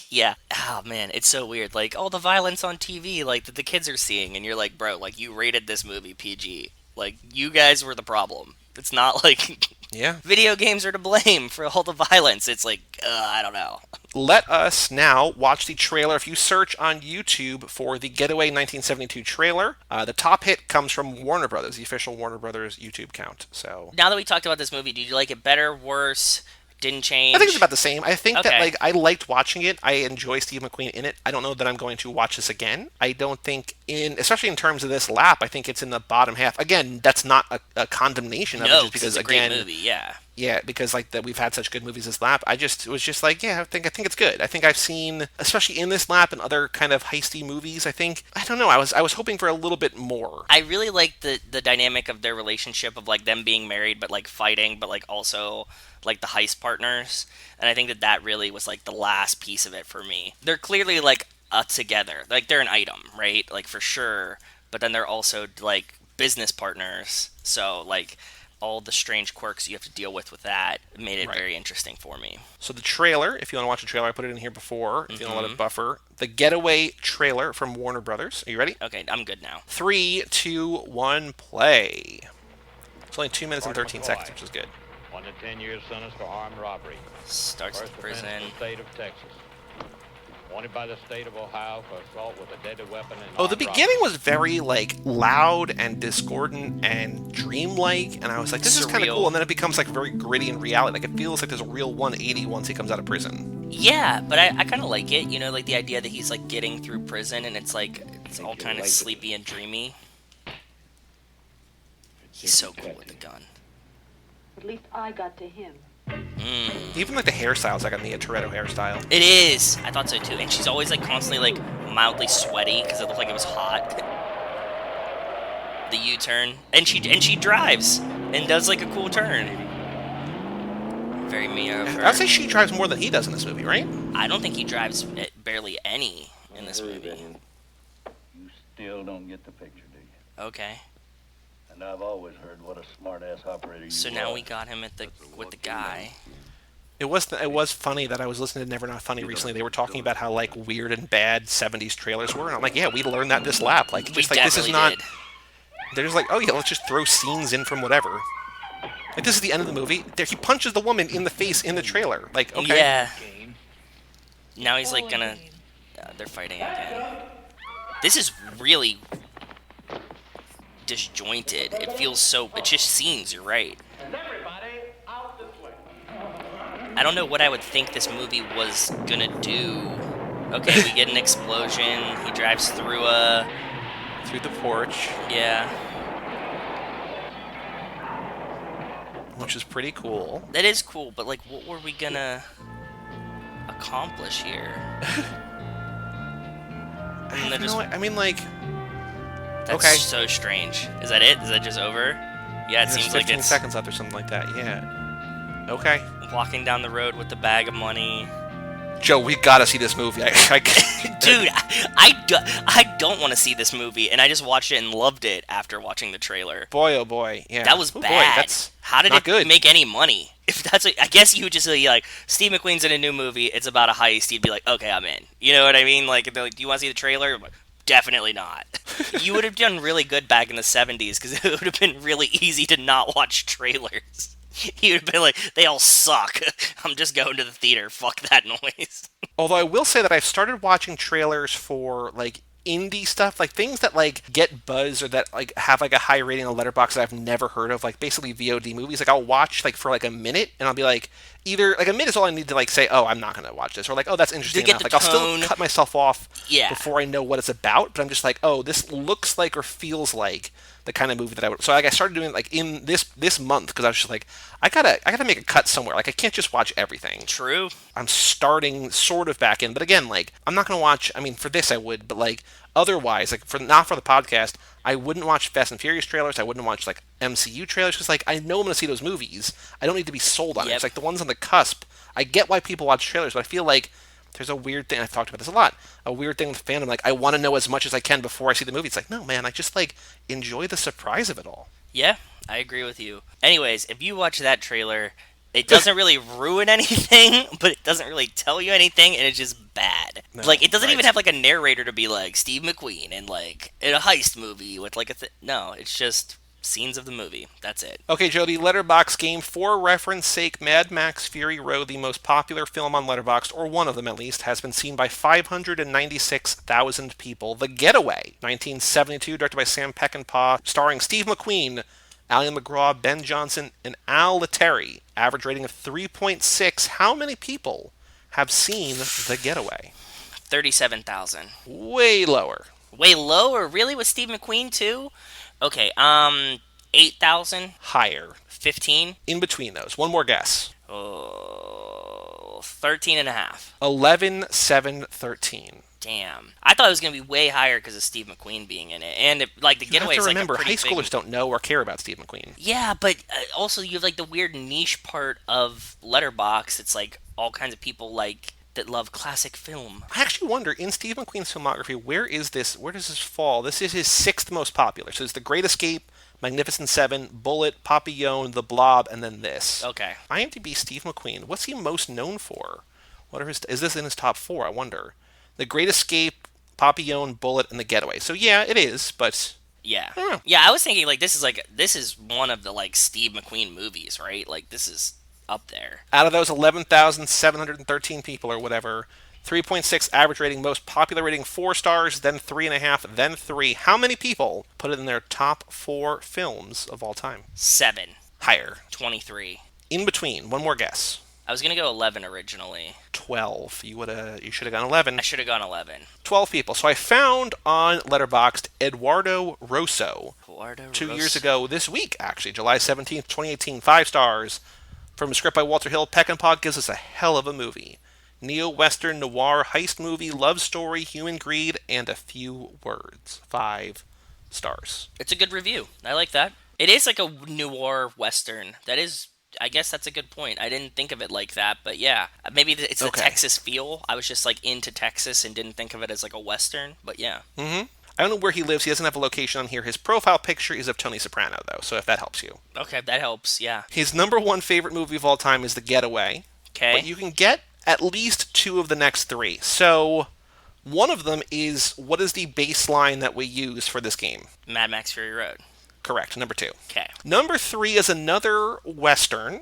Yeah. Oh man, it's so weird. Like all the violence on TV, like that the kids are seeing, and you're like, bro, like you rated this movie PG. Like you guys were the problem. It's not like Yeah. video games are to blame for all the violence. It's like, I don't know. Let us now watch the trailer. If you search on YouTube for the Getaway 1972 trailer, the top hit comes from Warner Brothers, the official Warner Brothers YouTube account. So Now that we talked about this movie, did you like it better, worse, didn't change? I think it's about the same. I think that, Okay. like, I liked watching it. I enjoy Steve McQueen in it. I don't know that I'm going to watch this again. I don't think especially in terms of this lap, I think it's in the bottom half. Again, that's not a condemnation of it, No, just because, it's a again, great movie. Yeah. yeah, because like that we've had such good movies this lap. It was just like, yeah, I think it's good. I think I've seen, especially in this lap and other kind of heisty movies, I don't know, I was hoping for a little bit more. I really like the dynamic of their relationship of like them being married but like fighting, but like also like the heist partners. And I think that really was like the last piece of it for me. They're clearly like together. Like they're an item, right? Like for sure. But then they're also like business partners. So like all the strange quirks you have to deal with that made it very interesting for me. So the trailer, if you want to watch the trailer, I put it in here before, if you want to let it buffer. The Getaway trailer from Warner Brothers. Are you ready? Okay, I'm good now. 3, 2, 1, play. It's only 2 minutes and 13 seconds, which is good. 1 to 10 years sentence for armed robbery. Starts at First the offense prison. in the state of Texas. Wanted by the state of Ohio for assault with a deadly weapon and Oh, the armed beginning robbery. was very, like, loud and discordant and dreamlike, and I was like, this is kind of Surreal. cool, and then it becomes, like, very gritty in reality. Like, it feels like there's a real 180 once he comes out of prison. Yeah, but I kind of like it. You know, like the idea that he's like getting through prison and it's like it's all kind of sleepy and dreamy. He's so cool with the gun. At least I got to him. Even, like, the hairstyle's like a Mia Toretto hairstyle. It is. I thought so too. And she's always like constantly like mildly sweaty because it looked like it was hot. The U-turn, and she drives and does like a cool turn. Very Mia. of her. I'd say she drives more than he does in this movie, right? I don't think he drives barely any in this movie. You still don't get the picture, do you? Okay. And I've always heard what a smart-ass operator you So are. now we got him with the guy. It was funny that I was listening to Never Not Funny recently. They were talking about how, like, weird and bad 70s trailers were, and I'm like, yeah, we learned that this lap. Like, We just like, this is definitely not... did. They're just like, oh yeah, let's just throw scenes in from whatever. Like, this is the end of the movie. There, he punches the woman in the face in the trailer. Like, okay. Yeah. Now he's like gonna. They're fighting again. This is really disjointed. It feels so. It's just scenes. You're right. I don't know what I would think this movie was gonna do. Okay, we get an explosion. He drives through Through the porch, yeah. which is pretty cool. That is cool, but like, what were we gonna accomplish here? And they're just... I mean, like... That's okay. so strange. Is that it? Is that just over? Yeah, it There's seems like 15 it's... seconds left or something like that, yeah. Okay. Walking down the road with the bag of money. Joe, we gotta see this movie. Dude, I don't want to see this movie, and I just watched it and loved it after watching the trailer. Boy, oh boy, yeah. That was Boy, bad. that's How did not it good. make any money? If that's I guess you would just be like, Steve McQueen's in a new movie, it's about a heist, you'd be like, okay, I'm in. You know what I mean? Like, they're like, do you want to see the trailer? I'm like, definitely not. You would have done really good back in the 70s, because it would have been really easy to not watch trailers. He would have been like, they all suck. I'm just going to the theater. Fuck that noise. Although I will say that I've started watching trailers for, like, indie stuff, like things that, like, get buzz or that, like, have, like, a high rating on Letterboxd that I've never heard of, like, basically VOD movies. Like, I'll watch, like, for, like, a minute, and I'll be like, either, like, a minute is all I need to, like, say, oh, I'm not going to watch this, or, like, oh, that's interesting enough. Like, I'll still cut myself off before I know what it's about, but I'm just like, oh, this looks like or feels like the kind of movie that I would... So, like, I started doing, like, in this month, because I was just like, I gotta make a cut somewhere. Like, I can't just watch everything. True. I'm starting sort of back in, but again, like, I'm not gonna watch... I mean, for this I would, but, like, otherwise, like, not for the podcast, I wouldn't watch Fast and Furious trailers, I wouldn't watch, like, MCU trailers, because, like, I know I'm gonna see those movies. I don't need to be sold on it. It's like the ones on the cusp. I get why people watch trailers, but I feel like there's a weird thing, I've talked about this a lot, a weird thing with fandom, like, I want to know as much as I can before I see the movie. It's like, no, man, I just, like, enjoy the surprise of it all. Yeah, I agree with you. Anyways, if you watch that trailer, it doesn't really ruin anything, but it doesn't really tell you anything, and it's just bad. No, like, it doesn't even have, like, a narrator to be like, Steve McQueen, and, like, in a heist movie with, like, no, it's just scenes of the movie. That's it. Okay, Joe, the Letterboxd game, for reference sake, Mad Max Fury Road, the most popular film on Letterboxd, or one of them at least, has been seen by 596,000 people. The Getaway, 1972, directed by Sam Peckinpah, starring Steve McQueen, Alan McGraw, Ben Johnson, and Al Letteri. Average rating of 3.6. How many people have seen The Getaway? 37,000. Way lower. Way lower? Really? With Steve McQueen, too? Okay, 8,000? Higher. 15? In between those. One more guess. 13 and a half. 11, 7, 13. Damn. I thought it was going to be way higher because of Steve McQueen being in it. And, like, the Getaway is, like, remember, a pretty high schoolers don't know or care about Steve McQueen. Yeah, but also you have, like, the weird niche part of Letterboxd. It's, like, all kinds of people, like, that love classic film. I actually wonder, in Steve McQueen's filmography, where does this fall? This is his 6th most popular. So it's The Great Escape, Magnificent Seven, Bullet, Papillon, The Blob, and then this. Okay. IMDb Steve McQueen. What's he most known for? Is this in his top 4? I wonder. The Great Escape, Papillon, Bullet, and The Getaway. So yeah, it is, but... Yeah. Yeah, I was thinking, like, this is one of the, like, Steve McQueen movies, right? Like, this is up there. Out of those 11,713 people or whatever, 3.6 average rating, most popular rating 4 stars, then 3.5, then 3. How many people put it in their top 4 films of all time? 7. Higher. 23. In between. One more guess. I was going to go 11 originally. 12. You should have gone 11. I should have gone 11. 12 people. So I found on Letterboxd Eduardo Rosso. 2 years ago this week, actually, July 17th, 2018, 5 stars. From a script by Walter Hill, Peckinpah gives us a hell of a movie. Neo-Western noir heist movie, love story, human greed, and a few words. 5 stars. It's a good review. I like that. It is like a noir Western. That is... I guess that's a good point. I didn't think of it like that, but yeah. Maybe it's the Texas feel. I was just, like, into Texas and didn't think of it as, like, a Western, but yeah. Mm-hmm. I don't know where he lives. He doesn't have a location on here. His profile picture is of Tony Soprano, though, so if that helps you. Okay, that helps, yeah. His number 1 favorite movie of all time is The Getaway. Okay. But you can get at least 2 of the next 3. So, one of them is, what is the baseline that we use for this game? Mad Max Fury Road. Correct, number 2. Okay. Number 3 is another Western,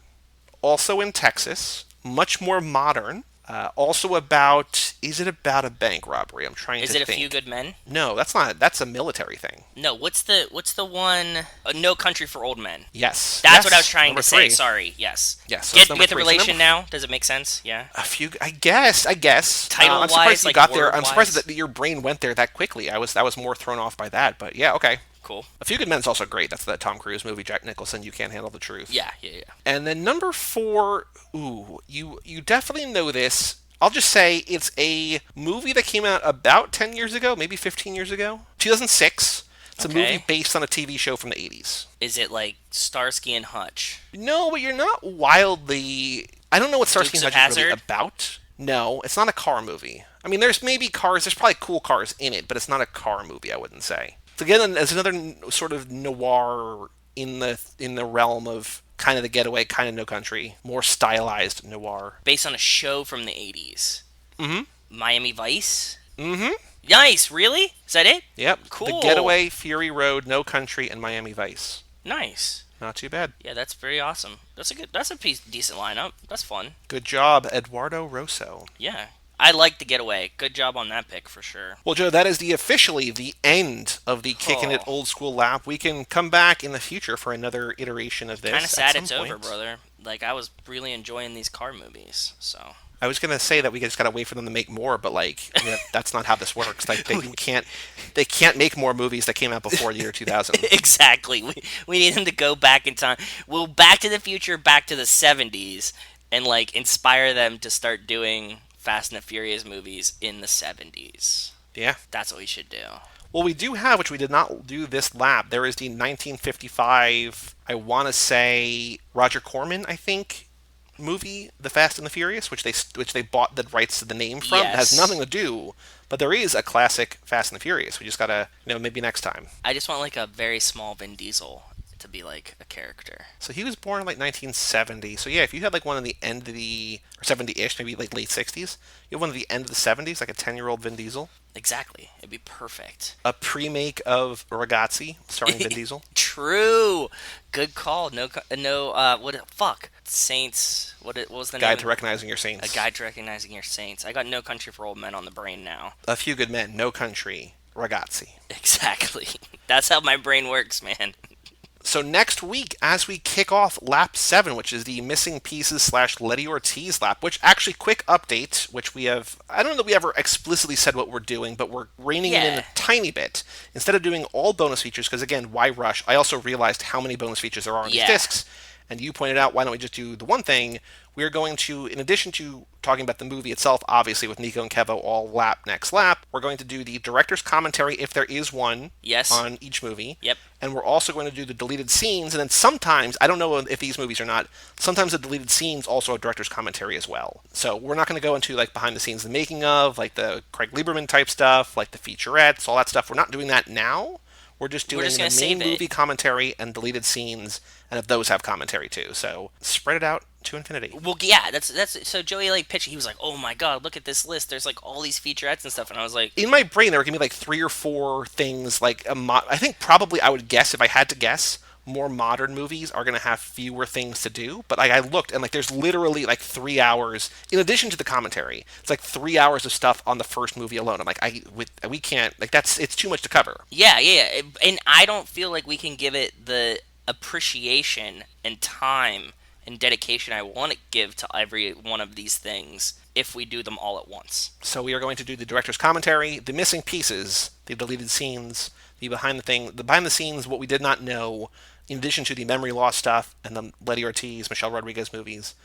also in Texas, much more modern. Also about, is it about a bank robbery? I'm trying to think. Is it A Few Good Men? No, that's not. That's a military thing. No, what's the one? No Country for Old Men. Yes. That's what I was trying to say. 3. Sorry. Yes. Yes. So Get the relation now? Does it make sense? Yeah. A few. I guess. Title-wise, I'm surprised you like got there. I'm word-wise? surprised that your brain went there that quickly. I was more thrown off by that. But yeah, okay. Cool. A Few Good Men is also great. That's the Tom Cruise movie, Jack Nicholson, You Can't Handle the Truth. Yeah. And then number 4, you definitely know this. I'll just say it's a movie that came out about 10 years ago, maybe 15 years ago. 2006. It's a movie based on a TV show from the 80s. Is it like Starsky and Hutch? No, but you're not wildly... I don't know what Starsky and Dukes Hutch of is really Hazzard? about. No, it's not a car movie. I mean, there's maybe cars, there's probably cool cars in it, but it's not a car movie, I wouldn't say. So again, there's another sort of noir in the realm of kind of The Getaway, kind of No Country, more stylized noir. Based on a show from the 80s. Mm-hmm. Miami Vice? Mm-hmm. Nice, really? Is that it? Yep. Cool. The Getaway, Fury Road, No Country, and Miami Vice. Nice. Not too bad. Yeah, that's very awesome. That's a decent lineup. That's fun. Good job, Eduardo Rosso. Yeah. I like The Getaway. Good job on that pick for sure. Well, Joe, that is officially the end of the Kicking It Old School lap. We can come back in the future for another iteration of this. Kind of sad it's point. over, brother. Like, I was really enjoying these car movies, so... I was gonna say that we just gotta wait for them to make more, but that's not how this works. Like they can't make more movies that came out before the year 2000. Exactly. We need them to go back in time. Well, Back to the Future, back to the 70s, and like inspire them to start doing Fast and the Furious movies in the 70s. Yeah, that's what we should do. Well, we do have, which we did not do this lap. There is the 1955. I want to say Roger Corman, I think, movie, The Fast and the Furious, which they bought the rights to the name from. Yes. It has nothing to do, but there is a classic Fast and the Furious. We just gotta, maybe next time. I just want like a very small Vin Diesel to be like a character. So he was born in like 1970. So yeah, if you had like one of the end of the, or 70-ish, maybe like late 60s, you have one of the end of the 70s, like a 10-year-old Vin Diesel. Exactly. It'd be perfect. A pre-make of Ragazzi starring Vin Diesel. True. Good call. Saints. What was the name? Guide to Recognizing Your Saints. A Guide to Recognizing Your Saints. I got No Country for Old Men on the brain now. A Few Good Men, No Country, Ragazzi. Exactly. That's how my brain works, man. So next week, as we kick off Lap 7, which is the Missing Pieces / Letty Ortiz lap, which actually, quick update, which we have, I don't know that we ever explicitly said what we're doing, but we're reining it in a tiny bit. Instead of doing all bonus features, because again, why rush? I also realized how many bonus features there are on these discs, and you pointed out, why don't we just do the one thing? We're going to, in addition to talking about the movie itself, obviously with Nico and Kevo all lap next lap, we're going to do the director's commentary, if there is one, on each movie. Yep. And we're also going to do the deleted scenes, and then sometimes, I don't know if these movies are not, sometimes the deleted scenes also have director's commentary as well. So we're not going to go into like behind the scenes, the making of, like the Craig Lieberman type stuff, like the featurettes, all that stuff. We're not doing that now. We're just doing the main movie commentary and deleted scenes, and if those have commentary too. So spread it out to infinity. Well, yeah, that's so Joey like pitched. He was like, "Oh my god, look at this list. There's like all these featurettes and stuff." And I was like, in my brain, there were gonna be like 3 or 4 things. Like I think probably I would guess, if I had to guess, more modern movies are gonna have fewer things to do. But like I looked, and like there's literally like 3 hours in addition to the commentary. It's like 3 hours of stuff on the first movie alone. I'm like, we can't, like, it's too much to cover. Yeah, and I don't feel like we can give it the appreciation and time and dedication I want to give to every one of these things if we do them all at once. So we are going to do the director's commentary, the missing pieces, the deleted scenes, the behind the scenes, what we did not know, in addition to the memory loss stuff and the Letty Ortiz, Michelle Rodriguez movies.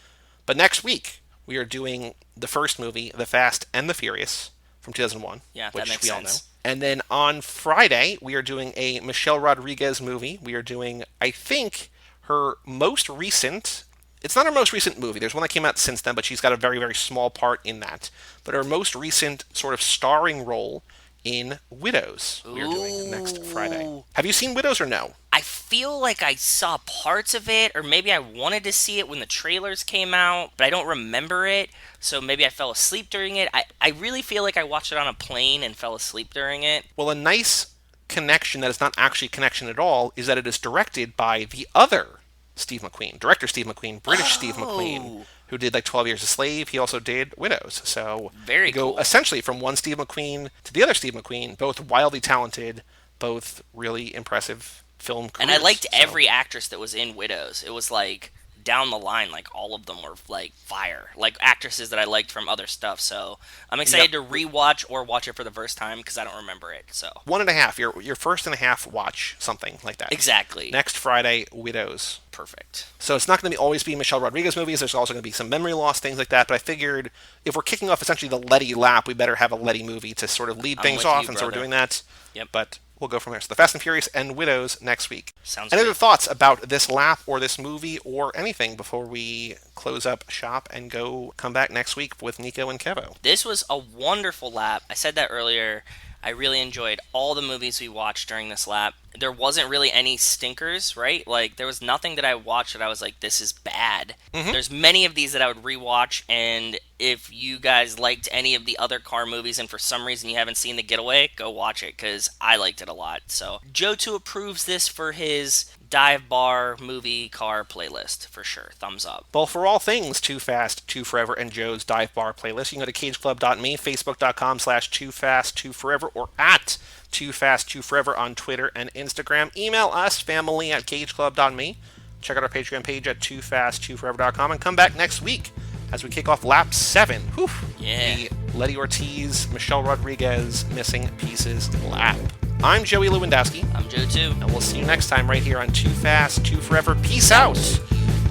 But next week, we are doing the first movie, The Fast and the Furious, from 2001, which we all know. And then on Friday, we are doing a Michelle Rodriguez movie. We are doing, I think, her most recent... It's not her most recent movie. There's one that came out since then, but she's got a very, very small part in that. But her most recent sort of starring role in Widows, we are doing next Friday. Have you seen Widows or no? I feel like I saw parts of it, or maybe I wanted to see it when the trailers came out, but I don't remember it, so maybe I fell asleep during it. I really feel like I watched it on a plane and fell asleep during it. Well, a nice connection that is not actually a connection at all is that it is directed by the other Steve McQueen, director Steve McQueen, British Steve McQueen, who did like 12 Years a Slave. He also did Widows. So very cool. Essentially from one Steve McQueen to the other Steve McQueen, both wildly talented, both really impressive film careers. And I liked every actress that was in Widows. It was like down the line, like all of them were like fire, like actresses that I liked from other stuff. So I'm excited to rewatch or watch it for the first time because I don't remember it. So 1.5. Your first and a half watch, something like that. exactly. Next Friday, Widows. Perfect. So it's not going to always be Michelle Rodriguez movies. There's also going to be some memory loss, things like that. But I figured if we're kicking off essentially the Letty lap, we better have a Letty movie to sort of lead things with off, you, and so we're brother. doing that. Yep. But we'll go from there. So the Fast and Furious and Widows next week. Sounds Any good. other thoughts about this lap or this movie or anything before we close up shop and come back next week with Nico and Kevo? This was a wonderful lap. I said that earlier. I really enjoyed all the movies we watched during this lap. There wasn't really any stinkers, right? Like, there was nothing that I watched that I was like, this is bad. There's many of these that I would rewatch, and if you guys liked any of the other car movies and for some reason you haven't seen The Getaway, go watch it, because I liked it a lot. So, Joe 2 approves this for his dive bar movie car playlist, for sure. Thumbs up. Well, for all things Too Fast, Too Forever, and Joe's Dive Bar playlist, you can go to cageclub.me, facebook.com/TooFastTooForever, or at Too Fast Too Forever on Twitter and Instagram. Email us, family@cageclub.me. Check out our Patreon page at TooFastTooForever.com, and come back next week as we kick off Lap 7. Whew. Yeah. The Letty Ortiz, Michelle Rodriguez Missing Pieces lap. I'm Joey Lewandowski, I'm Joe 2. and we'll see you next time right here on Too Fast Too Forever. Peace out,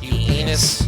you anus